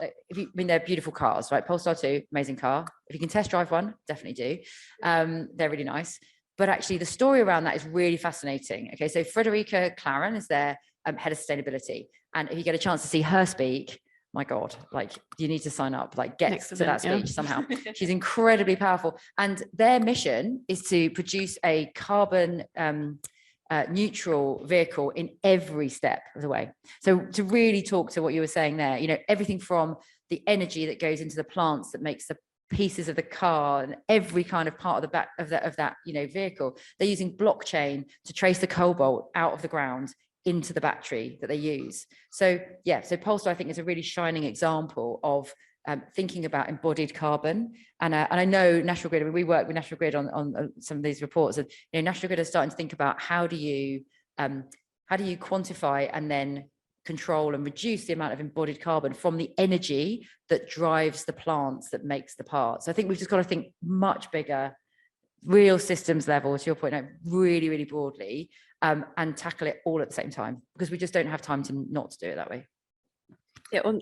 they're beautiful cars, right? Polestar 2, amazing car. If you can test drive one, definitely do. They're really nice. But actually the story around that is really fascinating. Okay, so Frederica Claren is their head of sustainability. And if you get a chance to see her speak, my God, like you need to sign up, like get to that speech somehow. She's incredibly powerful. And their mission is to produce a carbon neutral vehicle in every step of the way. So to really talk to what you were saying there, everything from the energy that goes into the plants that makes the pieces of the car and every kind of part of the back of that vehicle. They're using blockchain to trace the cobalt out of the ground into the battery that they use. So Polestar, I think, is a really shining example of thinking about embodied carbon. And I know National Grid, we work with National Grid on some of these reports, and National Grid is starting to think about how do you quantify and then control and reduce the amount of embodied carbon from the energy that drives the plants that makes the parts. So I think we've just got to think much bigger, real systems level, to your point, really, really broadly, and tackle it all at the same time, because we just don't have time to not do it that way. Yeah, on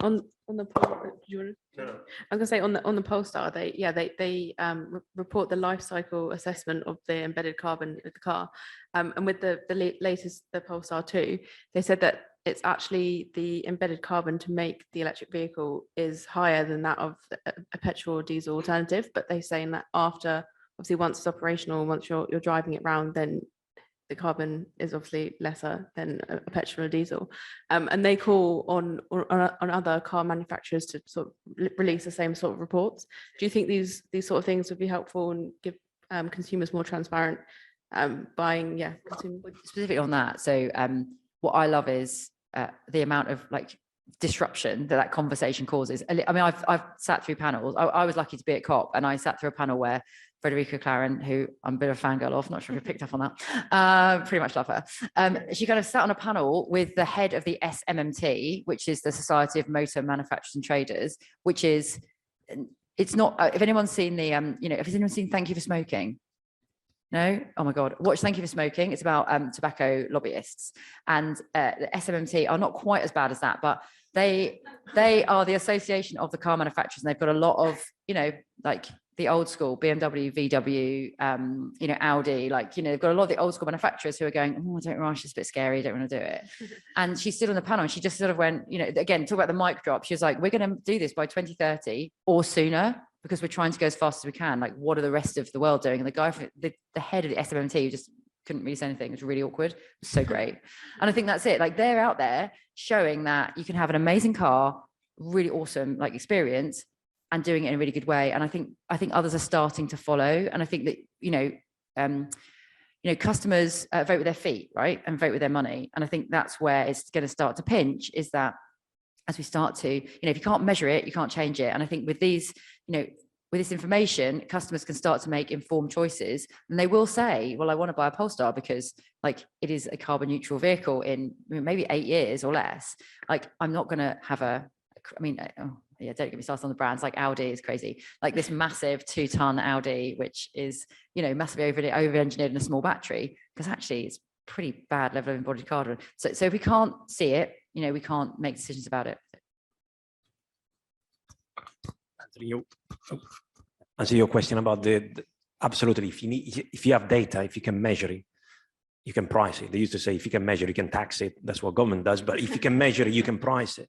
the I was gonna say on the Polestar, they report the life cycle assessment of the embedded carbon of the car, and with the latest, the Polestar 2, they said that it's actually the embedded carbon to make the electric vehicle is higher than that of a petrol or diesel alternative, but they're saying that after, obviously, once it's operational, once you're driving it around, then the carbon is obviously lesser than a petrol or diesel, and they call on other car manufacturers to sort of release the same sort of reports. Do you think these sort of things would be helpful and give consumers more transparent buying? Yeah, specifically on that. So what I love is the amount of disruption that conversation causes. I mean, I've sat through panels. I was lucky to be at COP, and I sat through a panel where Frederica Claren, who I'm a bit of a fangirl of, not sure if you picked up on that, pretty much love her. She kind of sat on a panel with the head of the SMMT, which is the Society of Motor Manufacturers and Traders, which is, it's not, if anyone's seen the, if anyone's seen Thank You for Smoking? No? Oh my God. Watch Thank You for Smoking. It's about tobacco lobbyists. And the SMMT are not quite as bad as that, but they are the association of the car manufacturers, and they've got a lot of, the old school BMW, VW, Audi, they've got a lot of the old school manufacturers who are going, oh, I don't know, it's just a bit scary, I don't want to do it. And she stood on the panel and she just sort of went, again, talk about the mic drop. She was like, we're going to do this by 2030 or sooner, because we're trying to go as fast as we can. Like, what are the rest of the world doing? And the guy, the head of the SMMT, just couldn't really say anything. It was really awkward. It was so great. And I think that's it. They're out there showing that you can have an amazing car, really awesome experience, and doing it in a really good way. And I think others are starting to follow. And I think that, customers vote with their feet, right? And vote with their money. And I think that's where it's going to start to pinch, is that as we start to, if you can't measure it, you can't change it. And I think with these, with this information, customers can start to make informed choices, and they will say, well, I want to buy a Polestar because it is a carbon neutral vehicle in maybe 8 years or less. I'm not going to have don't get me started on the brands. Audi is crazy. This massive 2-ton Audi, which is, massively over-engineered in a small battery, because actually it's pretty bad level of embodied carbon. So if we can't see it, we can't make decisions about it. Answer your question about absolutely. If you have data, if you can measure it, you can price it. They used to say, if you can measure, you can tax it. That's what government does. But if you can measure it, you can price it.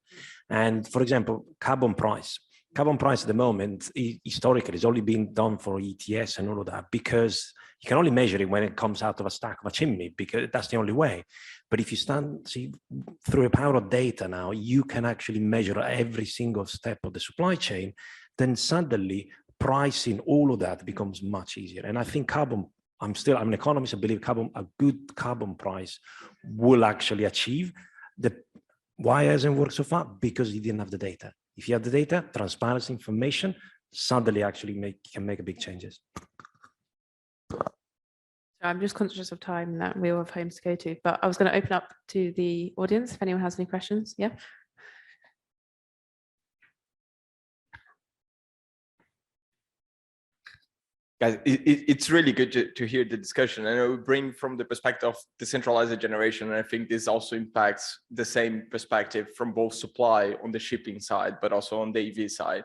And for example, carbon price at the moment, historically, has only been done for ETS and all of that, because you can only measure it when it comes out of a stack of a chimney, because that's the only way. But if you see through the power of data now, you can actually measure every single step of the supply chain. Then suddenly pricing all of that becomes much easier. And I think carbon, I'm an economist, I believe a good carbon price will actually achieve why it hasn't worked so far? Because you didn't have the data. If you have the data, transparency, information, suddenly actually can make a big changes. I'm just conscious of time that we all have homes to go to, but I was going to open up to the audience if anyone has any questions. Yeah. Guys, it's really good to hear the discussion. And I would bring from the perspective of decentralized generation. And I think this also impacts the same perspective from both supply on the shipping side, but also on the EV side.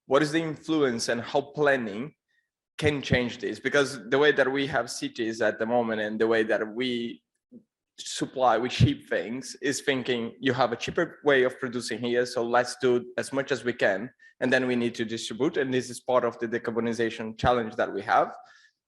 What is the influence and how planning can change this? Because the way that we have cities at the moment and the way that we ship things is thinking you have a cheaper way of producing here, so let's do as much as we can, and then we need to distribute, and this is part of the decarbonization challenge that we have.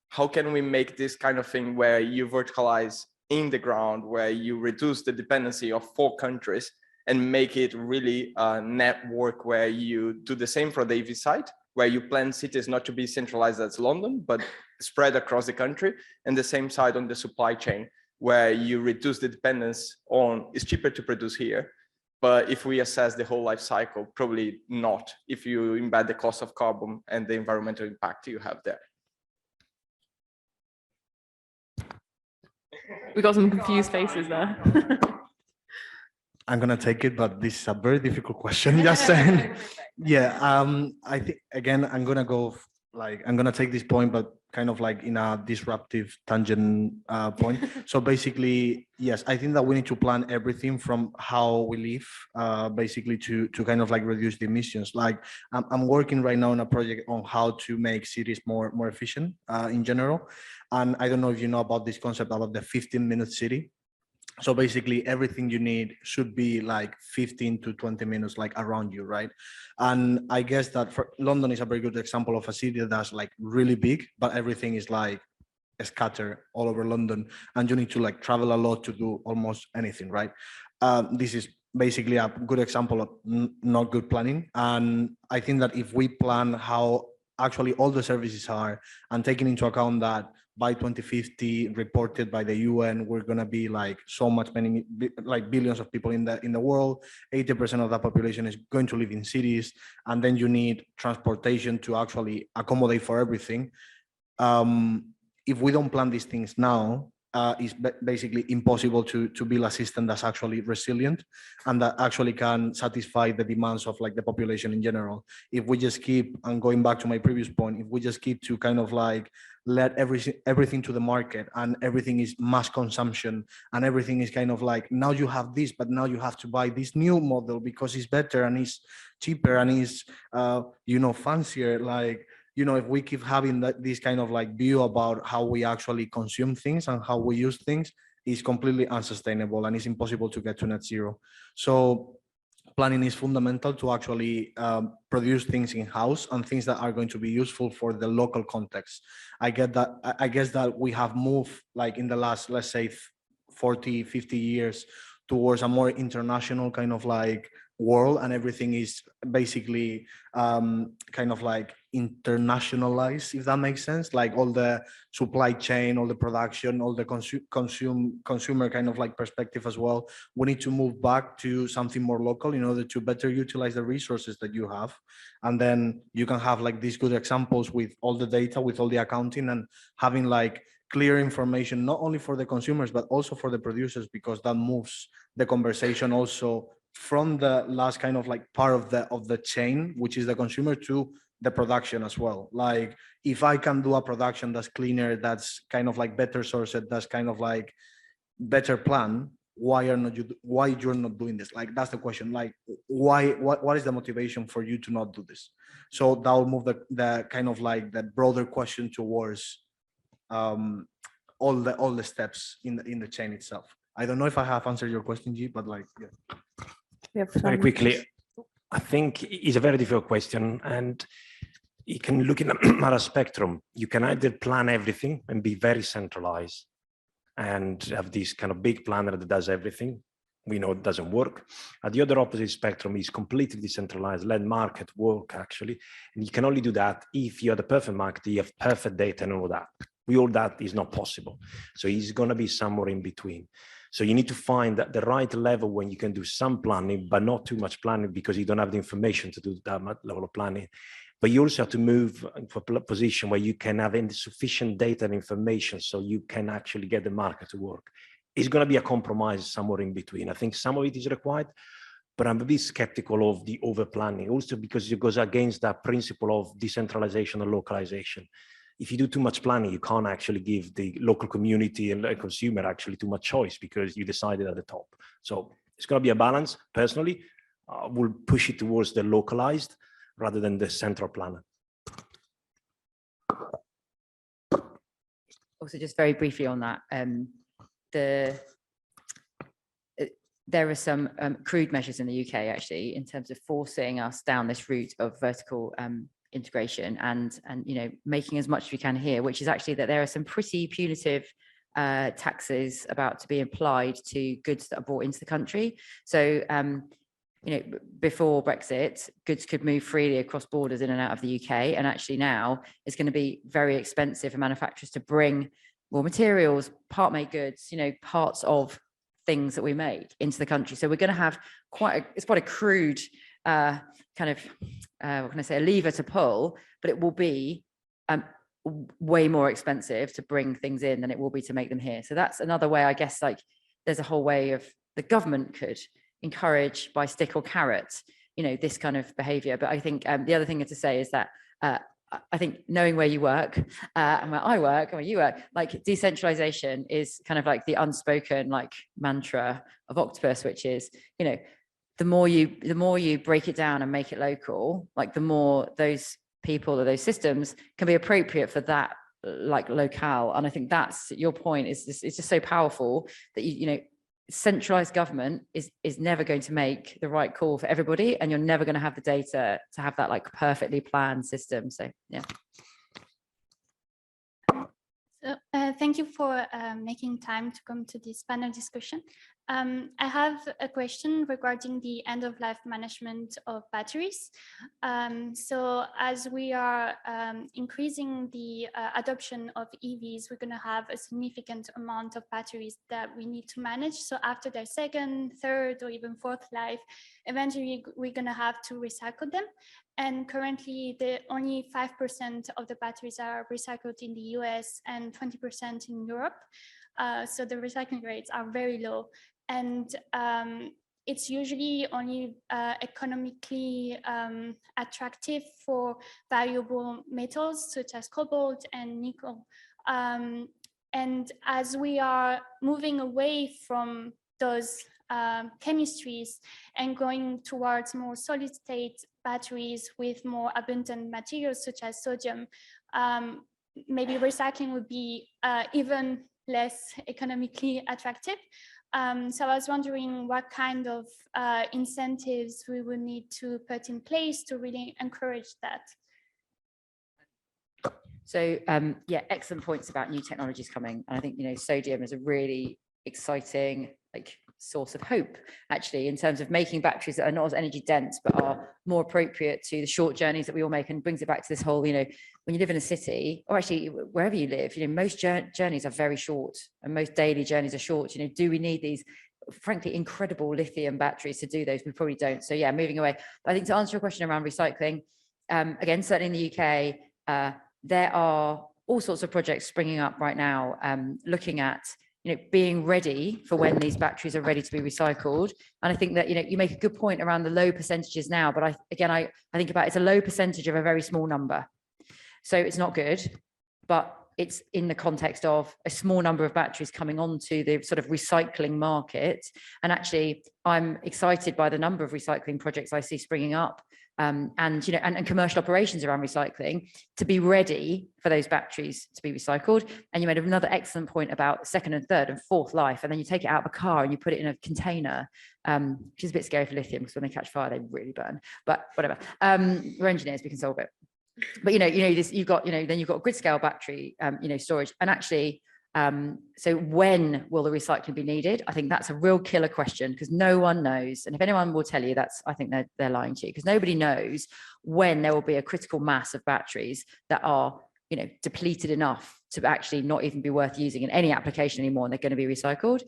How can we make this kind of thing where you verticalize in the ground, where you reduce the dependency of 4 countries and make it really a network where you do the same for the EV side, where you plan cities not to be centralized as London, but spread across the country, and the same side on the supply chain, where you reduce the dependence on, it's cheaper to produce here, but if we assess the whole life cycle, probably not, if you embed the cost of carbon and the environmental impact you have there. We got some confused faces there. I'm gonna take it, but this is a very difficult question. Just saying. Yeah, I think again, I'm gonna take this point, but kind of like in a disruptive tangent point. So basically, yes, I think that we need to plan everything from how we live, basically to kind of like reduce the emissions. Like I'm working right now on a project on how to make cities more efficient in general. And I don't know if you know about this concept about the 15-minute city. So basically everything you need should be like 15 to 20 minutes like around you, right? And I guess that for London is a very good example of a city that's like really big, but everything is like scattered all over London, and you need to like travel a lot to do almost anything, right? This is basically a good example of not good planning. And I think that if we plan how actually all the services are, and taking into account that by 2050 reported by the UN, we're going to be like so much many like billions of people in the world, 80% of that population is going to live in cities, and then you need transportation to actually accommodate for everything. If we don't plan these things now, it's basically impossible to build a system that's actually resilient and that actually can satisfy the demands of like the population in general. If we just keep, and going back to my previous point, if we just keep to kind of like let everything to the market, and everything is mass consumption, and everything is kind of like, now you have this, but now you have to buy this new model because it's better and it's cheaper and it's fancier. Like, if we keep having this kind of like view about how we actually consume things and how we use things, is completely unsustainable, and it's impossible to get to net zero. So planning is fundamental to actually produce things in-house and things that are going to be useful for the local context. I guess that we have moved like in the last, let's say 40, 50 years towards a more international kind of like world, and everything is basically kind of like internationalized, if that makes sense. Like all the supply chain, all the production, all the consumer kind of like perspective as well. We need to move back to something more local in order to better utilize the resources that you have. And then you can have like these good examples with all the data, with all the accounting, and having like clear information, not only for the consumers, but also for the producers, because that moves the conversation also from the last kind of like part of the chain, which is the consumer, to the production as well. Like if I can do a production that's cleaner, that's kind of like better sourced, that's kind of like better plan, why you're not doing this? Like, that's the question. Like, what is the motivation for you to not do this? So that will move the kind of like that broader question towards all the steps in the chain itself. I don't know if I have answered your question, G, but like, yeah. Very quickly, I think it's a very difficult question, and you can look at a spectrum. You can either plan everything and be very centralized and have this kind of big planner that does everything. We know it doesn't work. At the other opposite spectrum is completely decentralized, let market work actually. And you can only do that if you have the perfect market, you have perfect data and all that. All that is not possible. So it's going to be somewhere in between. So you need to find the right level when you can do some planning, but not too much planning because you don't have the information to do that level of planning. But you also have to move to a position where you can have sufficient data and information so you can actually get the market to work. It's going to be a compromise somewhere in between. I think some of it is required, but I'm a bit skeptical of the over planning also because it goes against that principle of decentralization and localization. If you do too much planning, you can't actually give the local community and the consumer actually too much choice because you decided at the top. So it's going to be a balance. Personally, we'll push it towards the localized rather than the central planner. Also, just very briefly on that, there are some crude measures in the UK actually in terms of forcing us down this route of vertical integration and making as much as we can here, which is actually that there are some pretty punitive taxes about to be applied to goods that are brought into the country. So before Brexit, goods could move freely across borders in and out of the UK, and actually now it's going to be very expensive for manufacturers to bring raw materials, part-made goods, parts of things that we make into the country. So we're going to have it's quite a crude what can I say, a lever to pull, but it will be way more expensive to bring things in than it will be to make them here. So that's another way, I guess, like there's a whole way of the government could encourage by stick or carrot, this kind of behavior. But I think the other thing to say is that I think knowing where you work and where I work and where you work, like decentralization is kind of like the unspoken like mantra of Octopus, which is, the more you break it down and make it local, like the more those people or those systems can be appropriate for that like locale. And I think that's your point, it's just so powerful that centralized government is never going to make the right call for everybody, and you're never going to have the data to have that like perfectly planned system. So yeah. So thank you for making time to come to this panel discussion. I have a question regarding the end-of-life management of batteries. So as we are increasing the adoption of EVs, we're going to have a significant amount of batteries that we need to manage. So after their second, third, or even fourth life, eventually we're going to have to recycle them. And currently, only 5% of the batteries are recycled in the US and 20% in Europe. So the recycling rates are very low. And it's usually only economically attractive for valuable metals such as cobalt and nickel. And as we are moving away from those chemistries and going towards more solid state batteries with more abundant materials such as sodium, maybe recycling would be even less economically attractive. So I was wondering what kind of incentives we would need to put in place to really encourage that. So yeah, excellent points about new technologies coming. And I think, sodium is a really exciting source of hope, actually, in terms of making batteries that are not as energy dense, but are more appropriate to the short journeys that we all make, and brings it back to this whole, when you live in a city, or actually wherever you live, most journeys are very short, and most daily journeys are short. Do we need these, frankly, incredible lithium batteries to do those? We probably don't. So yeah, moving away. But I think to answer your question around recycling, again, certainly in the UK, there are all sorts of projects springing up right now, looking at being ready for when these batteries are ready to be recycled. And I think that, you make a good point around the low percentages now, but I think about it's a low percentage of a very small number. So it's not good, but it's in the context of a small number of batteries coming onto the sort of recycling market. And actually, I'm excited by the number of recycling projects I see springing up, and commercial operations around recycling to be ready for those batteries to be recycled. And you made another excellent point about second and third and fourth life, and then you take it out of a car and you put it in a container, which is a bit scary for lithium because when they catch fire they really burn. But whatever, we're engineers, we can solve it. But you've got then you've got grid scale battery storage, and actually. So when will the recycling be needed? I think that's a real killer question because no one knows. And if anyone will tell you, I think they're lying to you, because nobody knows when there will be a critical mass of batteries that are, depleted enough to actually not even be worth using in any application anymore, and they're going to be recycled.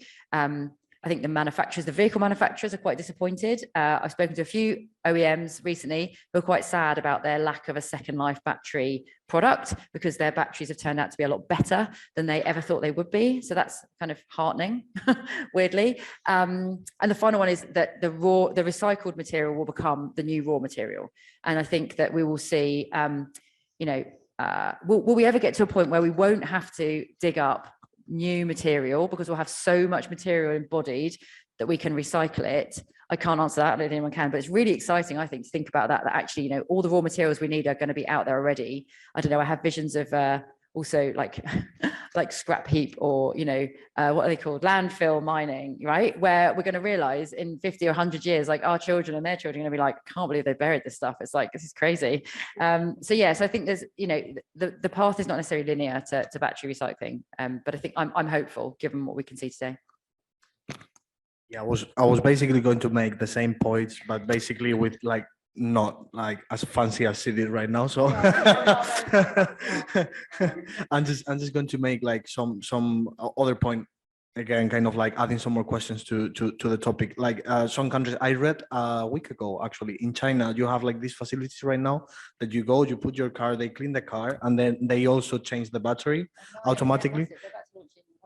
I think the vehicle manufacturers are quite disappointed. I've spoken to a few OEMs recently who are quite sad about their lack of a second life battery product because their batteries have turned out to be a lot better than they ever thought they would be. So that's kind of heartening, weirdly. And the final one is that the recycled material will become the new raw material. And I think that we will see, will we ever get to a point where we won't have to dig up new material because we'll have so much material embodied that we can recycle it? I can't answer that. I don't think anyone can, but it's really exciting, I think, to think about that actually, all the raw materials we need are going to be out there already. I don't know. I have visions of also like scrap heap or, what are they called? Landfill mining, right? Where we're going to realize in 50 or 100 years, like our children and their children are going to be like, I can't believe they buried this stuff. It's like, this is crazy. So I think there's, the path is not necessarily linear to battery recycling. But I think I'm hopeful given what we can see today. Yeah, I was basically going to make the same points, but basically with not as fancy as it is right now. So I'm just going to make some other point again, kind of adding some more questions to the topic. Some countries, I read a week ago actually, in China, you have these facilities right now that you go, you put your car, they clean the car, and then they also change the battery automatically.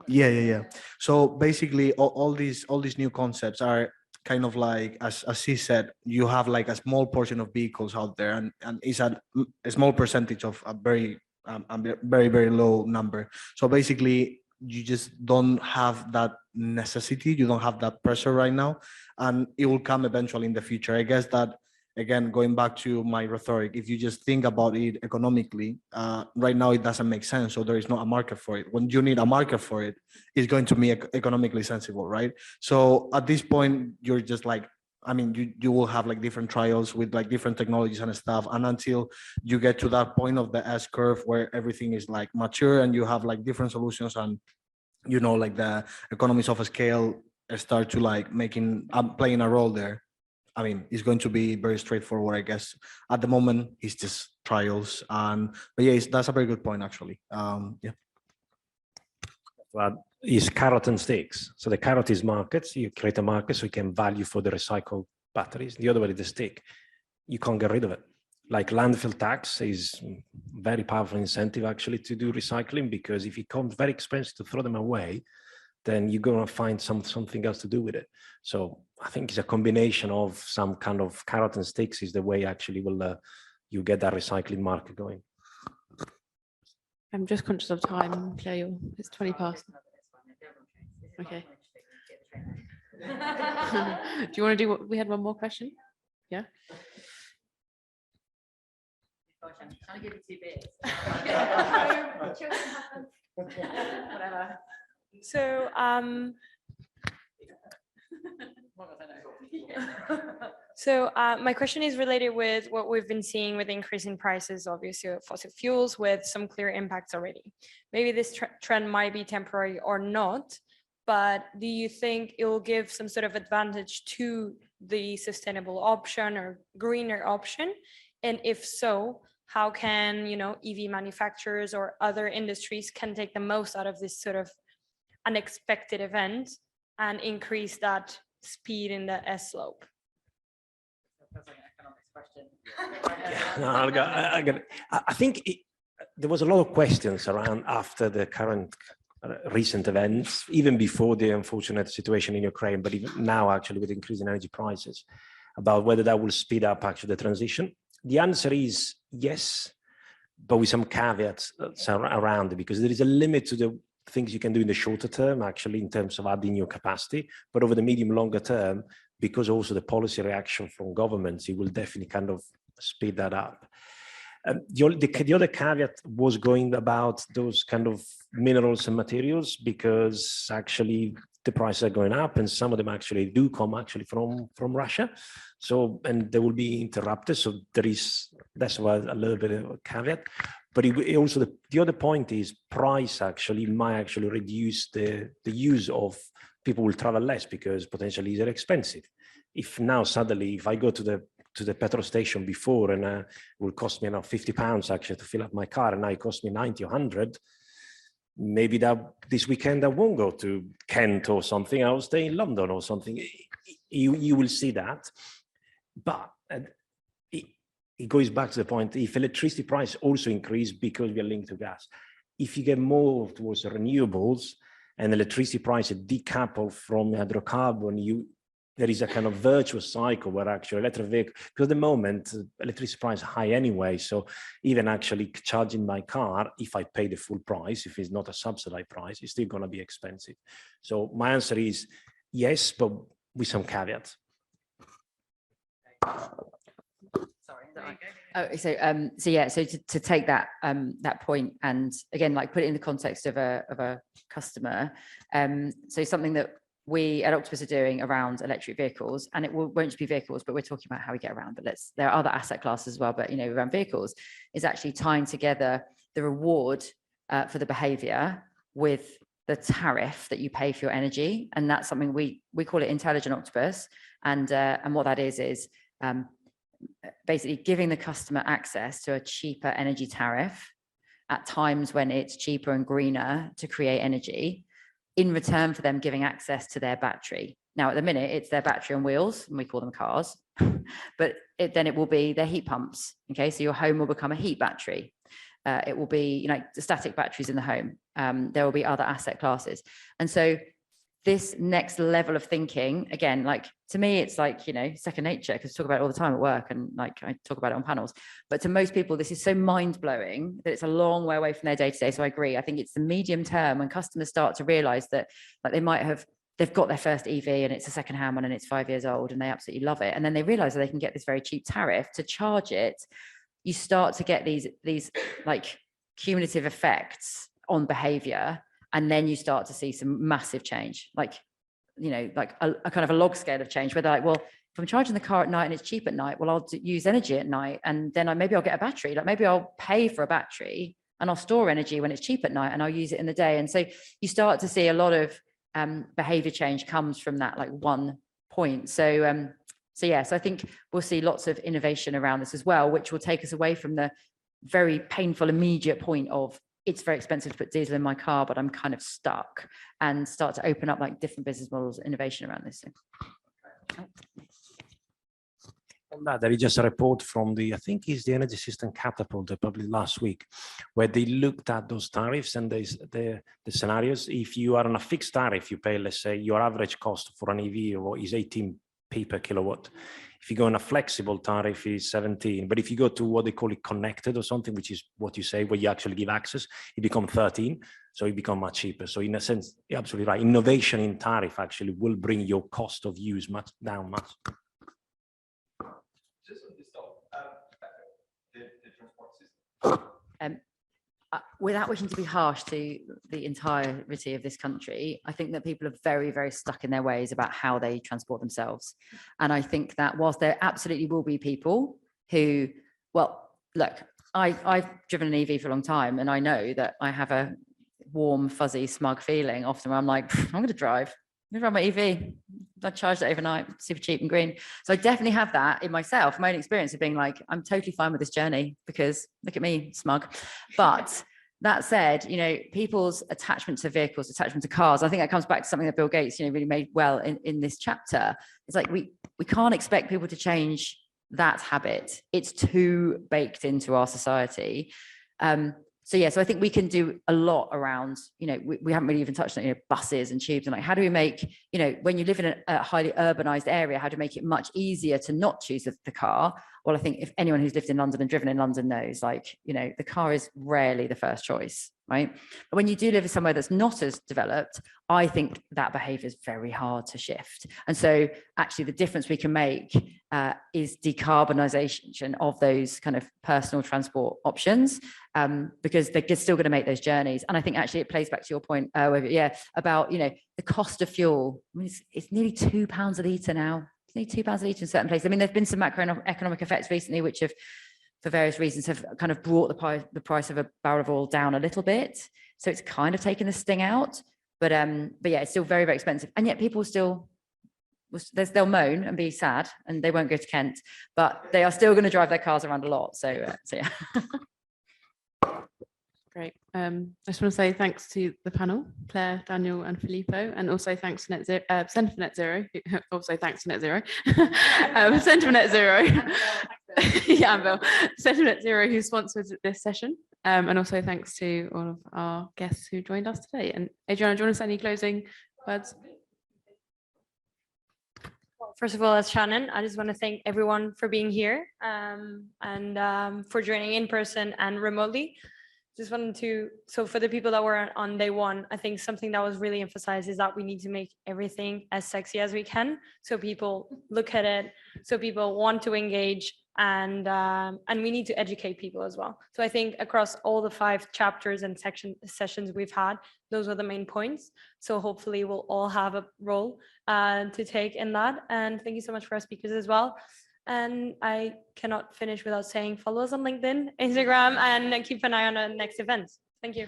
Yeah. So basically all these new concepts are kind of as he said, you have a small portion of vehicles out there, and it's a small percentage of a very very low number. So basically you just don't have that necessity, you don't have that pressure right now, and it will come eventually in the future. I guess that, again, going back to my rhetoric, if you just think about it economically, right now it doesn't make sense. So there is not a market for it. When you need a market for it, it's going to be economically sensible, right? So at this point, you're just you will have different trials with different technologies and stuff. And until you get to that point of the S curve where everything is mature and you have different solutions and, the economies of a scale start to playing a role there. It's going to be very straightforward, I guess. At the moment, it's just trials. But yeah, that's a very good point, actually. Yeah. Well, it's carrot and sticks. So the carrot is markets. You create a market so you can value for the recycled batteries. The other way is the stick. You can't get rid of it. Landfill tax is very powerful incentive actually to do recycling, because if it becomes very expensive to throw them away, then you're going to find something else to do with it. So I think it's a combination of some kind of carrot and sticks is the way actually you get that recycling market going. I'm just conscious of time, Claire. It's 20 past. Okay. Do you want to do what we had one more question? Yeah. I'll give you 2 beers. Whatever. So my question is related with what we've been seeing with increasing prices, obviously, of fossil fuels, with some clear impacts already. Maybe this trend might be temporary or not, but do you think it will give some sort of advantage to the sustainable option or greener option? And if so, how can EV manufacturers or other industries can take the most out of this sort of unexpected event and increase that speed in the S slope? I think there was a lot of questions around after the current recent events, even before the unfortunate situation in Ukraine, but even now actually with increasing energy prices, about whether that will speed up actually the transition. The answer is yes, but with some caveats around it, because there is a limit to the things you can do in the shorter term, actually, in terms of adding new capacity, but over the medium, longer term, because also the policy reaction from governments, it will definitely kind of speed that up. The other caveat was going about those kind of minerals and materials, because actually the prices are going up, and some of them actually do come actually from Russia. So, and they will be interrupted. So that's why a little bit of a caveat. But it also, the other point is price actually might actually reduce the use of, people will travel less because potentially they're expensive. If now suddenly, if I go to the petrol station before and it will cost me now £50 actually to fill up my car, and now it costs me 90 or 100, maybe this weekend I won't go to Kent or something, I'll stay in London or something. You will see that. But it goes back to the point, if electricity price also increase because we are linked to gas, if you get more towards renewables and electricity price decoupled from hydrocarbon, there is a kind of virtuous cycle where actually electric vehicle, because at the moment electricity price is high anyway, so even actually charging my car, if I pay the full price, if it's not a subsidized price, it's still going to be expensive. So my answer is yes, but with some caveats. So to take that that point, and again, like put it in the context of a customer, so something that we at Octopus are doing around electric vehicles, and it won't just be vehicles, but we're talking about how we get around, but there are other asset classes as well, but around vehicles, is actually tying together the reward for the behavior with the tariff that you pay for your energy. And that's something we call it Intelligent Octopus. And what that is basically giving the customer access to a cheaper energy tariff at times when it's cheaper and greener to create energy, in return for them giving access to their battery. Now, at the minute, it's their battery on wheels, and we call them cars, but then it will be their heat pumps. Okay, so your home will become a heat battery. It will be, the static batteries in the home. There will be other asset classes. And so this next level of thinking, again, like to me, it's like, second nature, because I talk about it all the time at work, and like I talk about it on panels. But to most people, this is so mind blowing that it's a long way away from their day to day. So I agree. I think it's the medium term when customers start to realize that like they've got their first EV and it's a secondhand one and it's 5 years old and they absolutely love it. And then they realize that they can get this very cheap tariff to charge it. You start to get these like cumulative effects on behavior. And then you start to see some massive change, like a kind of a log scale of change, where they're like, well, if I'm charging the car at night and it's cheap at night, well, I'll use energy at night. And then maybe I'll get a battery, like maybe I'll pay for a battery and I'll store energy when it's cheap at night and I'll use it in the day. And so you start to see a lot of behavior change comes from that like one point. So I think we'll see lots of innovation around this as well, which will take us away from the very painful immediate point of, it's very expensive to put diesel in my car, but I'm kind of stuck, and start to open up like different business models, innovation around this. On that, there is just a report from I think it's the Energy System Catapult, probably last week, where they looked at those tariffs and the scenarios. If you are on a fixed tariff, you pay, let's say, your average cost for an EV is 18p per kilowatt. If you go on a flexible tariff, is 17. But if you go to what they call it connected or something, which is what you say, where you actually give access, it becomes 13. So it becomes much cheaper. So in a sense, you're absolutely right. Innovation in tariff actually will bring your cost of use down much. Without wishing to be harsh to the entirety of this country, I think that people are very, very stuck in their ways about how they transport themselves. And I think that whilst there absolutely will be people who, well, look, I've driven an EV for a long time, and I know that I have a warm, fuzzy, smug feeling often where I'm like, I'm going to drive my EV. I charged it overnight, super cheap and green. So I definitely have that in myself, my own experience of being like, I'm totally fine with this journey because look at me, smug. But that said, people's attachment to vehicles, attachment to cars, I think that comes back to something that Bill Gates, really made well in this chapter. It's like, we can't expect people to change that habit. It's too baked into our society. So I think we can do a lot around, we haven't really even touched on buses and tubes, and like, how do we make, when you live in a highly urbanized area, how do you make it much easier to not choose the car? well, I think if anyone who's lived in London and driven in London knows, like, you know, the car is rarely the first choice, right? But when you do live in somewhere that's not as developed, I think that behavior is very hard to shift. And so actually the difference we can make is decarbonisation of those kind of personal transport options, because they're still going to make those journeys. And I think actually it plays back to your point, about, you know, the cost of fuel. I mean, it's nearly £2 a litre now. It's nearly £2 a litre in certain places. I mean, there've been some macroeconomic effects recently, which have, for various reasons, have kind of brought the price of a barrel of oil down a little bit. So it's kind of taken the sting out. But yeah, it's still very, very expensive. And yet people still, they'll moan and be sad and they won't go to Kent, but they are still going to drive their cars around a lot. So yeah. Great. I just want to say thanks to the panel, Claire, Daniel, and Filippo, and also thanks to Centre for Net Zero. Also thanks to Net Zero, Centre for Net Zero. Yeah, Bill. Centre for Net Zero, who sponsored this session, and also thanks to all of our guests who joined us today. And Adriana, do you want to say any closing words? First of all, as Shannon, I just want to thank everyone for being here and for joining in person and remotely. Just wanted to, so for the people that were on day one, I think something that was really emphasized is that we need to make everything as sexy as we can, so people look at it, so people want to engage, and we need to educate people as well. So I think across all the 5 chapters and sessions we've had, those are the main points. So hopefully we'll all have a role to take in that. And thank you so much for our speakers as well. And I cannot finish without saying follow us on LinkedIn, Instagram, and keep an eye on our next events. Thank you.